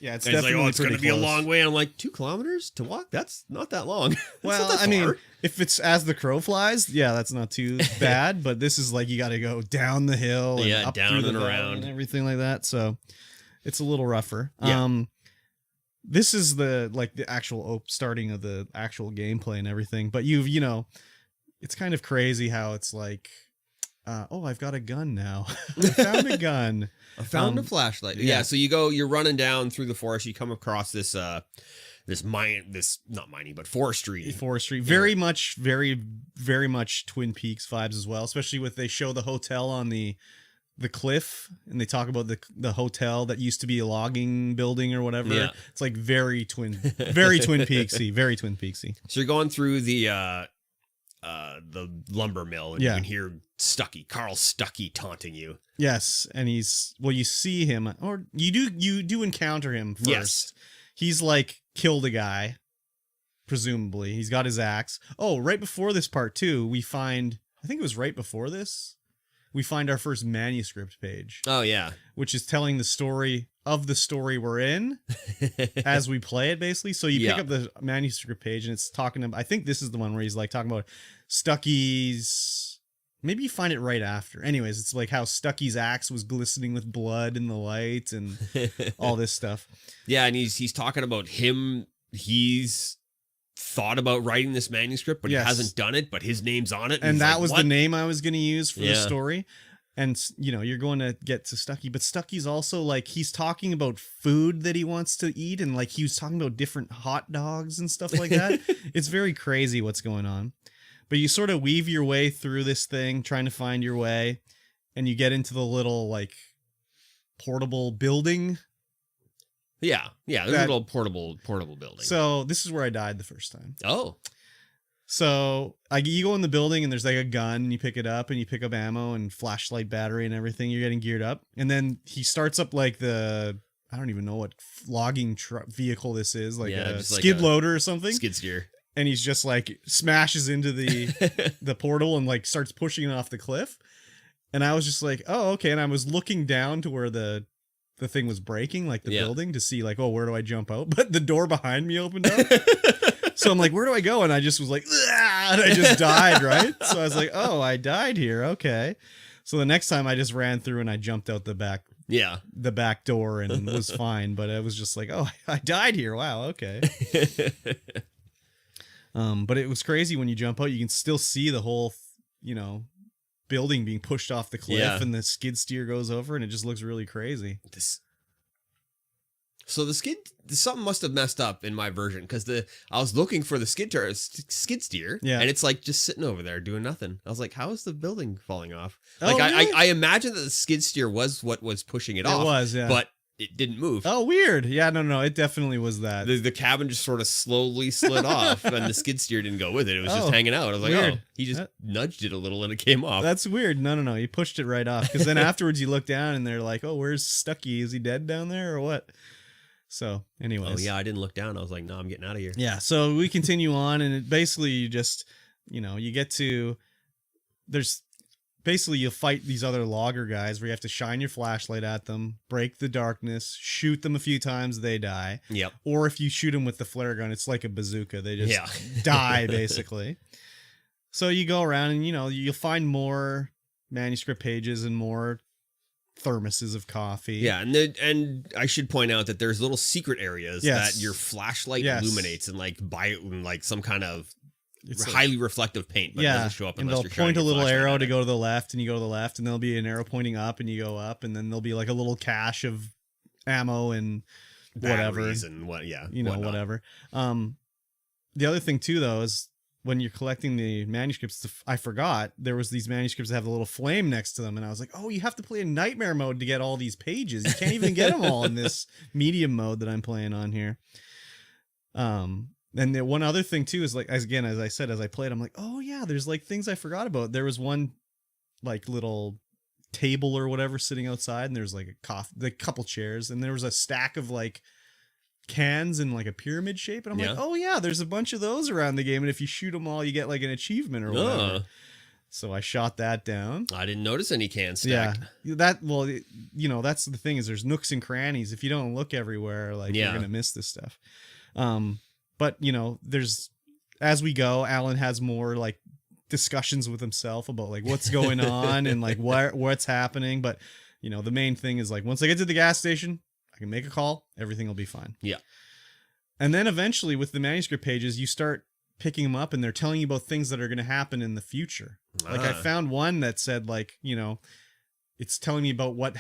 Yeah, it's definitely like, it's going to be a long way. And I'm like, 2 kilometers to walk? That's not that long. Well, I mean, if it's as the crow flies, that's not too bad. But this is like you got to go down the hill and up down through and the around and everything like that. So it's a little rougher. Yeah. This is the actual starting of the actual gameplay and everything. But it's kind of crazy how it's like, I've got a gun now. I found a gun. I found a flashlight. Yeah. So you're running down through the forest. You come across this forestry. Forestry. Very much, very, very much Twin Peaks vibes as well. Especially they show the hotel on the cliff and they talk about the hotel that used to be a logging building or whatever. Yeah. It's like very Twin Peaksy. Very Twin Peaksy. So you're going through the lumber mill and you can hear Carl Stuckey taunting you. Yes, and you see him, or you do encounter him first. Yes. He's like killed a guy, presumably. He's got his axe. Oh, right before this part too, we find, I think it was right before this, we find our first manuscript page. Oh, yeah. Which is telling the story of the story we're in as we play it, basically. So you pick up the manuscript page and it's talking about, I think this is the one where he's like talking about Stucky's, maybe you find it right after. Anyways, it's like how Stucky's axe was glistening with blood in the light and all this stuff. Yeah, and he's talking about him. He's thought about writing this manuscript, but he hasn't done it, but his name's on it. And that was the name I was going to use for the story. And, you know, you're going to get to Stucky, but Stucky's also like, he's talking about food that he wants to eat. And like, he was talking about different hot dogs and stuff like that. It's very crazy what's going on, but you sort of weave your way through this thing, trying to find your way. And you get into the little like portable building. Yeah. There's a little portable building. So this is where I died the first time. Oh. So you go in the building and there's like a gun and you pick it up and you pick up ammo and flashlight battery and everything. You're getting geared up. And then he starts up like I don't even know what logging vehicle this is, like a skid loader or something. Skid steer. And he's just like smashes into the portal and like starts pushing it off the cliff. And I was just like, oh, okay. And I was looking down to where the thing was breaking, like the building, to see like, oh, where do I jump out? But the door behind me opened up. So I'm like, where do I go? And I just was like, ah, and I just died, right? So I was like, oh, I died here. Okay. So the next time I just ran through and I jumped out the back door and was fine. But I was just like, oh, I died here. Wow. Okay. But it was crazy when you jump out, you can still see the whole, building being pushed off the cliff and the skid steer goes over and it just looks really crazy. So something must have messed up in my version because I was looking for the skid steer and it's like just sitting over there doing nothing. I was like, how is the building falling off? Like really? I imagine that the skid steer was what was pushing it off. It was, yeah. But it didn't move. Oh, weird. Yeah, no, it definitely was that. The cabin just sort of slowly slid off and the skid steer didn't go with it. It was just hanging out. I was like, weird. He just nudged it a little and it came off. That's weird. No. He pushed it right off. Because then afterwards you look down and they're like, oh, where's Stucky? Is he dead down there or what? So anyways. Oh, yeah, I didn't look down. I was like, no, I'm getting out of here. Yeah, so we continue on and basically you just, you get to, basically you'll fight these other logger guys where you have to shine your flashlight at them, break the darkness, shoot them a few times, they die. Yep. Or if you shoot them with the flare gun, it's like a bazooka. They just die, basically. So you go around and, you'll find more manuscript pages and more thermoses of coffee. Yeah, and I should point out that there's little secret areas that your flashlight illuminates and like some kind of highly reflective paint, but it doesn't show up unless you're point a little arrow to go to the left, and you go to the left, and there'll be an arrow pointing up, and you go up, and then there'll be like a little cache of ammo and whatever, and whatever. The other thing too, though, is when you're collecting the manuscripts, I forgot there was these manuscripts that have a little flame next to them, and I was like, oh, you have to play in nightmare mode to get all these pages. You can't even get them all in this medium mode that I'm playing on here. And the one other thing too is like, as I said, as I played, I'm like, oh yeah, there's like things I forgot about. There was one like little table or whatever sitting outside, and there's like a couple chairs, and there was a stack of like cans in like a pyramid shape, and I'm like, oh yeah, there's a bunch of those around the game, and if you shoot them all, you get like an achievement or whatever. So I shot that down. I didn't notice any cans stacked. Yeah, that's the thing is there's nooks and crannies. If you don't look everywhere, like you're gonna miss this stuff. But there's, as we go, Alan has more like discussions with himself about like what's going on and like what's happening. But the main thing is like, once I get to the gas station, I can make a call, everything will be fine. Yeah. And then eventually with the manuscript pages, you start picking them up and they're telling you about things that are going to happen in the future. Like I found one that said like, it's telling me about what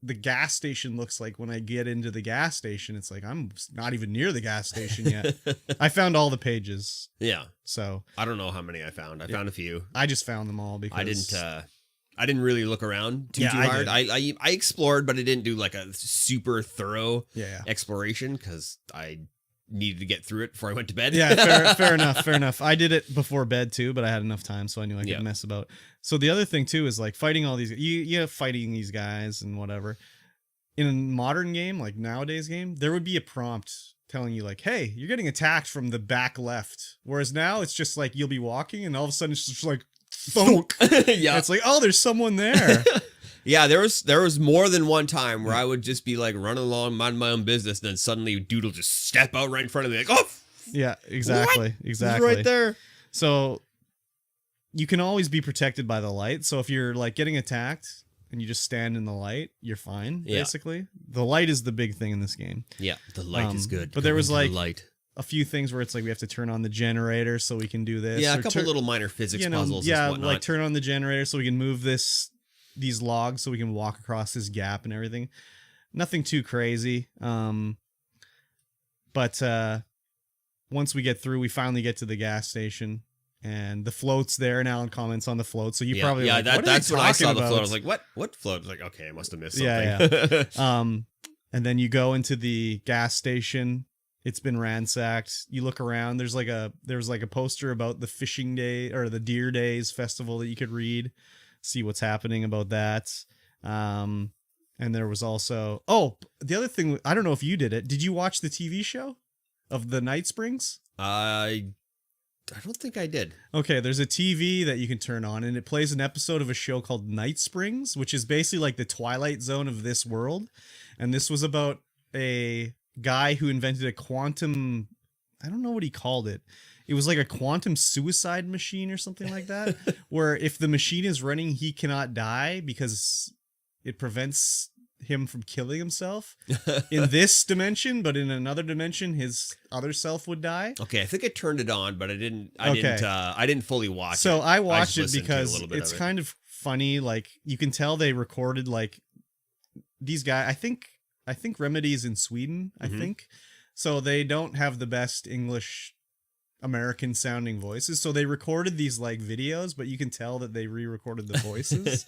the gas station looks like when I get into the gas station. It's like, I'm not even near the gas station yet. I found all the pages. Yeah. So I don't know how many I found. I found a few. I just found them all because I didn't really look around too hard. I explored, but I didn't do like a super thorough exploration because I needed to get through it before I went to bed. Yeah, fair enough. I did it before bed too, but I had enough time, so I knew I could mess about. So the other thing too is like fighting all these, fighting these guys and whatever. In a modern game, like nowadays game, there would be a prompt telling you like, hey, you're getting attacked from the back left. Whereas now it's just like you'll be walking and all of a sudden it's just like thunk. Yeah. It's like, oh, there's someone there. Yeah, there was more than one time where I would just be like running along, minding my own business, and then suddenly a dude will just step out right in front of me, like, oh, yeah, exactly, what? exactly, He's right there. So you can always be protected by the light. So if you're like getting attacked and you just stand in the light, you're fine. Yeah. Basically, the light is the big thing in this game. Yeah, the light is good. But there was like light. a few things where it's like we have to turn on the generator so we can do this. Yeah, or a couple little minor physics puzzles. Yeah, and whatnot. like turn on the generator so we can move these logs so we can walk across this gap and everything. Nothing too crazy. But once we get through, we finally get to the gas station and the float's there, and Alan comments on the float. So you probably like, that's when I saw the about? float. I was like, what float? I was like, okay, I must have missed something. Yeah. And then you go into the gas station. It's been ransacked. You look around. There's like a poster about the fishing day or the Deer Days festival that you could read, see what's happening about that. And there was also the other thing. I don't know if you did it. Did you watch the TV show of the Night Springs? I don't think I did. Okay, there's a TV that you can turn on, and it plays an episode of a show called Night Springs, which is basically like the Twilight Zone of this world. And this was about a guy who invented a quantum, I don't know what he called it. It was like a quantum suicide machine or something like that, where if the machine is running, he cannot die because it prevents him from killing himself in this dimension, but in another dimension his other self would die. Okay, I think I turned it on, but I didn't fully watch it. So I watched it because it's kind of funny. Like you can tell they recorded like these guys. I think Remedy's in Sweden, I think. So they don't have the best English American sounding voices. So they recorded these like videos, but you can tell that they re-recorded the voices.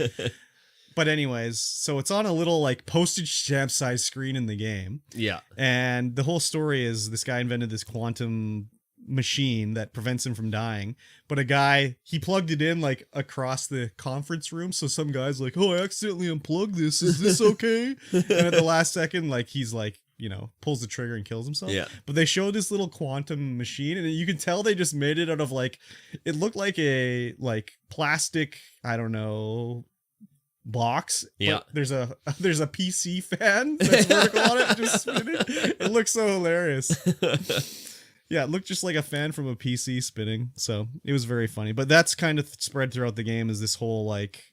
But anyways, so it's on a little like postage stamp size screen in the game. Yeah. And the whole story is this guy invented this quantum machine that prevents him from dying. But he plugged it in like across the conference room. So some guy's like, oh, I accidentally unplugged this. Is this okay? And at the last second, like he's like, pulls the trigger and kills himself. Yeah. But they showed this little quantum machine and you can tell they just made it out of like, it looked like a like plastic, I don't know, box. Yeah. There's a PC fan that's vertical on it, just spinning. It looks so hilarious. Yeah, it looked just like a fan from a PC spinning. So it was very funny. But that's kind of spread throughout the game is this whole like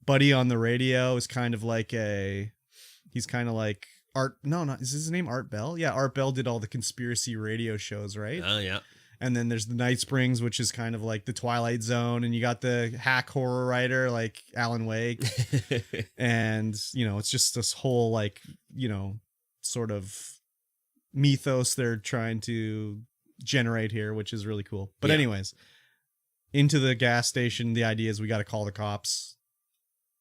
Buddy on the radio is kind of like he's kind of like is his name Art Bell? Yeah, Art Bell did all the conspiracy radio shows, right? Oh, yeah. And then there's the Night Springs, which is kind of like the Twilight Zone. And you got the hack horror writer like Alan Wake. And, it's just this whole like, sort of mythos they're trying to generate here, which is really cool. But anyways, into the gas station, the idea is we got to call the cops.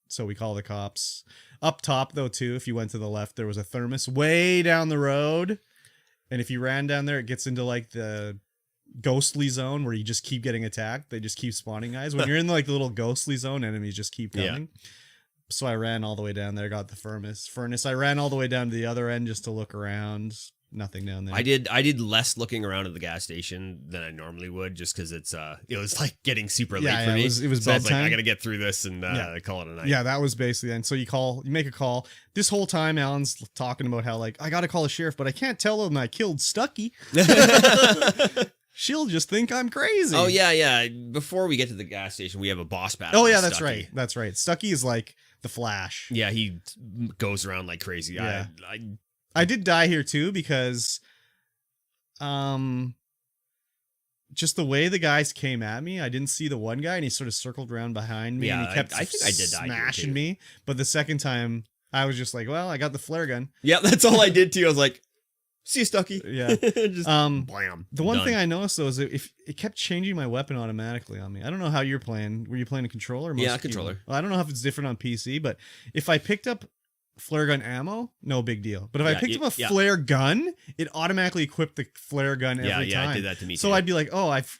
So we call the cops. Up top, though, too, if you went to the left, there was a thermos way down the road. And if you ran down there, it gets into like the ghostly zone where you just keep getting attacked. They just keep spawning guys. When you're in like the little ghostly zone, enemies just keep coming. Yeah. So I ran all the way down there, got the furnace. I ran all the way down to the other end just to look around. Nothing down there. I did less looking around at the gas station than I normally would, just because it was like getting super late for me. It was so bedtime. I was like, I gotta get through this and call it a night. Yeah, that was basically then. So you make a call. This whole time, Alan's talking about how like I gotta call the sheriff, but I can't tell them I killed Stucky. She'll just think I'm crazy. Oh yeah. Before we get to the gas station, we have a boss battle. Oh yeah, that's right. That's right. Stucky is like the Flash. Yeah, he goes around like crazy. Yeah. I did die here too because just the way the guys came at me, I didn't see the one guy and he sort of circled around behind me and he kept I think I did die smashing me. But the second time I was just like, well, I got the flare gun. Yeah, that's all I did too. I was like, see you, Stucky. Yeah. Just blam. The one thing I noticed though is if it kept changing my weapon automatically on me. I don't know how you're playing. Were you playing a controller? Yeah, controller. Well, I don't know if it's different on PC, but if I picked up flare gun ammo, no big deal. But if I picked up a flare gun, it automatically equipped the flare gun every time. Yeah, it did that to me so too. I'd be like, oh, I've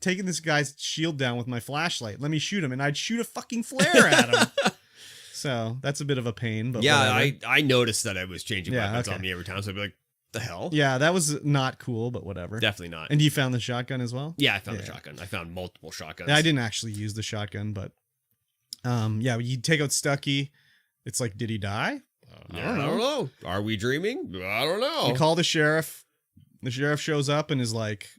taken this guy's shield down with my flashlight. Let me shoot him, and I'd shoot a fucking flare at him. So that's a bit of a pain. But yeah, whatever. I noticed that I was changing weapons okay. on me every time. So I'd be like, the hell? Yeah, that was not cool, but whatever. Definitely not. And you found the shotgun as well? Yeah, I found the shotgun. I found multiple shotguns. Yeah, I didn't actually use the shotgun, but yeah, you take out Stucky. It's like, did he die? I don't know. Are we dreaming? I don't know. You call the sheriff. The sheriff shows up and is like,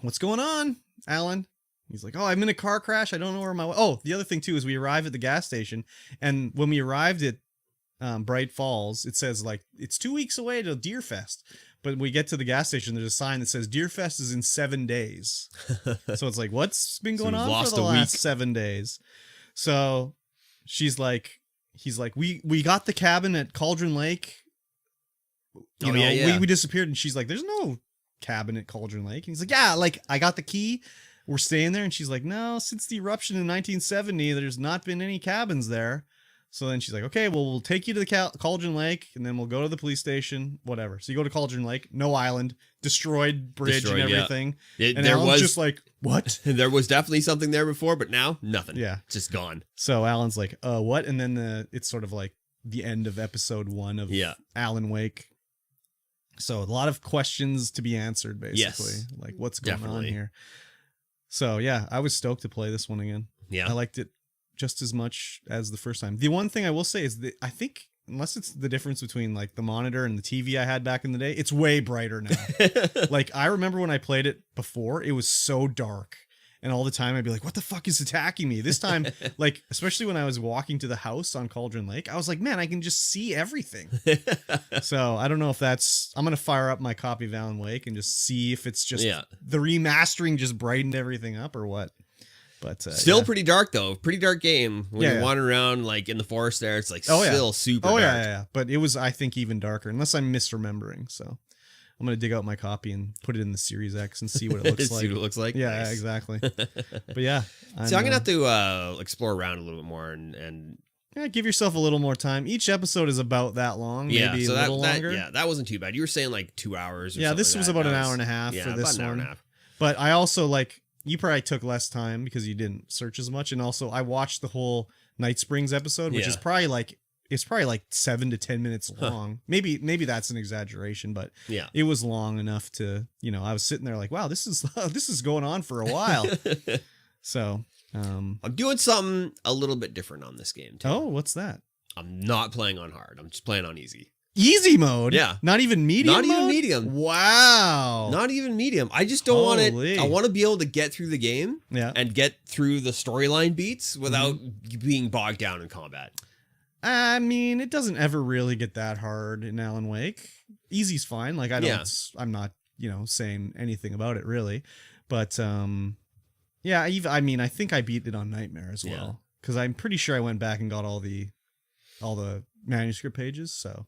what's going on, Alan? He's like, oh, I'm in a car crash. I don't know where my... Oh, the other thing, too, is we arrive at the gas station. And when we arrived at Bright Falls, it says, like, it's 2 weeks away to Deerfest. But when we get to the gas station, there's a sign that says Deerfest is in 7 days. So it's like, what's been going on for the last 7 days? So he's like, we got the cabin at Cauldron Lake. You know, we disappeared. And she's like, there's no cabin at Cauldron Lake. And he's like, yeah, like, I got the key. We're staying there. And she's like, no, since the eruption in 1970, there's not been any cabins there. So then she's like, okay, well, we'll take you to the Cauldron Lake, and then we'll go to the police station, whatever. So you go to Cauldron Lake, no island, destroyed bridge and everything. Yeah. And Alan's just like, what? There was definitely something there before, but now nothing. Yeah. Just gone. So Alan's like, what? And then it's sort of like the end of episode 1 of Alan Wake. So a lot of questions to be answered, basically. Yes. Like, what's going on here? So yeah, I was stoked to play this one again. Yeah. I liked it just as much as the first time. The one thing I will say is that I think, unless it's the difference between like the monitor and the TV I had back in the day, it's way brighter now. Like, I remember when I played it before, it was so dark. And all the time I'd be like, what the fuck is attacking me? This time, like, especially when I was walking to the house on Cauldron Lake, I was like, man, I can just see everything. So I don't know if that's... I'm going to fire up my copy of Alan Wake and just see if it's just the remastering just brightened everything up or what. But still pretty dark, though. Pretty dark game. When you're wandering around like in the forest there, it's like still super dark. Yeah. But it was, I think, even darker, unless I'm misremembering. So I'm going to dig out my copy and put it in the Series X and see what it looks like. See what it looks like? Yeah, nice. Exactly. But yeah. So I'm going to have to explore around a little bit more and yeah, give yourself a little more time. Each episode is about that long, maybe a little longer. Yeah, that wasn't too bad. You were saying like 2 hours or something. Yeah, this was about an hour and a half for this one. Hour and a half. But I also like... You probably took less time because you didn't search as much. And also I watched the whole Night Springs episode, which is probably like, it's probably like 7 to 10 minutes long. Maybe that's an exaggeration, but it was long enough to, you know, I was sitting there like, wow, this is going on for a while. So, I'm doing something a little bit different on this game too. Oh, what's that? I'm not playing on hard. I'm just playing on easy. Easy mode? Yeah. Not even medium Not mode? even medium. Wow. Not even medium. I just don't want it. I want to be able to get through the game and get through the storyline beats without being bogged down in combat. I mean, it doesn't ever really get that hard in Alan Wake. Easy's fine. Like, I'm not, you know, saying anything about it really. But, yeah, I mean, I think I beat it on Nightmare as well. Because I'm pretty sure I went back and got all the manuscript pages, so...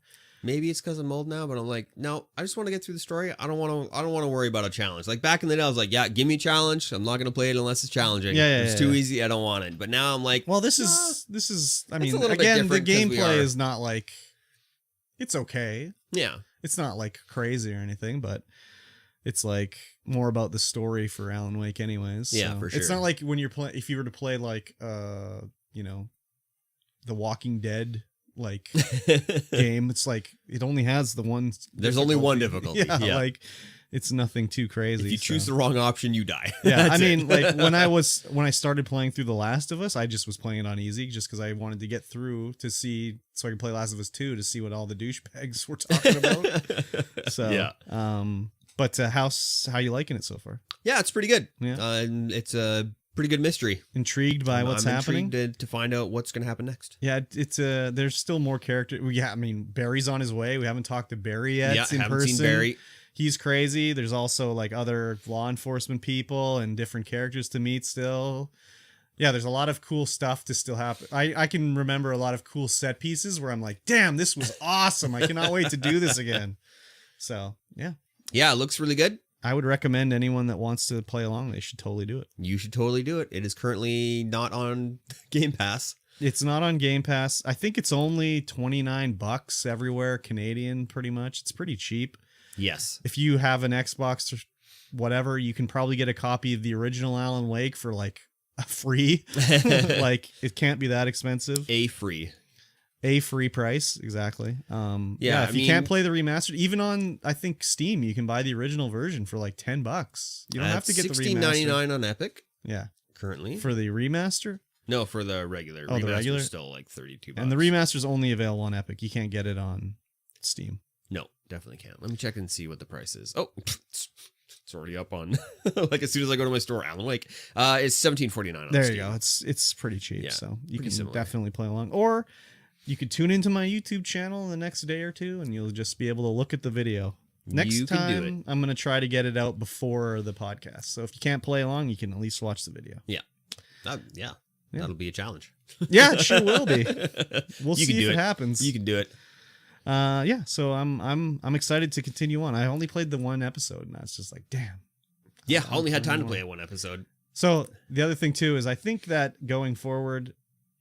Maybe it's because I'm old now, but I'm like, no, I just want to get through the story. I don't want to worry about a challenge. Like back in the day, I was like, yeah, give me a challenge. I'm not going to play it unless it's challenging. If it's too easy, I don't want it. But now I'm like, well, this is. I mean, again, the gameplay is not like, it's okay. Yeah, it's not like crazy or anything, but it's like more about the story for Alan Wake, anyways. Yeah, so for sure. It's not like when you're playing. If you were to play like, you know, The Walking Dead. Like game, it's like it only has the one. There's only one difficulty. Yeah, like it's nothing too crazy. If you choose the wrong option, you die. Yeah, I mean, like when I started playing through The Last of Us, I just was playing it on easy just because I wanted to get through to see so I could play Last of Us 2 to see what all the douchebags were talking about. So but how you liking it so far? Yeah, it's pretty good. Yeah, it's a pretty good mystery. Intrigued by what's happening? Intrigued to find out what's going to happen next. Yeah, it's there's still more character. Yeah, I mean, Barry's on his way. We haven't talked to Barry yet. Yeah, in haven't person. seen Barry. He's crazy. There's also like other law enforcement people and different characters to meet still. Yeah, there's a lot of cool stuff to still happen. I can remember a lot of cool set pieces where I'm like, damn, this was awesome. I cannot wait to do this again. So, yeah. Yeah, it looks really good. I would recommend anyone that wants to play along, they should totally do it. You should totally do it. It is currently not on Game Pass. It's not on Game Pass. I think it's only $29 everywhere, Canadian, pretty much. It's pretty cheap. Yes. If you have an Xbox or whatever, you can probably get a copy of the original Alan Wake for like free. Like it can't be that expensive. A free Price, exactly. I if you can't play the remastered, even on I think Steam, you can buy the original version for like $10. You don't have to get the remastered. $16.99 on Epic. Yeah, currently for the remaster. No, for the regular. Oh, the regular still like $32. And the remaster's only available on Epic. You can't get it on Steam. No, definitely can't. Let me check and see what the price is. Oh, it's already up on like as soon as I go to my store. Alan Wake, it's $17.49. There you go. It's pretty cheap, so you can similar. Definitely play along. Or you could tune into my YouTube channel the next day or two, and you'll just be able to look at the video. Next time, I'm going to try to get it out before the podcast. So if you can't play along, you can at least watch the video. Yeah. That'll be a challenge. Yeah, it sure will be. We'll see if it happens. You can do it. So I'm excited to continue on. I only played the one episode, and that's just like, damn. Yeah, I only had time to play one episode. So the other thing too is I think that going forward,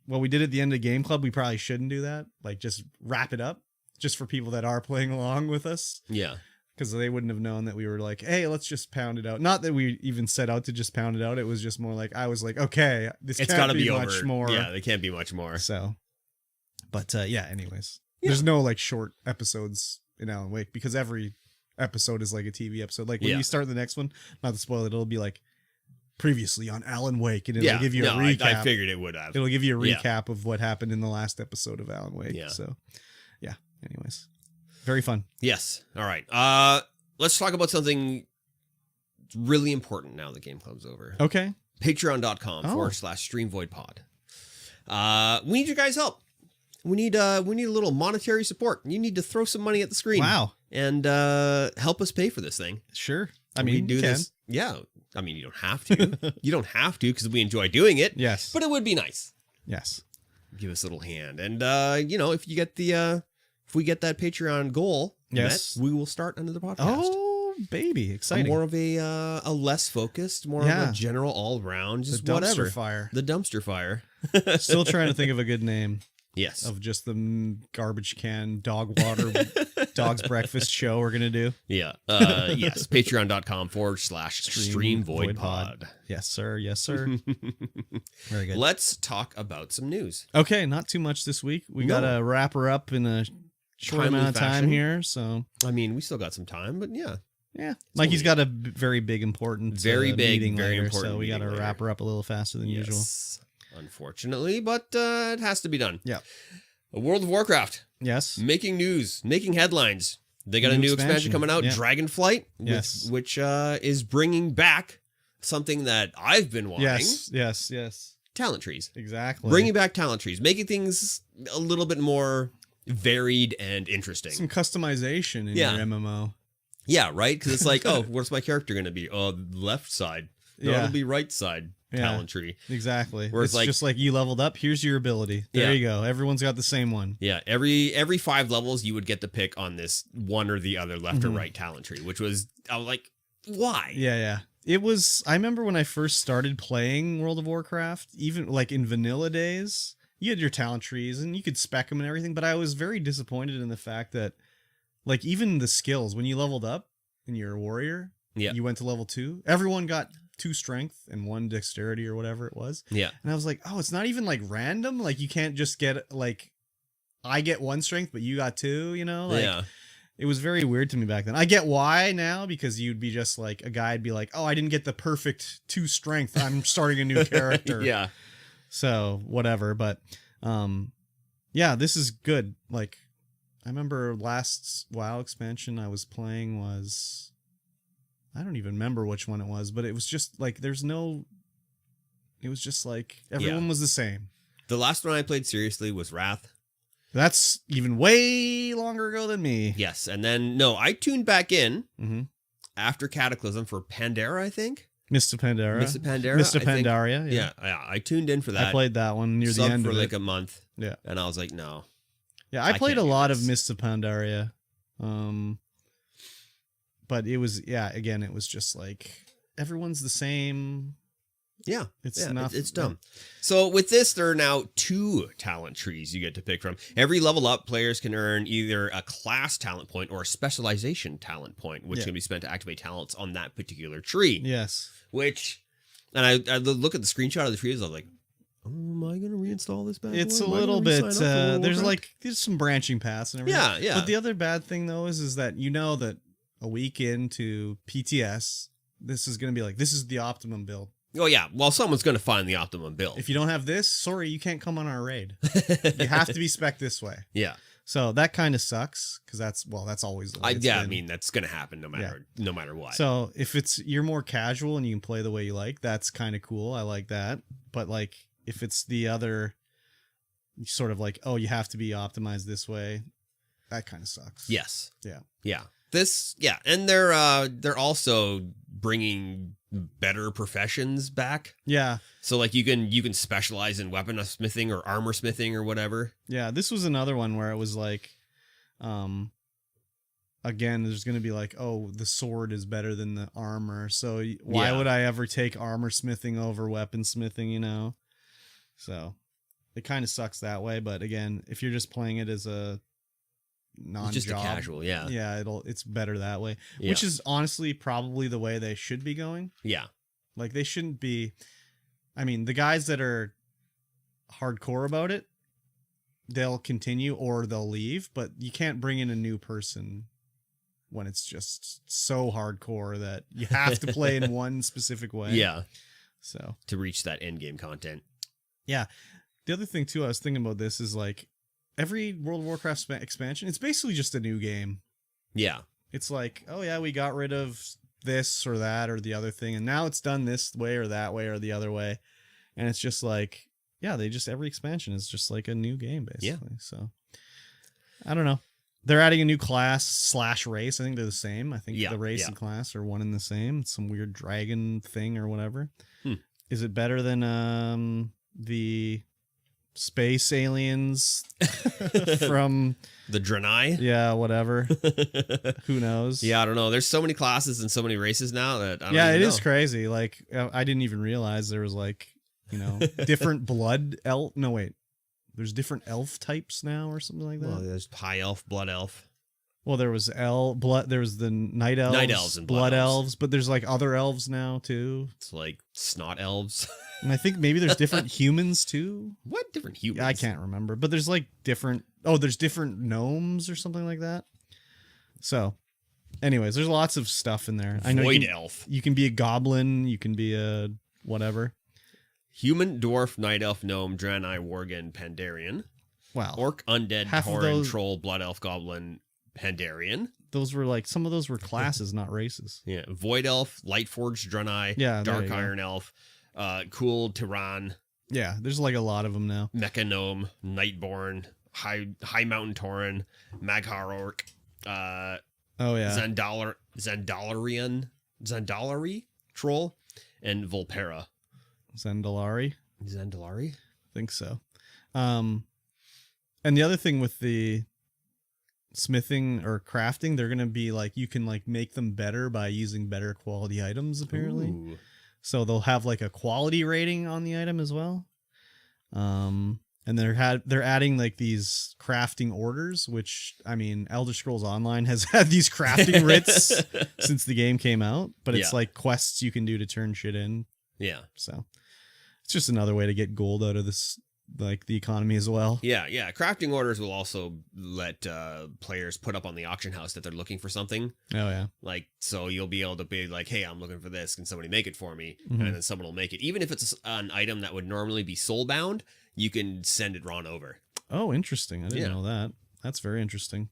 what we did at the end of Game Club, we probably shouldn't do that. Like just wrap it up, just for people that are playing along with us. Yeah. Because they wouldn't have known that we were like, hey, let's just pound it out. Not that we even set out to just pound it out. It was just more like, I was like, okay, it's can't be much over. more. Yeah, they can't be much more. So, but anyways, there's no like short episodes in Alan Wake because every episode is like a TV episode. Like when you start the next one, not to spoil it, it'll be like previously on Alan Wake, and it'll give you a recap. I figured it would have. It'll give you a recap of what happened in the last episode of Alan Wake. Yeah. So, anyways. Very fun. Yes. All right. Let's talk about something really important now that Game Club's over. Okay. Patreon.com/StreamVoid Pod. We need your guys' help. We need a little monetary support. You need to throw some money at the screen. Wow. And help us pay for this thing. Sure. We do this. Yeah. I mean, you don't have to. You don't have to because we enjoy doing it. Yes. But it would be nice. Yes. Give us a little hand. And, if you get if we get that Patreon goal, yes, we will start another podcast. Oh, baby, exciting! More of a less focused, more of a general all round, just the dumpster whatever. Fire. The dumpster fire. Still trying to think of a good name. Yes, of just the garbage can dog water dog's breakfast show we're gonna do. Yeah. Yes. Patreon.com/StreamVoid Pod. Yes, sir. Yes, sir. Very good. Let's talk about some news. Okay, not too much this week. We gotta wrap her up in a short amount of time here. So I mean, we still got some time, but yeah. Mikey's got a very big, important, meeting very later, important. So we gotta wrap her up a little faster than usual. Unfortunately, but it has to be done. Yeah. World of Warcraft. Yes. Making news, making headlines. They got a new expansion coming out, Dragonflight, which is bringing back something that I've been wanting. Yes. Talent trees. Exactly. Bringing back talent trees, making things a little bit more varied and interesting. Some customization in your MMO. Yeah, right? Because it's like, oh, what's my character going to be? Oh, left side. No, it'll be right side. Talent tree. Exactly. Where it's like, just like you leveled up, here's your ability. There you go. Everyone's got the same one. Yeah. Every 5 levels you would get to pick on this one or the other left or right talent tree, which was, I was like, why? Yeah. It was, I remember when I first started playing World of Warcraft, even like in vanilla days, you had your talent trees and you could spec them and everything, but I was very disappointed in the fact that like even the skills, when you leveled up and you're a warrior, you went to level 2, everyone got 2 strength and 1 dexterity or whatever it was. Yeah. And I was like, oh, it's not even like random. Like you can't just get like, I get 1 strength, but you got 2, Like, it was very weird to me back then. I get why now, because you'd be just like, a guy'd be like, oh, I didn't get the perfect 2 strength. I'm starting a new character. Yeah. So whatever. But, this is good. Like, I remember last WoW expansion I was playing was, I don't even remember which one it was, but it was just like, it was just like everyone was the same. The last one I played seriously was Wrath. That's even way longer ago than me. Yes. And then, I tuned back in after Cataclysm for Pandera, I think. Mr. Pandaria. Mr. Pandaria. Yeah. I tuned in for that. I played that one near the end for of like it. a month. Yeah. And I was like, no. Yeah, I played a lot of Mr. Pandaria. But it was, again, it was just like, everyone's the same. Yeah. It's dumb. So with this, there are now 2 talent trees you get to pick from. Every level up, players can earn either a class talent point or a specialization talent point, which can be spent to activate talents on that particular tree. Yes. Which And I look at the screenshot of the trees. I was like, oh, am I going to reinstall this bad It's boy? a little bit, there's some branching paths and everything. Yeah. But the other bad thing though is that that a week into PTS, this is going to be like, this is the optimum build. Oh yeah. Well, someone's going to find the optimum build. If you don't have this, sorry, you can't come on our raid. You have to be spec this way. Yeah. So that kind of sucks because that's always the way it's I been. mean, that's going to happen no matter what. So if you're more casual and you can play the way you like, that's kind of cool. I like that. But like, if it's the other sort of like, oh, you have to be optimized this way, that kind of sucks. Yes. Yeah. And they're also bringing better professions back. Yeah. So like you can specialize in weapon smithing or armor smithing or whatever. Yeah, this was another one where it was like, again, there's going to be like, oh, the sword is better than the armor. So why would I ever take armor smithing over weapon smithing, So it kind of sucks that way. But again, if you're just playing it as a non-job, just a casual, yeah, it's better that way, which is honestly probably the way they should be going. Yeah. Like they shouldn't be, I mean, the guys that are hardcore about it, they'll continue or they'll leave, but you can't bring in a new person when it's just so hardcore that you have to play in one specific way. Yeah. So to reach that end game content. Yeah. The other thing too, I was thinking about this is like every World of Warcraft expansion, it's basically just a new game. Yeah. It's like, oh yeah, we got rid of this or that or the other thing, and now it's done this way or that way or the other way. And it's just like, yeah, every expansion is just like a new game, basically. Yeah. So I don't know. They're adding a new class / race. I think they're the same. I think the race and class are one and the same. It's some weird dragon thing or whatever. Is it better than the space aliens from the Draenei? Yeah, whatever. Who knows? Yeah, I don't know. There's so many classes and so many races now that I don't it know. Is crazy. Like I didn't even realize there was like, different blood elf. No, wait. There's different elf types now or something like that. Well, there's high elf, blood elf. Well, there was there was the night elves and blood elves, but there's like other elves now too. It's like snot elves. And I think maybe there's different humans too. What different humans? I can't remember, but there's like there's different gnomes or something like that. So, anyways, there's lots of stuff in there. I know Void elf. You can be a goblin. You can be a whatever. Human, dwarf, night elf, gnome, Draenei, worgen, Pandarian. Wow. Orc, undead, tauren, troll, blood elf, goblin, Pandarian. Those were like, some of those were classes, not races. Yeah. Void elf, Lightforged, Draenei, dark iron elf, cool, Tyran. Yeah, there's like a lot of them now. Mecha gnome, Nightborn, high mountain tauren, Maghar orc, Zandalari troll, and Volpera. Zandalari? I think so. And the other thing with the smithing or crafting, they're going to be like, you can like make them better by using better quality items, apparently. Ooh. So they'll have like a quality rating on the item as well. And they're adding like these crafting orders, which, I mean, Elder Scrolls Online has had these crafting writs since the game came out, but it's like quests you can do to turn shit in. Yeah. So it's just another way to get gold out of this, like the economy as well. Yeah. Crafting orders will also let players put up on the auction house that they're looking for something. Oh, yeah. Like, so you'll be able to be like, hey, I'm looking for this. Can somebody make it for me? Mm-hmm. And then someone will make it. Even if it's an item that would normally be soul-bound, you can send it on over. Oh, interesting. I didn't know that. That's very interesting.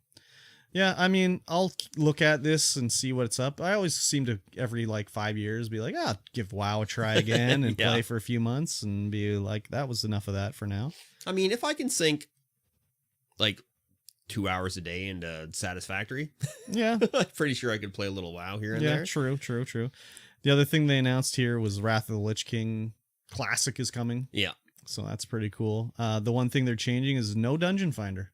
Yeah, I mean, I'll look at this and see what's up. I always seem to, every like 5 years, be like, give WoW a try again and play for a few months and be like, that was enough of that for now. I mean, if I can sink like 2 hours a day into Satisfactory, yeah, I'm pretty sure I could play a little WoW here and there. Yeah, true. The other thing they announced here was Wrath of the Lich King Classic is coming. Yeah. So that's pretty cool. The one thing they're changing is no Dungeon Finder.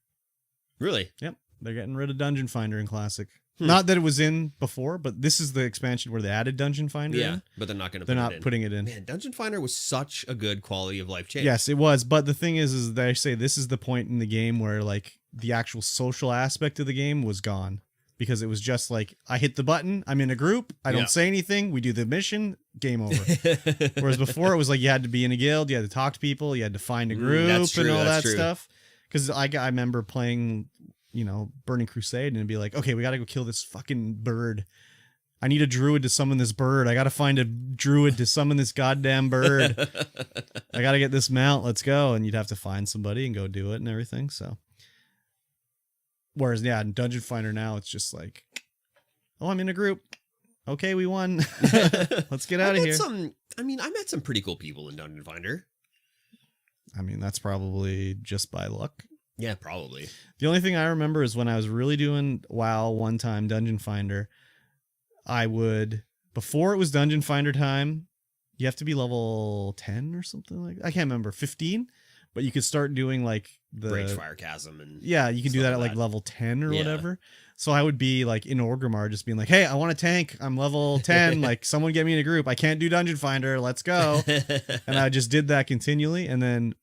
Really? Yep. They're getting rid of Dungeon Finder in Classic. Not that it was in before, but this is the expansion where they added Dungeon Finder. Yeah, in. But they're not going to. They're not putting it in. Man, Dungeon Finder was such a good quality of life change. Yes, it was. But the thing is they say this is the point in the game where like the actual social aspect of the game was gone. because it was just like, I hit the button, I'm in a group, I don't say anything, we do the mission, game over. Whereas before it was like you had to be in a guild, you had to talk to people, you had to find a group and all that stuff. Because I remember playing, you know, Burning Crusade, and it'd be like, okay, we got to go kill this fucking bird. I need a druid to summon this bird. I got to find a druid to summon this goddamn bird. I got to get this mount. Let's go. And you'd have to find somebody and go do it and everything. So, whereas, yeah, in Dungeon Finder now, it's just like, oh, I'm in a group. Okay, we won. Let's get out of here. I met some pretty cool people in Dungeon Finder. I mean, that's probably just by luck. Yeah, probably. The only thing I remember is when I was really doing WoW one time, Dungeon Finder, I would, before it was Dungeon Finder time, you have to be level 10 or something like that. I can't remember, 15, but you could start doing like the Ragefire Chasm and you can do that at like level 10 or whatever. So I would be like in Orgrimmar just being like, hey, I want a tank. I'm level 10. Like, someone get me in a group. I can't do Dungeon Finder. Let's go. And I just did that continually. And then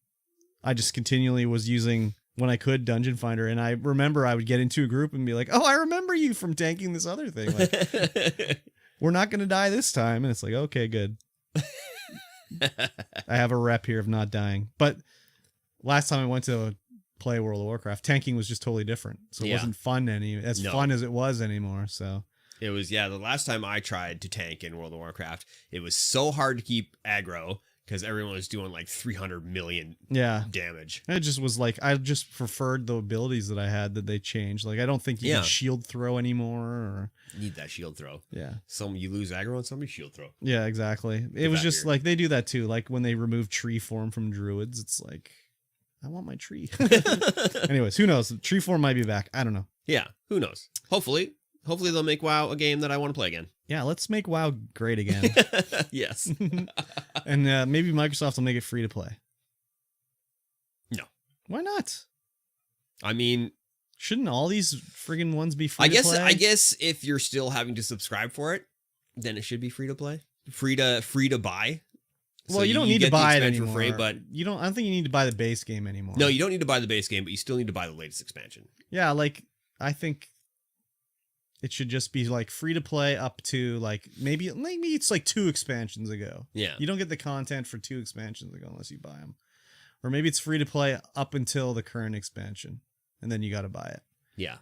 I just continually was using, when I could, Dungeon Finder. And I remember I would get into a group and be like, oh, I remember you from tanking this other thing. Like, we're not going to die this time. And it's like, okay, good. I have a rep here of not dying. But last time I went to play World of Warcraft, tanking was just totally different. So it wasn't fun fun as it was anymore. So it was, the last time I tried to tank in World of Warcraft, it was so hard to keep aggro because everyone was doing like 300 million damage. It just was like, I just preferred the abilities that I had that they changed. Like, I don't think you can shield throw anymore. Or you need that shield throw. Yeah. You lose aggro and somebody shield throw. Yeah, exactly. It was just like, they do that too. Like when they remove tree form from druids, it's like, I want my tree. Anyways, who knows? Tree form might be back. I don't know. Yeah, who knows? Hopefully they'll make WoW a game that I want to play again. Yeah, let's make WoW great again. Yes. And maybe Microsoft will make it free to play. No. Why not? I mean, shouldn't all these friggin' ones be free to play? I guess if you're still having to subscribe for it, then it should be free to play. Free to buy. Well, so you don't need to buy it anymore. For free, but I don't think you need to buy the base game anymore. No, you don't need to buy the base game, but you still need to buy the latest expansion. Yeah, like, I think it should just be like free to play up to like maybe it's like 2 expansions ago. Yeah. You don't get the content for 2 expansions ago unless you buy them. Or maybe it's free to play up until the current expansion and then you got to buy it. Yeah.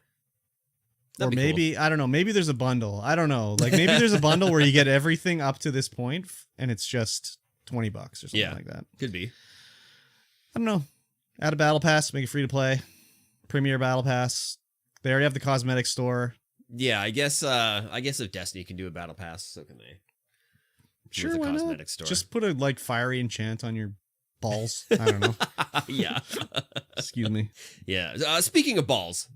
That'd or maybe, cool. I don't know, maybe there's a bundle. I don't know. Like maybe there's a bundle where you get everything up to this point and it's just $20 or something like that. Could be. I don't know. Add a battle pass, make it free to play. Premier battle pass. They already have the cosmetic store. Yeah, I guess if Destiny can do a battle pass, so can they. Sure, why not? Store. Just put a like fiery enchant on your balls. I don't know. Yeah. Excuse me. Yeah. Speaking of balls,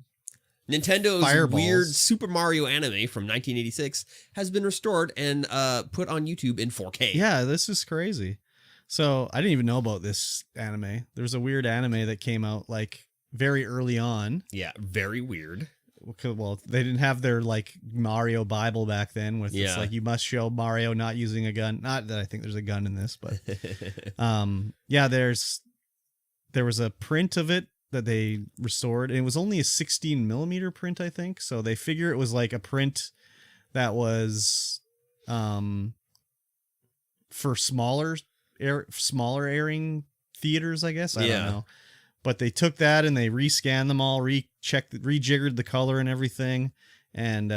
Nintendo's weird Super Mario anime from 1986 has been restored and put on YouTube in 4K. Yeah, this is crazy. So I didn't even know about this anime. There's a weird anime that came out like very early on. Yeah, very weird. Well, they didn't have their like Mario Bible back then with it's like you must show Mario not using a gun. Not that I think there's a gun in this, but there was a print of it that they restored, and it was only a 16 millimeter print, I think. So they figure it was like a print that was for smaller airing theaters, I guess. I don't know. But they took that and they rescanned them all, rejiggered the color and everything, and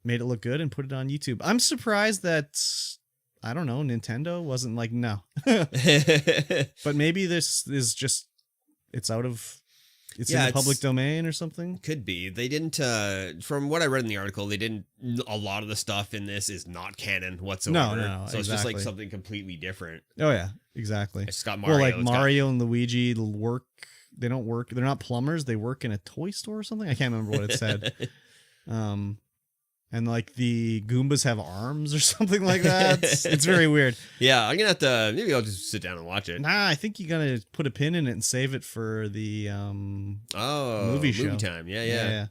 made it look good and put it on YouTube. I'm surprised that, I don't know, Nintendo wasn't like, no. But maybe this is just, it's in the public domain or something. Could be. They didn't, from what I read in the article, a lot of the stuff in this is not canon whatsoever. No, so it's just like something completely different. Oh, yeah, exactly. It's got Mario. Well, like Mario and Luigi they don't work. They're not plumbers. They work in a toy store or something. I can't remember what it said. And like the Goombas have arms or something like that. It's very weird. Yeah, I'm gonna have to. Maybe I'll just sit down and watch it. Nah, I think you gotta put a pin in it and save it for the movie time. Yeah.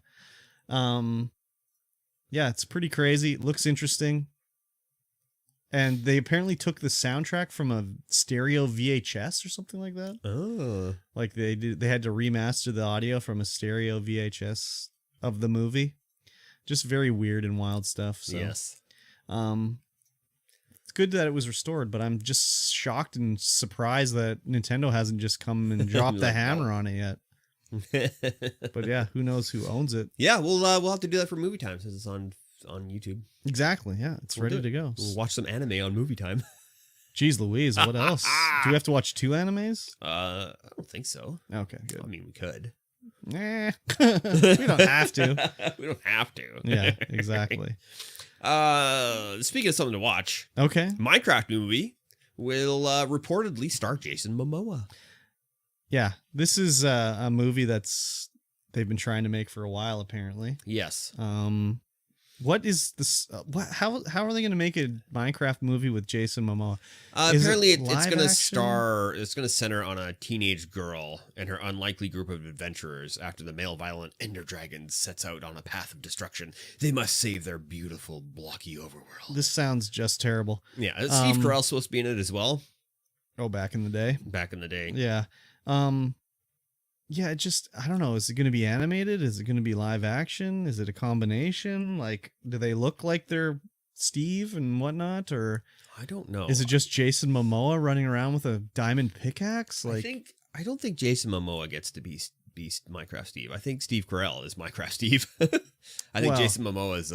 Yeah, it's pretty crazy. It looks interesting. And they apparently took the soundtrack from a stereo VHS or something like that. Oh. Like they had to remaster the audio from a stereo VHS of the movie. just very weird and wild stuff. So. Yes. It's good that it was restored, but I'm just shocked and surprised that Nintendo hasn't just come and dropped the hammer on it yet. But yeah, who knows who owns it? Yeah, we'll have to do that for Movie Time since it's on YouTube. Exactly. Yeah, it's ready to go. We'll watch some anime on Movie Time. Jeez Louise, what else? Do we have to watch 2 animes? I don't think so. Okay, good. I mean, we could. Nah, we don't have to. We don't have to. Yeah, exactly. Speaking of something to watch, okay, Minecraft movie will reportedly star Jason Momoa. Yeah, this is a movie that's they've been trying to make for a while, apparently. Yes. What is this? How are they going to make a Minecraft movie with Jason Momoa? Apparently, it's going to star. It's going to center on a teenage girl and her unlikely group of adventurers after the male violent Ender Dragon sets out on a path of destruction. They must save their beautiful, blocky overworld. This sounds just terrible. Yeah, Steve Carell's supposed to be in it as well. Oh, back in the day. Back in the day. Yeah. Yeah, it just, I don't know. Is it going to be animated? Is it going to be live action? Is it a combination? Like, do they look like they're Steve and whatnot? Or I don't know. Is it just Jason Momoa running around with a diamond pickaxe? Like, I don't think Jason Momoa gets to be Minecraft Steve. I think Steve Carell is Minecraft Steve. I think Jason Momoa is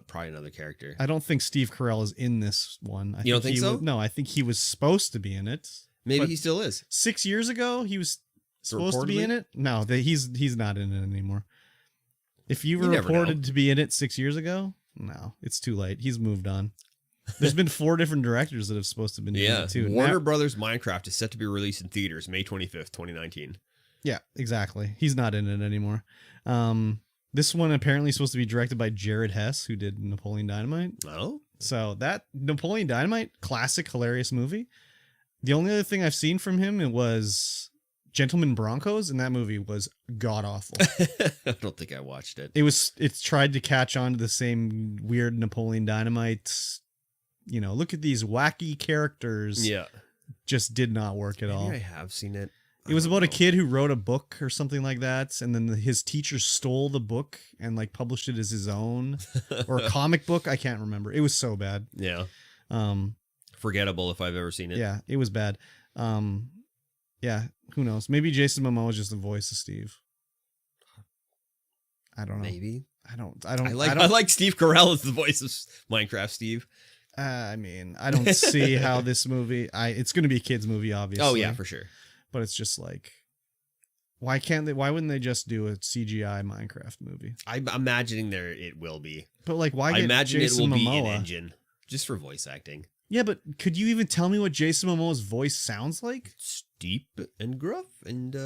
probably another character. I don't think Steve Carell is in this one. You don't think so? No, I think he was supposed to be in it. Maybe he still is. 6 years ago, he was supposed to be in it. No, he's not in it anymore. If you were reported to be in it 6 years ago, no, it's too late. He's moved on. There's been 4 different directors that have supposed to have been in it too. Warner Brothers Minecraft is set to be released in theaters May 25th, 2019. Yeah, exactly. He's not in it anymore. This one apparently is supposed to be directed by Jared Hess, who did Napoleon Dynamite. Oh, so that Napoleon Dynamite, classic, hilarious movie. The only other thing I've seen from him, it was Gentlemen Broncos, and that movie was god awful. I don't think I watched it. It's tried to catch on to the same weird Napoleon Dynamite. You know, look at these wacky characters. Yeah, just did not work at all. I have seen it. It was about a kid who wrote a book or something like that, and then his teacher stole the book and like published it as his own, or a comic book. I can't remember. It was so bad. Yeah. Forgettable if I've ever seen it. Yeah, it was bad. Yeah, who knows? Maybe Jason Momoa is just the voice of Steve. I don't know. Maybe. I like Steve Carell as the voice of Minecraft Steve. I mean, I don't see how this movie. It's going to be a kids movie, obviously. Oh yeah, for sure. But it's just like, why wouldn't they just do a CGI Minecraft movie? I'm imagining it will be. But like, why? I imagine Jason it will Momoa? be an engine just for voice acting. Yeah, but could you even tell me what Jason Momoa's voice sounds like? Steep and gruff, and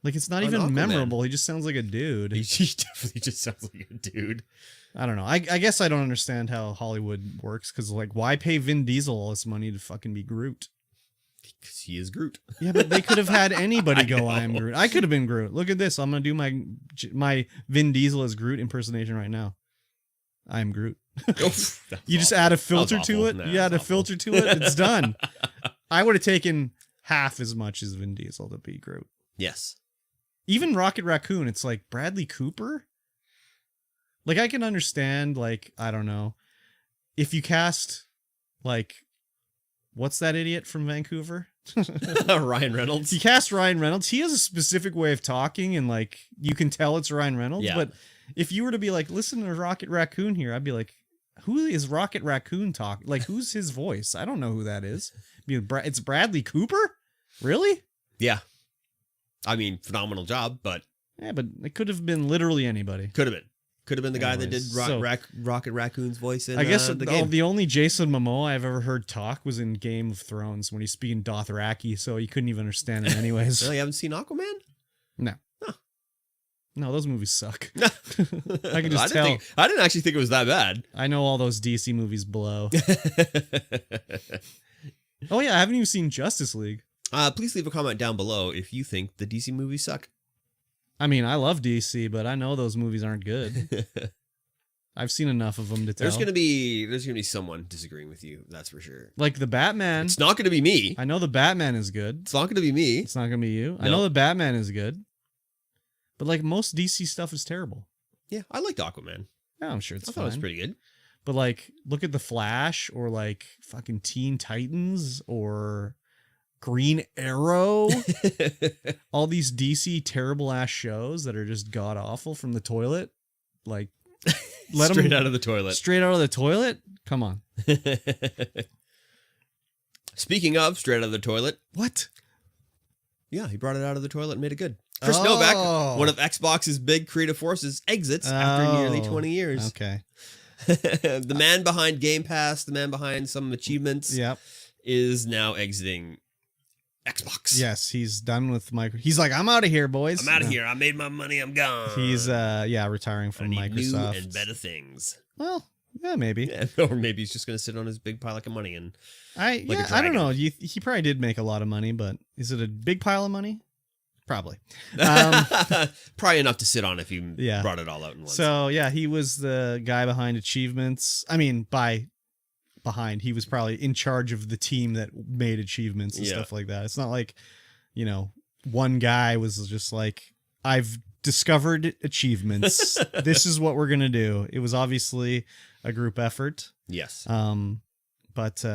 like it's not even memorable. He just sounds like a dude. He definitely just sounds like a dude. I don't know. I guess I don't understand how Hollywood works, because like, why pay Vin Diesel all this money to fucking be Groot? Because he is Groot. Yeah, but they could have had anybody go, I am Groot. I could have been Groot. Look at this. I'm going to do my Vin Diesel as Groot impersonation right now. I am Groot. You just add a filter to it. You add a filter to it. It's done. I would have taken half as much as Vin Diesel to be Groot. Yes. Even Rocket Raccoon, it's like Bradley Cooper. Like, I can understand, like, I don't know, if you cast, like, what's that idiot from Vancouver? Ryan Reynolds. You cast Ryan Reynolds. He has a specific way of talking, and like, you can tell it's Ryan Reynolds. Yeah. But if you were to be like, listen to Rocket Raccoon here, I'd be like, who is Rocket Raccoon talking? Like, who's his voice? I don't know who that is. It's Bradley Cooper? Really? Yeah. I mean, phenomenal job, but... Yeah, but it could have been literally anybody. Could have been. Could have been the guy that did Rocket Raccoon's voice in I guess the game. The only Jason Momoa I've ever heard talk was in Game of Thrones when he's speaking Dothraki, so you couldn't even understand him anyways. Really? You haven't seen Aquaman? No. Huh. No, those movies suck. I can just tell. I didn't actually think it was that bad. I know all those DC movies blow. Oh yeah, I haven't even seen Justice League. Please leave a comment down below if you think the DC movies suck. I mean, I love DC, but I know those movies aren't good. I've seen enough of them to tell. There's gonna be someone disagreeing with you. That's for sure. Like the Batman. It's not gonna be me. I know the Batman is good. It's not gonna be me. It's not gonna be you. No. I know the Batman is good. But like, most DC stuff is terrible. Yeah, I liked Aquaman. Yeah, I'm sure it's I fine. thought it was pretty good. But like, look at The Flash or like fucking Teen Titans or Green Arrow. All these DC terrible ass shows that are just god awful from the toilet. Like, let straight them out of the toilet. Straight out of the toilet? Come on. Speaking of straight out of the toilet. What? Yeah, he brought it out of the toilet and made it good. Chris Novak, one of Xbox's big creative forces, exits after nearly 20 years. Okay. The man behind Game Pass, the man behind some achievements, is now exiting Xbox. Yes, he's done with Microsoft. He's like, I'm out of here, boys. I'm out of here. I made my money. I'm gone. He's retiring from Microsoft. New and better things. Well, yeah, maybe. Yeah, or maybe he's just going to sit on his big pile of money and I don't know. He probably did make a lot of money, but is it a big pile of money? Probably. Probably enough to sit on if you brought it all out in one. So, yeah, he was the guy behind achievements. I mean, behind, he was probably in charge of the team that made achievements and stuff like that. It's not like, one guy was just like, I've discovered achievements. This is what we're going to do. It was obviously a group effort. Yes. But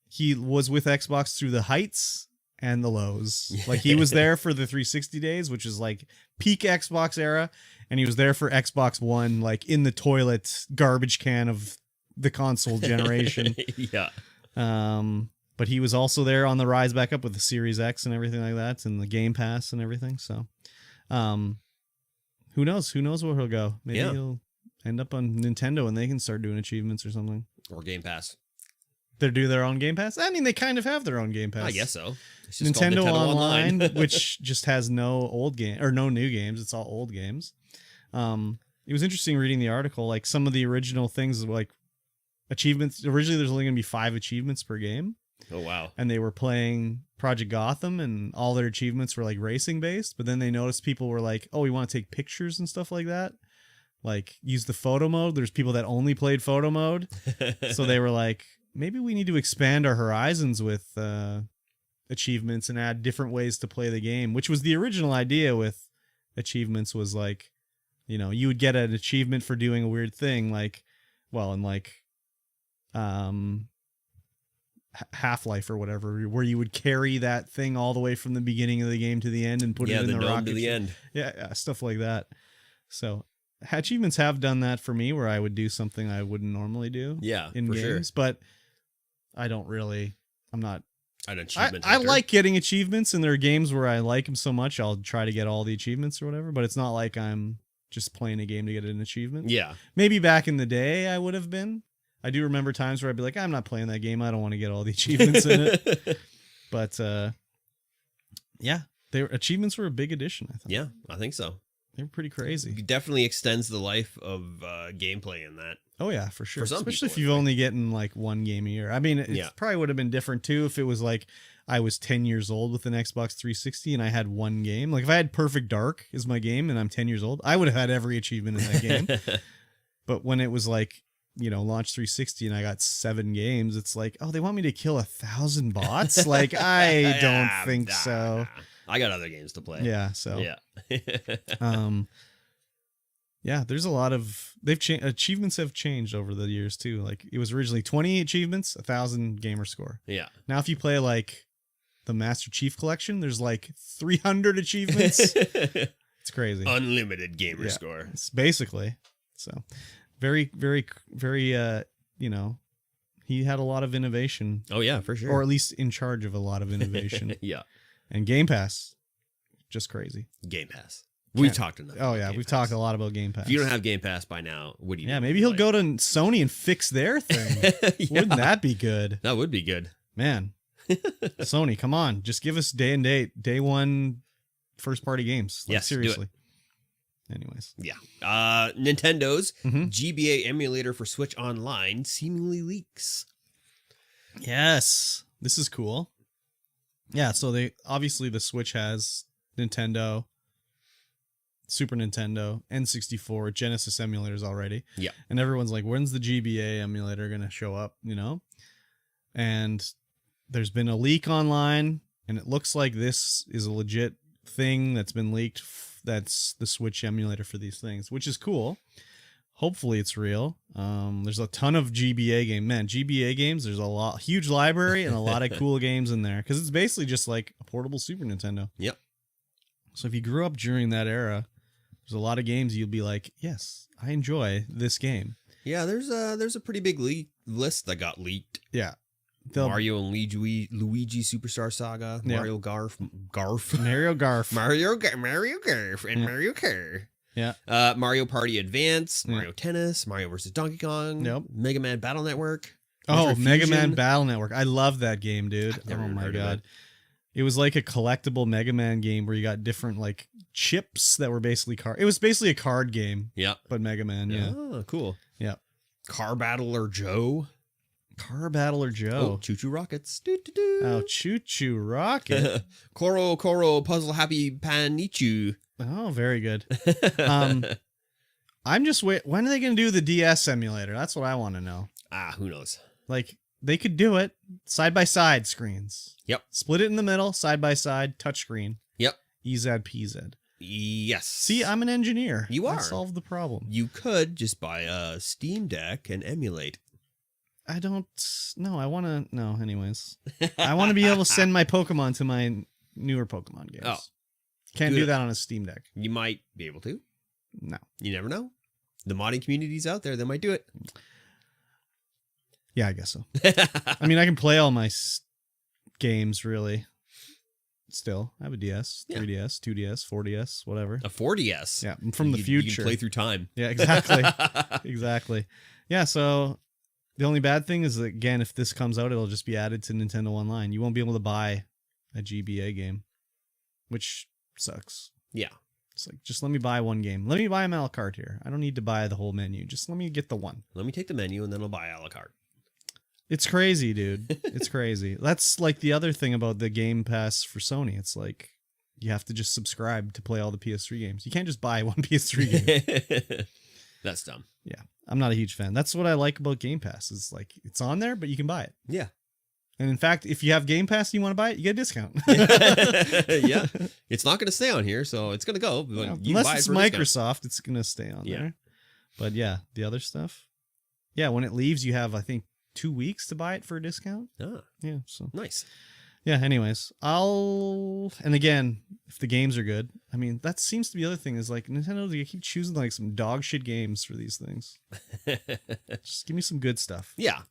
he was with Xbox through the heights and the lows. Like, he was there for the 360 days, which is like peak Xbox era, and he was there for Xbox One, like in the toilet garbage can of the console generation. Yeah. But he was also there on the rise back up with the Series X and everything like that, and the Game Pass and everything. So, who knows? Who knows where he'll go? Maybe he'll end up on Nintendo and they can start doing achievements or something. Or Game Pass. They do their own Game Pass? I mean, they kind of have their own Game Pass. I guess so. It's just Nintendo Online, which just has no old game or no new games. It's all old games. It was interesting reading the article. Like, some of the original things, like achievements. Originally, there's only going to be 5 achievements per game. Oh, wow. And they were playing Project Gotham and all their achievements were like racing based. But then they noticed people were like, oh, we want to take pictures and stuff like that. Like, use the photo mode. There's people that only played photo mode. So they were like, maybe we need to expand our horizons with achievements and add different ways to play the game, which was the original idea with achievements. Was like, you would get an achievement for doing a weird thing, like, well, in like Half-Life or whatever, where you would carry that thing all the way from the beginning of the game to the end and put it in the rocket to the end. Yeah, stuff like that. So achievements have done that for me, where I would do something I wouldn't normally do. Yeah, in games, sure. But I don't really. I'm not. An achievement. I like getting achievements, and there are games where I like them so much I'll try to get all the achievements or whatever. But it's not like I'm just playing a game to get an achievement. Yeah. Maybe back in the day I would have been. I do remember times where I'd be like, I'm not playing that game. I don't want to get all the achievements in it. But their achievements were a big addition, I thought. Yeah, I think so. They were pretty crazy. It definitely extends the life of gameplay in that. Oh, yeah, for sure. For some Especially people, if you've only getting like one game a year. I mean, it probably would have been different too if it was like I was 10 years old with an Xbox 360 and I had one game. Like, if I had Perfect Dark as my game and I'm 10 years old, I would have had every achievement in that game. But when it was like, launch 360 and I got 7 games, it's like, oh, they want me to kill 1,000 bots? Like, I don't think so. I got other games to play. Yeah, so. Yeah. Yeah, there's a lot of achievements have changed over the years too. Like, it was originally 20 achievements, 1,000 gamer score. Yeah. Now if you play like the Master Chief Collection, there's like 300 achievements. It's crazy. Unlimited gamer score. It's basically. So very, very, very, he had a lot of innovation. Oh, yeah, for sure. Or at least in charge of a lot of innovation. Yeah. And Game Pass, just crazy. Game Pass. We've talked enough. Oh, yeah, we've talked a lot about Game Pass. If you don't have Game Pass by now, what do you do? Yeah, maybe he'll go to Sony and fix their thing. Wouldn't that be good? That would be good. Man, Sony, come on. Just give us day and date, day one first-party games. Like, yes, seriously. Anyways. Yeah. Nintendo's GBA emulator for Switch Online seemingly leaks. Yes. This is cool. Yeah, so obviously the Switch has Nintendo, Super Nintendo, N64, Genesis emulators already. Yeah. And everyone's like, when's the GBA emulator going to show up, And there's been a leak online, and it looks like this is a legit thing that's been leaked that's the Switch emulator for these things, which is cool. Hopefully it's real. There's a ton of GBA game. Man, GBA games, there's a huge library and a lot of cool games in there because it's basically just like a portable Super Nintendo. Yep. So if you grew up during that era, there's a lot of games you'll be like, yes, I enjoy this game. Yeah, there's a pretty big list that got leaked. Yeah. Mario and Luigi Superstar Saga, Yep. Mario Garf, Mario Garf. Mario Garf, and Mario Kart. Yeah. Mario Party Advance, Mario Tennis, Mario vs. Donkey Kong, Yep. Mega Man Battle Network. Oh, Metro Mega Man Fusion. Battle Network. I love that game, dude. I've never Oh even my heard of god. It was like a collectible Mega Man game where you got different like chips that were basically It was basically a card game. Yeah. But Mega Man, yeah. Oh, cool. Yeah. Car Battler Joe. Car Battler Joe. Oh, Choo Choo Rockets. Doo-doo-doo. Oh, Choo Choo Rocket. Koro Puzzle Happy Panichu. Oh, very good. I'm just when are they going to do the DS emulator? That's what I want to know. Who knows? Like, they could do it side-by-side screens. Yep. Split it in the middle, side-by-side, touchscreen. Yep. EZ, PZ. Yes. See, I'm an engineer. You are. I solved the problem. You could just buy a Steam Deck and emulate. I don't... No, I want to... No, anyways. I want to be able to send my Pokemon to my newer Pokemon games. Oh. Can't do that on a Steam Deck. You might be able to. No. You never know. The modding community's out there. They might do it. Yeah, I guess so. I mean, I can play all my games, really. Still, I have a DS, 3DS, 2DS, 4DS, whatever. A 4DS? Yeah, I'm from the future. You can play through time. Yeah, exactly. Exactly. Yeah, so the only bad thing is that, again, if this comes out, it'll just be added to Nintendo Online. You won't be able to buy a GBA game, which sucks. Yeah. It's like, just let me buy one game. Let me buy them a la carte here. I don't need to buy the whole menu. Just let me get the one. Let me take the menu and then I'll buy a la carte. It's crazy, dude. It's crazy. That's like the other thing about the Game Pass for Sony. It's like you have to just subscribe to play all the PS3 games. You can't just buy one PS3 game. That's dumb. Yeah. I'm not a huge fan. That's what I like about Game Pass. Is like it's on there, but you can buy it. Yeah. And in fact, if you have Game Pass and you want to buy it, you get a discount. Yeah. It's not going to stay on here, so it's going to go. But Yeah, you unless buy it it's for a discount. Microsoft, it's going to stay on there. But yeah, the other stuff. Yeah, when it leaves, you have, I think, 2 weeks to buy it for a discount. Ah, Yeah, so nice. yeah, anyways, and again, if the games are good, I mean, that seems to be the other thing is like Nintendo, they keep choosing like some dog shit games for these things. Just give me some good stuff. Yeah.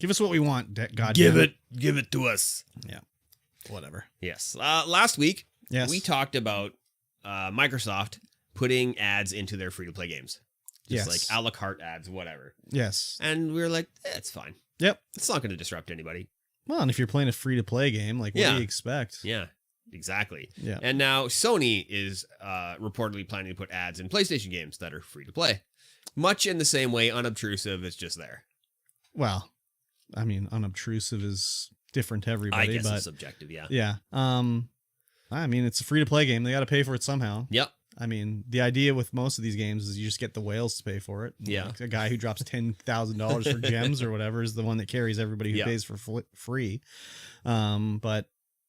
Give us what we want, God. Give it to us. Yeah. Whatever. Yes. Last week, Yes. we talked about Microsoft putting ads into their free-to-play games. Just Yes. like a la carte ads, whatever. Yes. And we were like, it's fine. Yep. It's not going to disrupt anybody. Well, and if you're playing a free-to-play game, like, what do you expect? Yeah, exactly. Yeah. And now Sony is reportedly planning to put ads in PlayStation games that are free to play. Much in the same way, unobtrusive, it's just there. Well, I mean, unobtrusive is different to everybody, I guess but it's subjective, yeah. yeah. I mean, it's a free-to-play game. They got to pay for it somehow. Yep. I mean, the idea with most of these games is you just get the whales to pay for it. Yeah. Like a guy who drops $10,000 for gems or whatever is the one that carries everybody who pays for free. But,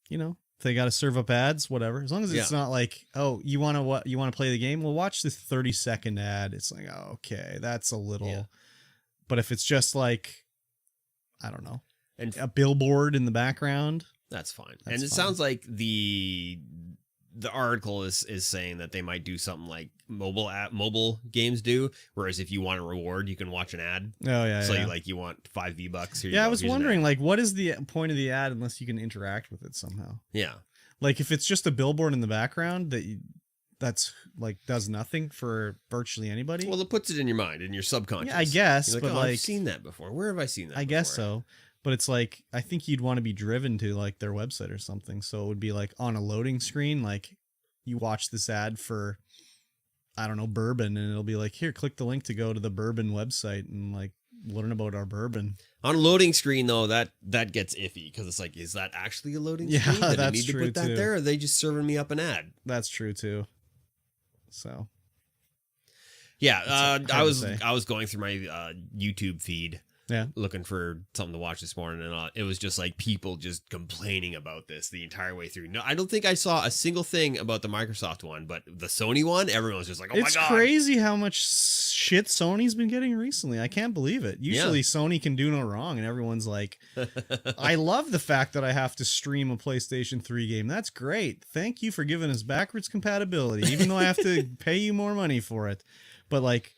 you know, if they got to serve up ads, whatever. As long as it's not like, oh, you want to play the game? Well, watch this 30-second ad. It's like, oh, okay, that's a little. Yeah. But if it's just like, I don't know, and a billboard in the background, that's fine. And it sounds like the article is saying that they might do something like mobile games do, whereas if you want a reward, you can watch an ad. Oh yeah. So you want $5 here. Yeah, I was wondering, like, what is the point of the ad unless you can interact with it somehow? Yeah. Like if it's just a billboard in the background that's like does nothing for virtually anybody. Well, it puts it in your mind, in your subconscious. Yeah, I guess. Like, but I've seen that before. Where have I seen that? I guess so. But it's like, I think you'd want to be driven to like their website or something. So it would be like on a loading screen, like you watch this ad for, I don't know, bourbon, and it'll be like, here, click the link to go to the bourbon website and like learn about our bourbon. On a loading screen, though, that gets iffy because it's like, is that actually a loading screen? Yeah, Did I that's need to true put that too. there? Or are they just serving me up an ad? That's true too. So yeah, I was going through my YouTube feed looking for something to watch this morning, and it was just like people just complaining about this the entire way through. No, I don't think I saw a single thing about the Microsoft one, but the Sony one, everyone was just like, "Oh my god!" It's crazy how much shit Sony's been getting recently. I can't believe it. Usually Sony can do no wrong, and everyone's like, "I love the fact that I have to stream a PlayStation 3 game. That's great. Thank you for giving us backwards compatibility, even though I have to pay you more money for it." But like,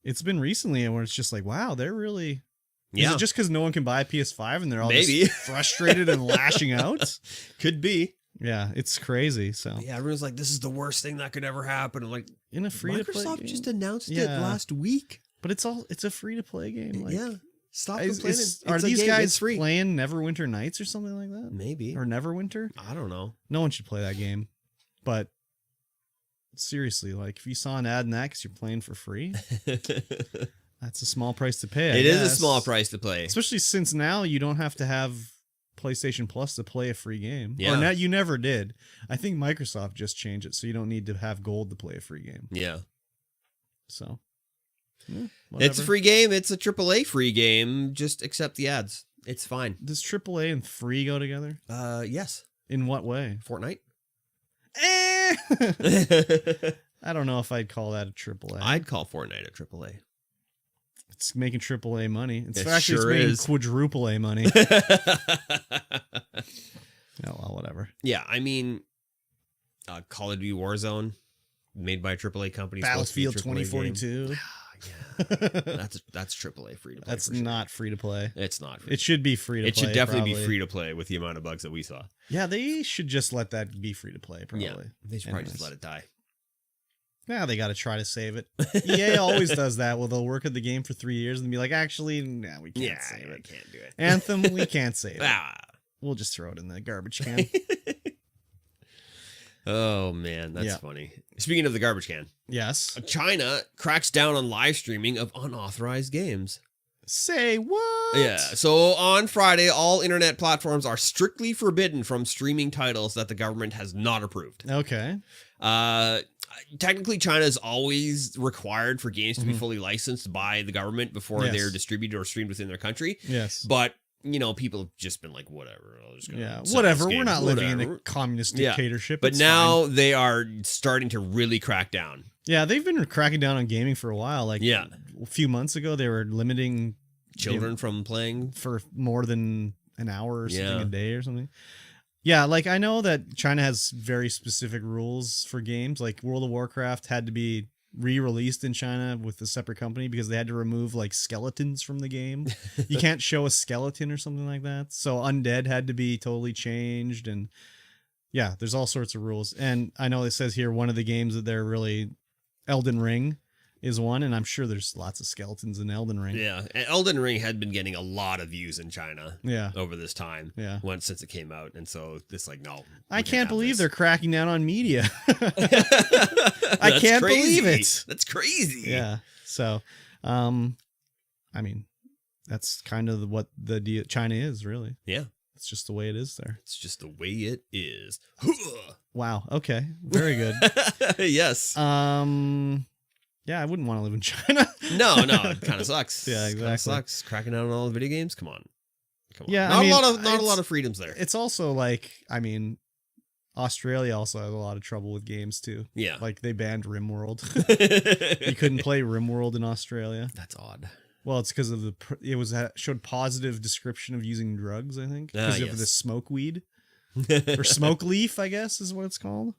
it's been recently where it's just like, wow, they're really. Is it just because no one can buy a PS5 and they're all just frustrated and lashing out? Could be. Yeah, it's crazy. So yeah, everyone's like, "This is the worst thing that could ever happen." I'm like, in a free to play Microsoft game? just announced it last week. But it's a free to play game. Like, stop complaining. Are these guys playing Neverwinter Nights or something like that? Maybe. Or Neverwinter? I don't know. No one should play that game. But seriously, like if you saw an ad in that because you're playing for free. That's a small price to pay. It is a small price to play. Especially since now you don't have to have PlayStation Plus to play a free game. Yeah. Or you never did. I think Microsoft just changed it so you don't need to have gold to play a free game. Yeah. So. It's a free game. It's a AAA free game. Just accept the ads. It's fine. Does AAA and free go together? Yes. In what way? Fortnite? I don't know if I'd call that a AAA. I'd call Fortnite a AAA. It's making AAA money. It's making quadruple A money. Oh, well, whatever. Yeah, I mean, Call of Duty Warzone, made by a AAA company. Battlefield 2042. That's AAA free to play. That's not free to play. It's not. Free. It should be free to play. It should definitely be free to play with the amount of bugs that we saw. Yeah, they should just let that be free to play. Probably. Yeah, they should probably just let it die. Now they got to try to save it. EA always does that. Well, they'll work at the game for 3 years and be like, actually, no, we can't save it. Can't do it. Anthem, we can't save it. We'll just throw it in the garbage can. Oh, man, that's funny. Speaking of the garbage can. Yes. China cracks down on live streaming of unauthorized games. Say what? Yeah. So on Friday, all internet platforms are strictly forbidden from streaming titles that the government has not approved. Okay. Technically, China is always required for games to be fully licensed by the government before they're distributed or streamed within their country. Yes. But, you know, people have just been like, whatever. Whatever. We're not living in a communist dictatorship. But now they are starting to really crack down. Yeah, they've been cracking down on gaming for a while. Like a few months ago, they were limiting children from playing for more than an hour or something a day or something. Yeah, like I know that China has very specific rules for games. Like World of Warcraft had to be re-released in China with a separate company because they had to remove like skeletons from the game. You can't show a skeleton or something like that. So Undead had to be totally changed. And yeah, there's all sorts of rules. And I know it says here one of the games that they're really Elden Ring is one, and I'm sure there's lots of skeletons in Elden Ring. Yeah, and Elden Ring had been getting a lot of views in China over this time since it came out, and so it's like, no. I can't believe they're cracking down on media. I can't believe it. That's crazy. Yeah, so, I mean, that's kind of what the China is, really. Yeah. It's just the way it is there. It's just the way it is. Wow, okay, very good. Yes. Yeah, I wouldn't want to live in China. No, it kind of sucks. Yeah, exactly. Kind of sucks. Cracking down on all the video games. Come on. Yeah, not a lot of freedoms there. It's also like, I mean, Australia also has a lot of trouble with games too. Yeah, like they banned RimWorld. You couldn't play RimWorld in Australia. That's odd. Well, it's because of showed positive description of using drugs. I think because of the smoke weed or smoke leaf, I guess is what it's called.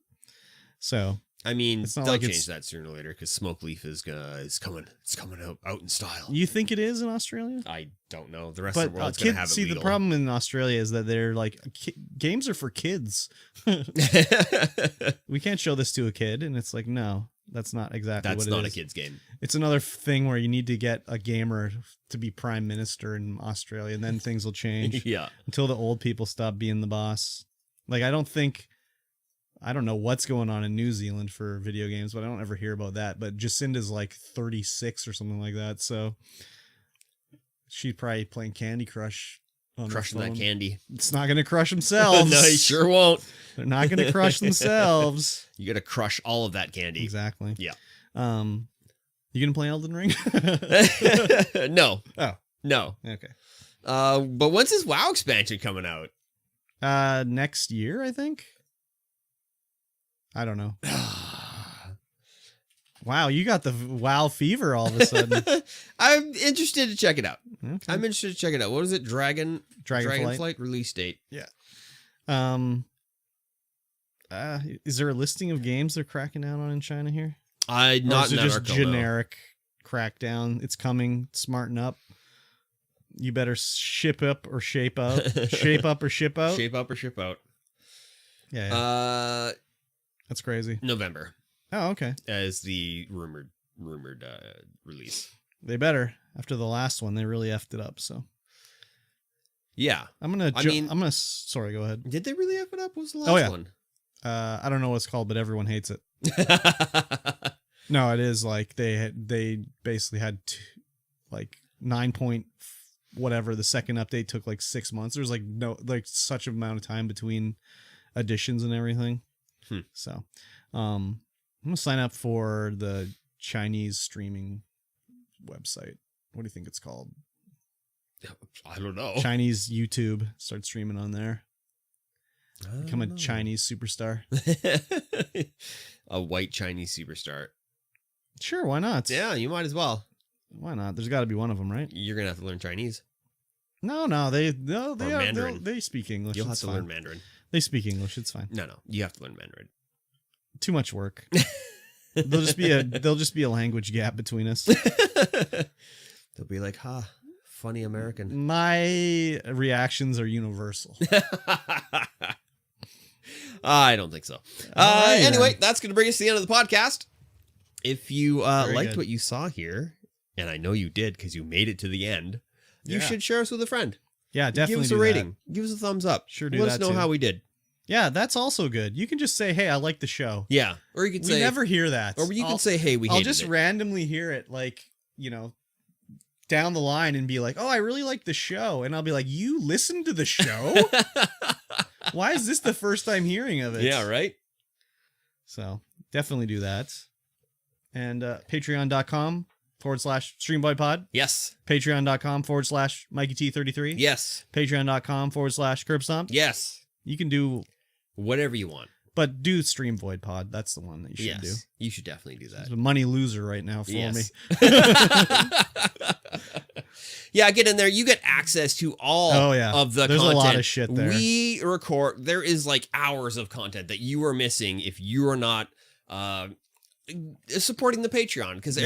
So. I mean, they'll change that sooner or later because Smoke Leaf is coming. It's coming out in style. You think it is in Australia? I don't know. The rest of the world's going to have it legal. The problem in Australia is that they're like, games are for kids. We can't show this to a kid. And it's like, no, that's not exactly what it is. That's not a kid's game. It's another thing where you need to get a gamer to be prime minister in Australia and then things will change. Yeah. Until the old people stop being the boss. Like, I don't know what's going on in New Zealand for video games, but I don't ever hear about that. But Jacinda's like 36 or something like that. So she's probably playing Candy Crush. Crushing that candy. It's not going to crush themselves. No, you sure won't. They're not going to crush themselves. You got to crush all of that candy. Exactly. Yeah. You going to play Elden Ring? No. Oh, No. Okay. But when's this WoW expansion coming out? Next year, I think. I don't know. Wow, you got the WoW fever all of a sudden. I'm interested to check it out. Okay. I'm interested to check it out. What is it? Dragonflight release date. Yeah. Is there a listing of games they're cracking down on in China here? Not in just just generic crackdown. It's coming. Smarten up. You better ship up or shape out. Shape up or ship out. Shape up or ship out. Yeah. That's crazy. November. Oh, okay. As the rumored release. They better. After the last one, they really effed it up. So. Yeah. Sorry, go ahead. Did they really F it up? What was the last one? I don't know what it's called, but everyone hates it. No, it is like they basically had 9 point whatever. The second update took like 6 months. There's such an amount of time between additions and everything. So, I'm gonna sign up for the Chinese streaming website. What do you think it's called? I don't know. Chinese YouTube. Start streaming on there. Become a Chinese superstar. A white Chinese superstar. Sure, why not? Yeah, you might as well. Why not? There's got to be one of them, right? You're gonna have to learn Chinese. No, Mandarin. They speak English. You'll have to learn Mandarin. They speak English. It's fine. No, you have to learn Mandarin. Too much work. There'll just be a language gap between us. They'll be like, funny American. My reactions are universal. I don't think so. Anyway, that's going to bring us to the end of the podcast. If you liked what you saw here, and I know you did because you made it to the end, you should share us with a friend. Yeah, definitely. Give us a rating. Give us a thumbs up. Sure, do Let that us know too. how we did. Yeah, that's also good. You can just say, "Hey, I like the show." Yeah, or you can say, "We never hear that," or you can say, "Hey, we." I'll just randomly hear it, down the line, and be like, "Oh, I really like the show," and I'll be like, "You listen to the show? Why is this the first time hearing of it?" Yeah, right. So definitely do that, and patreon.com/StreamVoid Pod. Yes. Patreon.com/MikeyT33. Yes. Patreon.com/KurbStomped. Yes. You can do whatever you want. But do StreamVoid Pod. That's the one that you should do. You should definitely do that. It's a money loser right now for me. Yeah, get in there. You get access to all of the There's content. A lot of shit there. We record. There is hours of content that you are missing if you are not supporting the Patreon. Because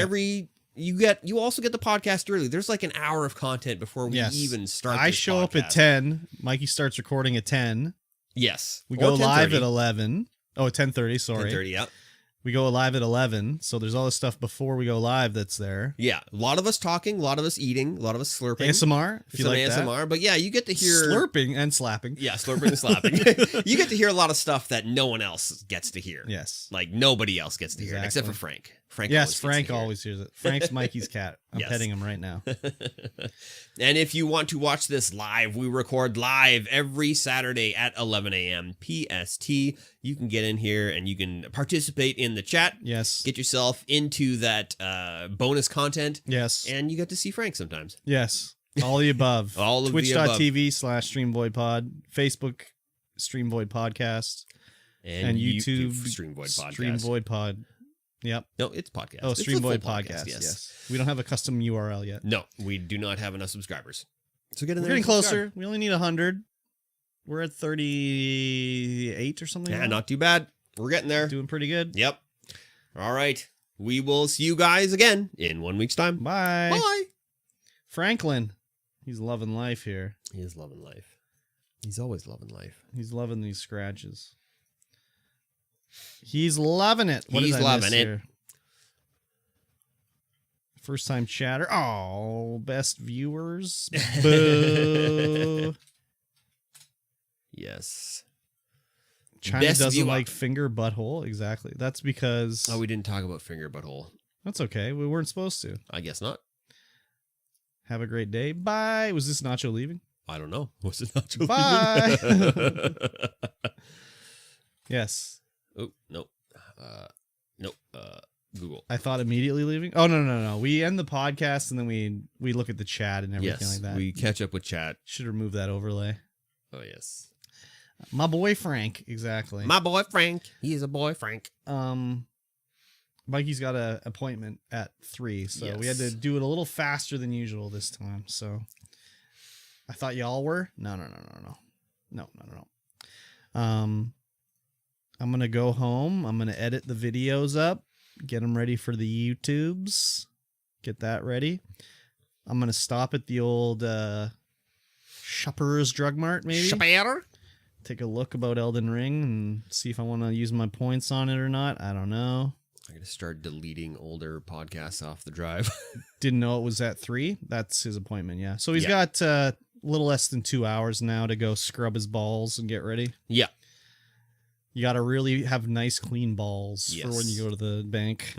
you also get the podcast early. There's an hour of content before we even start. I show up at 10. Mikey starts recording at 10. Yes. We go live at 11. Oh, at 10:30, sorry. 10:30, yeah. We go live at 11, so there's all this stuff before we go live that's there. Yeah, a lot of us talking, a lot of us eating, a lot of us slurping. ASMR, if you like ASMR, that. But yeah, you get to hear... Slurping and slapping. Yeah, slurping and slapping. You get to hear a lot of stuff that no one else gets to hear. Yes. Nobody else gets to hear it, except for Frank. Frank always hears it. Frank's Mikey's cat. I'm petting him right now. And if you want to watch this live, we record live every Saturday at 11 a.m. PST. You can get in here and you can participate in the chat. Yes. Get yourself into that bonus content. Yes. And you get to see Frank sometimes. Yes. All the above. All of the above. Twitch.tv/StreamVoid Pod. Facebook, StreamVoid Podcast. And YouTube StreamVoid Podcast. StreamVoid Pod. Yep. No, it's podcast. Oh, StreamVoid Podcast. Yes. We don't have a custom URL yet. No, we do not have enough subscribers. So get in there. We're getting closer. We only need 100. We're at 38 or something. Yeah, not too bad. We're getting there. Doing pretty good. Yep. All right. We will see you guys again in 1 week's time. Bye. Bye. Franklin. He's loving life here. He is loving life. He's always loving life. He's loving these scratches. He's loving it. He's loving it. Here? First time chatter. Oh, best viewers. Boo. Yes. China doesn't like finger butthole. Exactly. That's because... Oh, we didn't talk about finger butthole. That's okay. We weren't supposed to. I guess not. Have a great day. Bye. Was this Nacho leaving? I don't know. Was it Nacho leaving? Bye. Yes. Oh, no. No. Google. I thought immediately leaving. Oh, no. We end the podcast and then we look at the chat and everything like that. We catch up with chat. Should remove that overlay. Oh, yes. My boy Frank, exactly. My boy Frank. He is a boy Frank. Mikey's got an appointment at 3, so we had to do it a little faster than usual this time. So I thought y'all were. No. I'm gonna go home. I'm gonna edit the videos up, get them ready for the YouTubes, get that ready. I'm gonna stop at the old Shoppers Drug Mart, maybe. Shopper. Take a look about Elden Ring and see if I want to use my points on it or not. I don't know. I'm gonna start deleting older podcasts off the drive. Didn't know it was at 3. That's his appointment. Yeah. So he's got a little less than 2 hours now to go scrub his balls and get ready. Yeah. You got to really have nice, clean balls for when you go to the bank.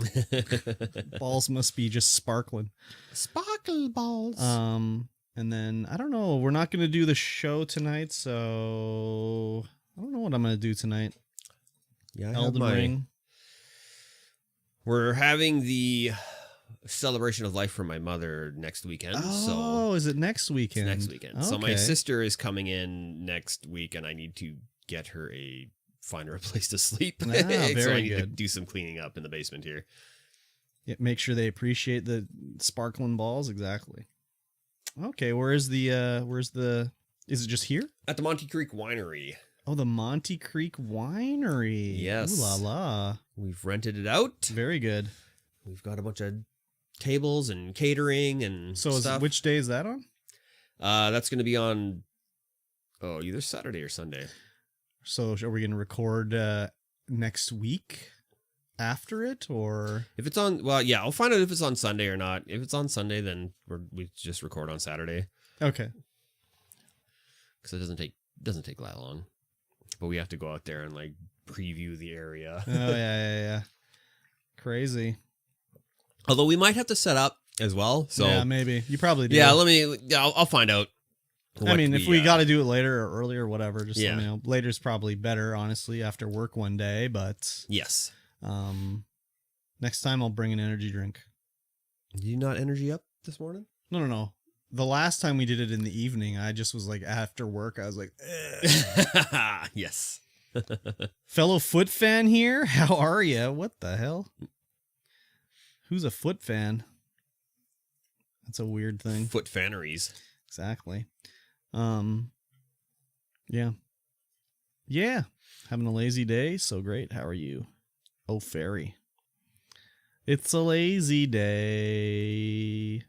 Balls must be just sparkling. Sparkle balls. And then, I don't know. We're not going to do the show tonight, so I don't know what I'm going to do tonight. Yeah, Elden Ring. We're having the celebration of life for my mother next weekend. Oh, is it next weekend? It's next weekend. Okay. So my sister is coming in next week, and I need to get her find her a place to sleep. Ah, very so I need good. to do some cleaning up in the basement here. Yeah, make sure they appreciate the sparkling balls. Exactly. Okay, where's the is it just here? At the Monte Creek Winery. Oh, the Monte Creek Winery. Yes. Ooh la la. We've rented it out. Very good. We've got a bunch of tables and catering and stuff. Which day is that on? That's going to be on either Saturday or Sunday. So are we going to record next week after it, or if it's on? Well, yeah, I'll find out if it's on Sunday or not. If it's on Sunday, then we just record on Saturday. Okay. Because it doesn't take that long, but we have to go out there and like preview the area. Oh yeah. Crazy. Although we might have to set up as well. So yeah, maybe you probably do. Yeah, I'll find out. I mean, if we got to do it later or earlier or whatever, just yeah. let me know. Later's probably better, honestly, after work one day. But yes, next time I'll bring an energy drink. Did you not energy up this morning? No. The last time we did it in the evening, I just was like, after work, I was like, yes. Fellow foot fan here, how are you? What the hell? Who's a foot fan? That's a weird thing. Foot fanneries. Exactly. Yeah. Having a lazy day. So great. How are you? Oh, fairy. It's a lazy day.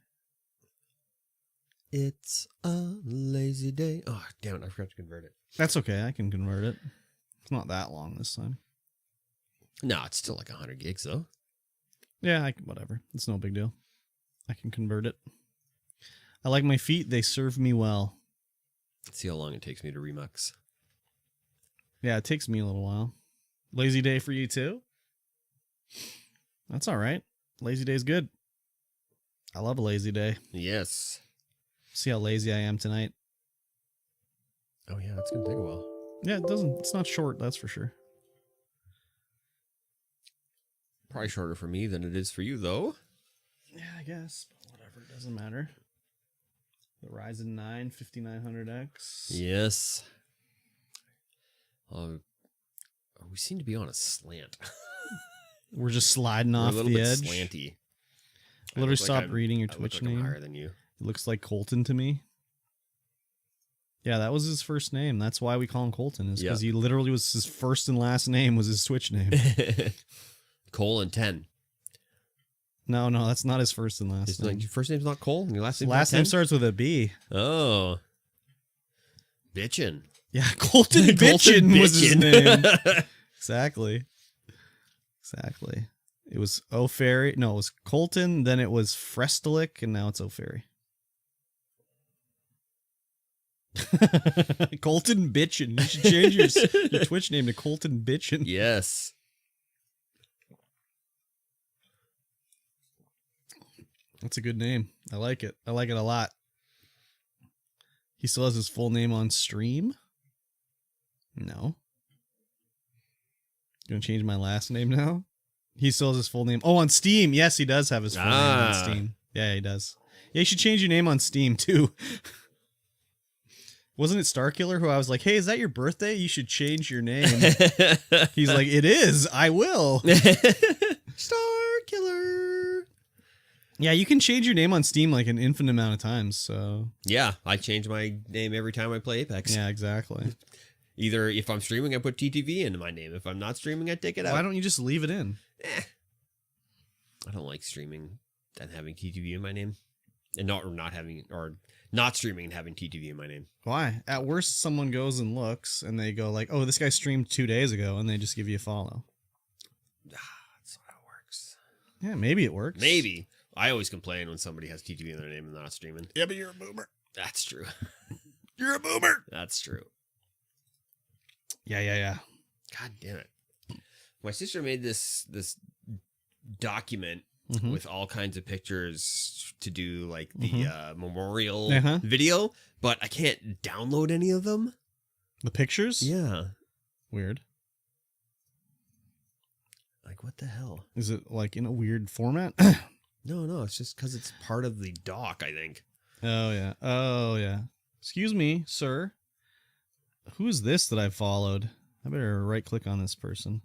It's a lazy day. Oh, damn it. I forgot to convert it. That's okay. I can convert it. It's not that long this time. No, it's still like 100 gigs though. Yeah, whatever. It's no big deal. I can convert it. I like my feet. They serve me well. Let's see how long it takes me to remux. Yeah, it takes me a little while. Lazy day for you too? That's all right. Lazy day's good. I love a lazy day. Yes. See how lazy I am tonight. Oh yeah, that's gonna take a while. Yeah, it's not short, that's for sure. Probably shorter for me than it is for you though. Yeah, I guess. But whatever, it doesn't matter. The Ryzen 9 5900X. Yes. We seem to be on a slant. We're just sliding off the edge. A little bit slanty. Literally stop reading your Twitch name. I'm higher than you. It looks like Colton to me. Yeah, that was his first name. That's why we call him Colton. Is because he literally was his first and last name was his Twitch name. Cole and 10. No, that's not his first and last name. Like, your first name's not Cole and your last name's last name starts with a B. Oh. Bitchin'. Yeah, Colton Bitchin was his name. Exactly. It was O'Ferry. No, it was Colton, then it was Frestalik, and now it's O'Ferry. Colton Bitchin. You should change your Twitch name to Colton Bitchin. Yes. That's a good name. I like it. I like it a lot. He still has his full name on stream? No. You gonna change my last name now? He still has his full name. Oh, on Steam. Yes, he does have his full name on Steam. Yeah, he does. Yeah, you should change your name on Steam, too. Wasn't it Starkiller who I was like, hey, is that your birthday? You should change your name. He's like, it is. I will. Starkiller. Yeah, you can change your name on Steam like an infinite amount of times. So yeah, I change my name every time I play Apex. Yeah, exactly. Either if I'm streaming, I put TTV into my name. If I'm not streaming, I take it out. Why don't you just leave it in? I don't like streaming and having TTV in my name, and not streaming and having TTV in my name. Why? At worst, someone goes and looks, and they go like, "Oh, this guy streamed 2 days ago," and they just give you a follow. That's how it works. Yeah, maybe it works. Maybe. I always complain when somebody has TTV in their name and they're not streaming. Yeah, but you're a boomer. That's true. You're a boomer. That's true. Yeah. God damn it. My sister made this document with all kinds of pictures to do like the memorial video, but I can't download any of them. The pictures? Yeah. Weird. Like, what the hell? Is it like in a weird format? No, it's just because it's part of the doc, I think. Oh, yeah. Excuse me, sir. Who is this that I followed? I better right-click on this person.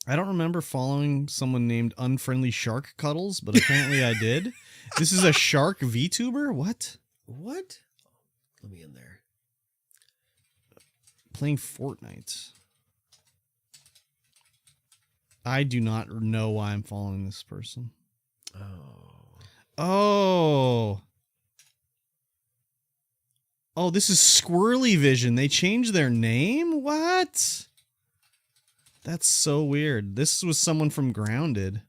I don't remember following someone named Unfriendly Shark Cuddles, but apparently I did. This is a shark VTuber? What? What? Let me in there. Playing Fortnite. I do not know why I'm following this person. Oh, this is Squirrely Vision. They changed their name? What? That's so weird. This was someone from Grounded.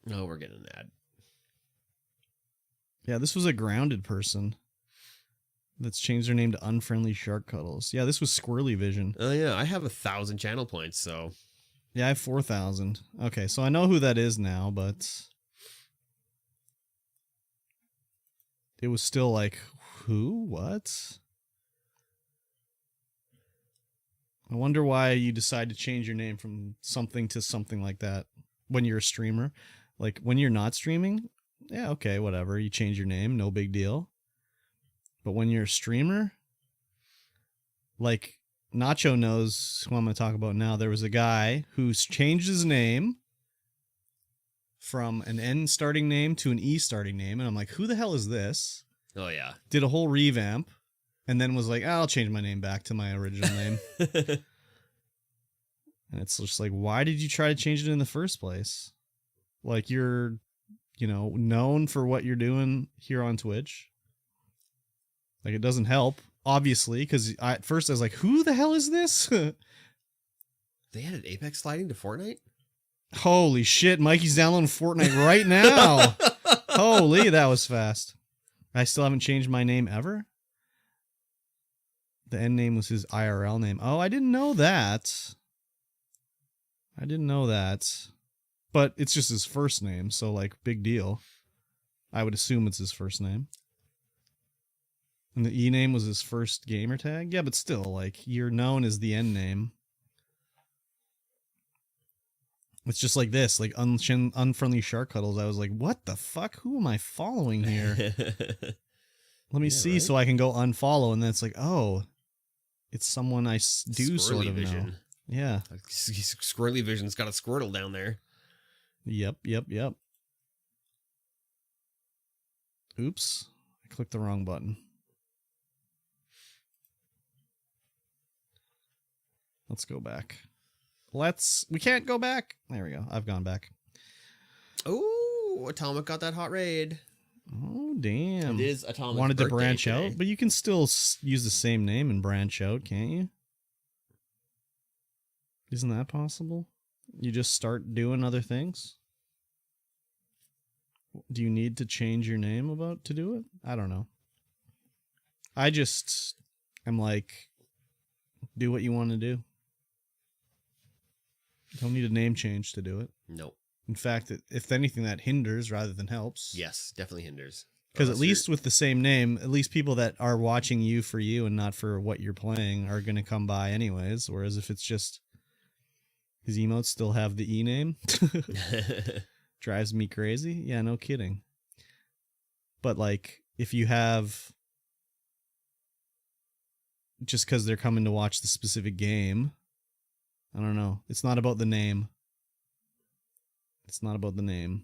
No, we're getting an ad. Yeah, this was a Grounded person that's changed their name to Unfriendly Shark Cuddles. Yeah, this was Squirrely Vision. Oh, yeah. I have 1,000 channel points, so... Yeah, I have 4,000. Okay, so I know who that is now, but... It was still like, who? What? I wonder why you decide to change your name from something to something like that when you're a streamer. Like, when you're not streaming, yeah, okay, whatever. You change your name, no big deal. But when you're a streamer, like... Nacho knows who I'm going to talk about now. There was a guy who's changed his name from an N starting name to an E starting name. And I'm like, who the hell is this? Oh, yeah. Did a whole revamp and then was like, I'll change my name back to my original name. And it's just like, why did you try to change it in the first place? Like, you're, known for what you're doing here on Twitch. Like, it doesn't help. Obviously, because at first I was like, who the hell is this? They added Apex sliding to Fortnite? Holy shit, Mikey's downloading Fortnite right now. Holy, that was fast. I still haven't changed my name ever. The end name was his IRL name. Oh, I didn't know that. But it's just his first name, so like, big deal. I would assume it's his first name. And the E name was his first gamer tag? Yeah, but still, like, you're known as the end name. It's just like this, like, Unfriendly Shark Cuddles. I was like, what the fuck? Who am I following here? Let me see, right? So I can go unfollow, and then it's like, oh, it's someone I do sort of know. Yeah. Squirrely Vision's got a Squirtle down there. Yep. Oops. I clicked the wrong button. Let's go back. We can't go back. There we go. I've gone back. Oh, Atomic got that hot raid. Oh, damn. It is Atomic's Wanted to branch today. out, but you can still use the same name and branch out, can't you? Isn't that possible? You just start doing other things? Do you need to change your name to do it? I don't know. I just am like, do what you want to do. Don't need a name change to do it. Nope. In fact, if anything, that hinders rather than helps. Yes, definitely hinders. Because at least with the same name, at least people that are watching you for you and not for what you're playing are going to come by anyways. Whereas if it's just his emotes still have the E name, drives me crazy. Yeah, no kidding. But like, if you have, just because they're coming to watch the specific game, I don't know. It's not about the name. It's not about the name.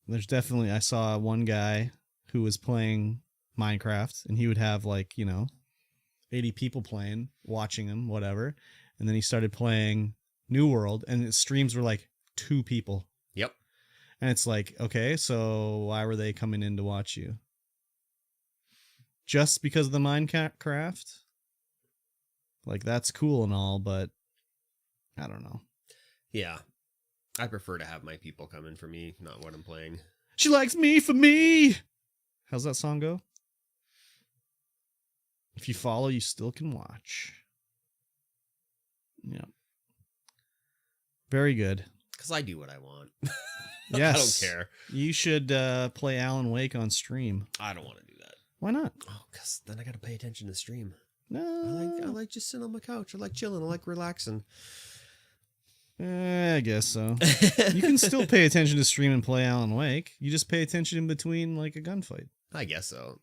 There's definitely, I saw one guy who was playing Minecraft, and he would have 80 people playing, watching him, whatever. And then he started playing New World, and his streams were like 2 people. Yep. And it's like, okay, so why were they coming in to watch you? Just because of the Minecraft? Like, that's cool and all, but I don't know. Yeah. I prefer to have my people come in for me, not what I'm playing. She likes me for me. How's that song go? If you follow, you still can watch. Yeah. Very good. Because I do what I want. Yes. I don't care. You should play Alan Wake on stream. I don't want to do that. Why not? Oh, because then I got to pay attention to stream. No. I like just sitting on my couch. I like chilling. I like relaxing. I guess so. You can still pay attention to stream and play Alan Wake. You just pay attention in between like a gunfight. I guess so.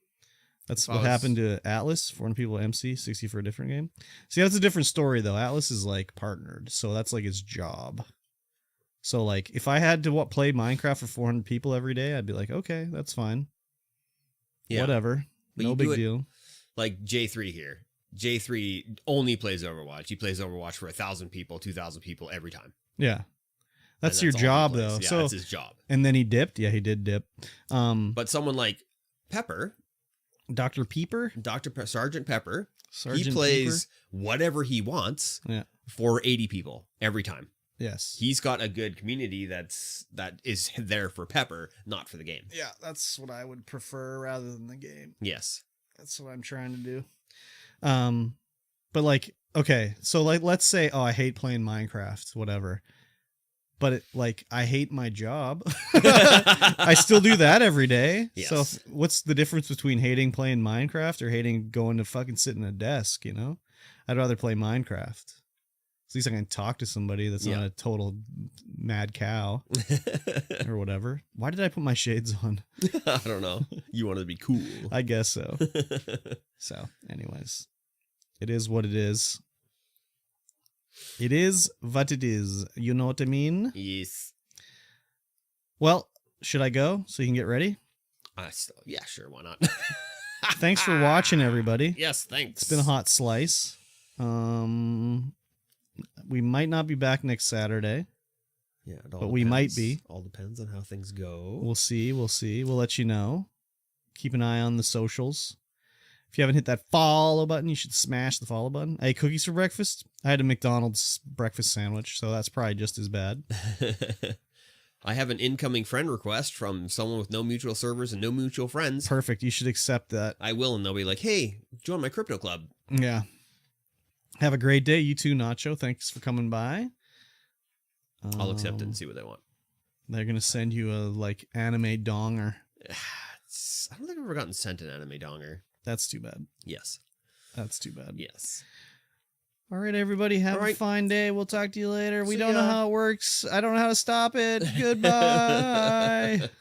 That's what happened to Atlas, 400 people MC, 60 for a different game. See, that's a different story, though. Atlas is, like, partnered, so that's, like, his job. So, like, if I had to play Minecraft for 400 people every day, I'd be like, okay, that's fine. Yeah. Whatever. But no big deal. Like J3 here. J3 only plays Overwatch. He plays Overwatch for 1,000 people, 2,000 people every time. Yeah. That's your job, though. Yeah, so that's his job. And then he dipped. Yeah, he did dip. But someone like Pepper... Dr. Peeper? Sergeant Pepper. Sergeant he plays whatever he wants for 80 people every time. Yes. He's got a good community that is there for Pepper, not for the game. Yeah, that's what I would prefer rather than the game. Yes. That's what I'm trying to do. But like, okay, so like, let's say, oh, I hate playing Minecraft, whatever. But I hate my job. I still do that every day. Yes. So what's the difference between hating playing Minecraft or hating going to fucking sit in a desk, you know? I'd rather play Minecraft. At least I can talk to somebody that's not a total mad cow or whatever. Why did I put my shades on? I don't know. You wanted to be cool. I guess so. So, anyways, it is what it is. It is what it is. You know what I mean? Yes. Well, should I go so you can get ready? Yeah, sure. Why not? Thanks for watching, everybody. Yes, thanks. It's been a hot slice. We might not be back next Saturday. Yeah, but we might be. All depends on how things go. We'll see. We'll let you know. Keep an eye on the socials. If you haven't hit that follow button, you should smash the follow button. I ate cookies for breakfast. I had a McDonald's breakfast sandwich, so that's probably just as bad. I have an incoming friend request from someone with no mutual servers and no mutual friends. Perfect. You should accept that. I will, and they'll be like, hey, join my crypto club. Yeah. Have a great day. You too, Nacho. Thanks for coming by. I'll accept it and see what they want. They're going to send you a, anime donger. I don't think I've ever gotten sent an anime donger. That's too bad. Yes. That's too bad. Yes. All right, everybody. Have a fine day. We'll talk to you later. We don't know how it works. I don't know how to stop it. Goodbye.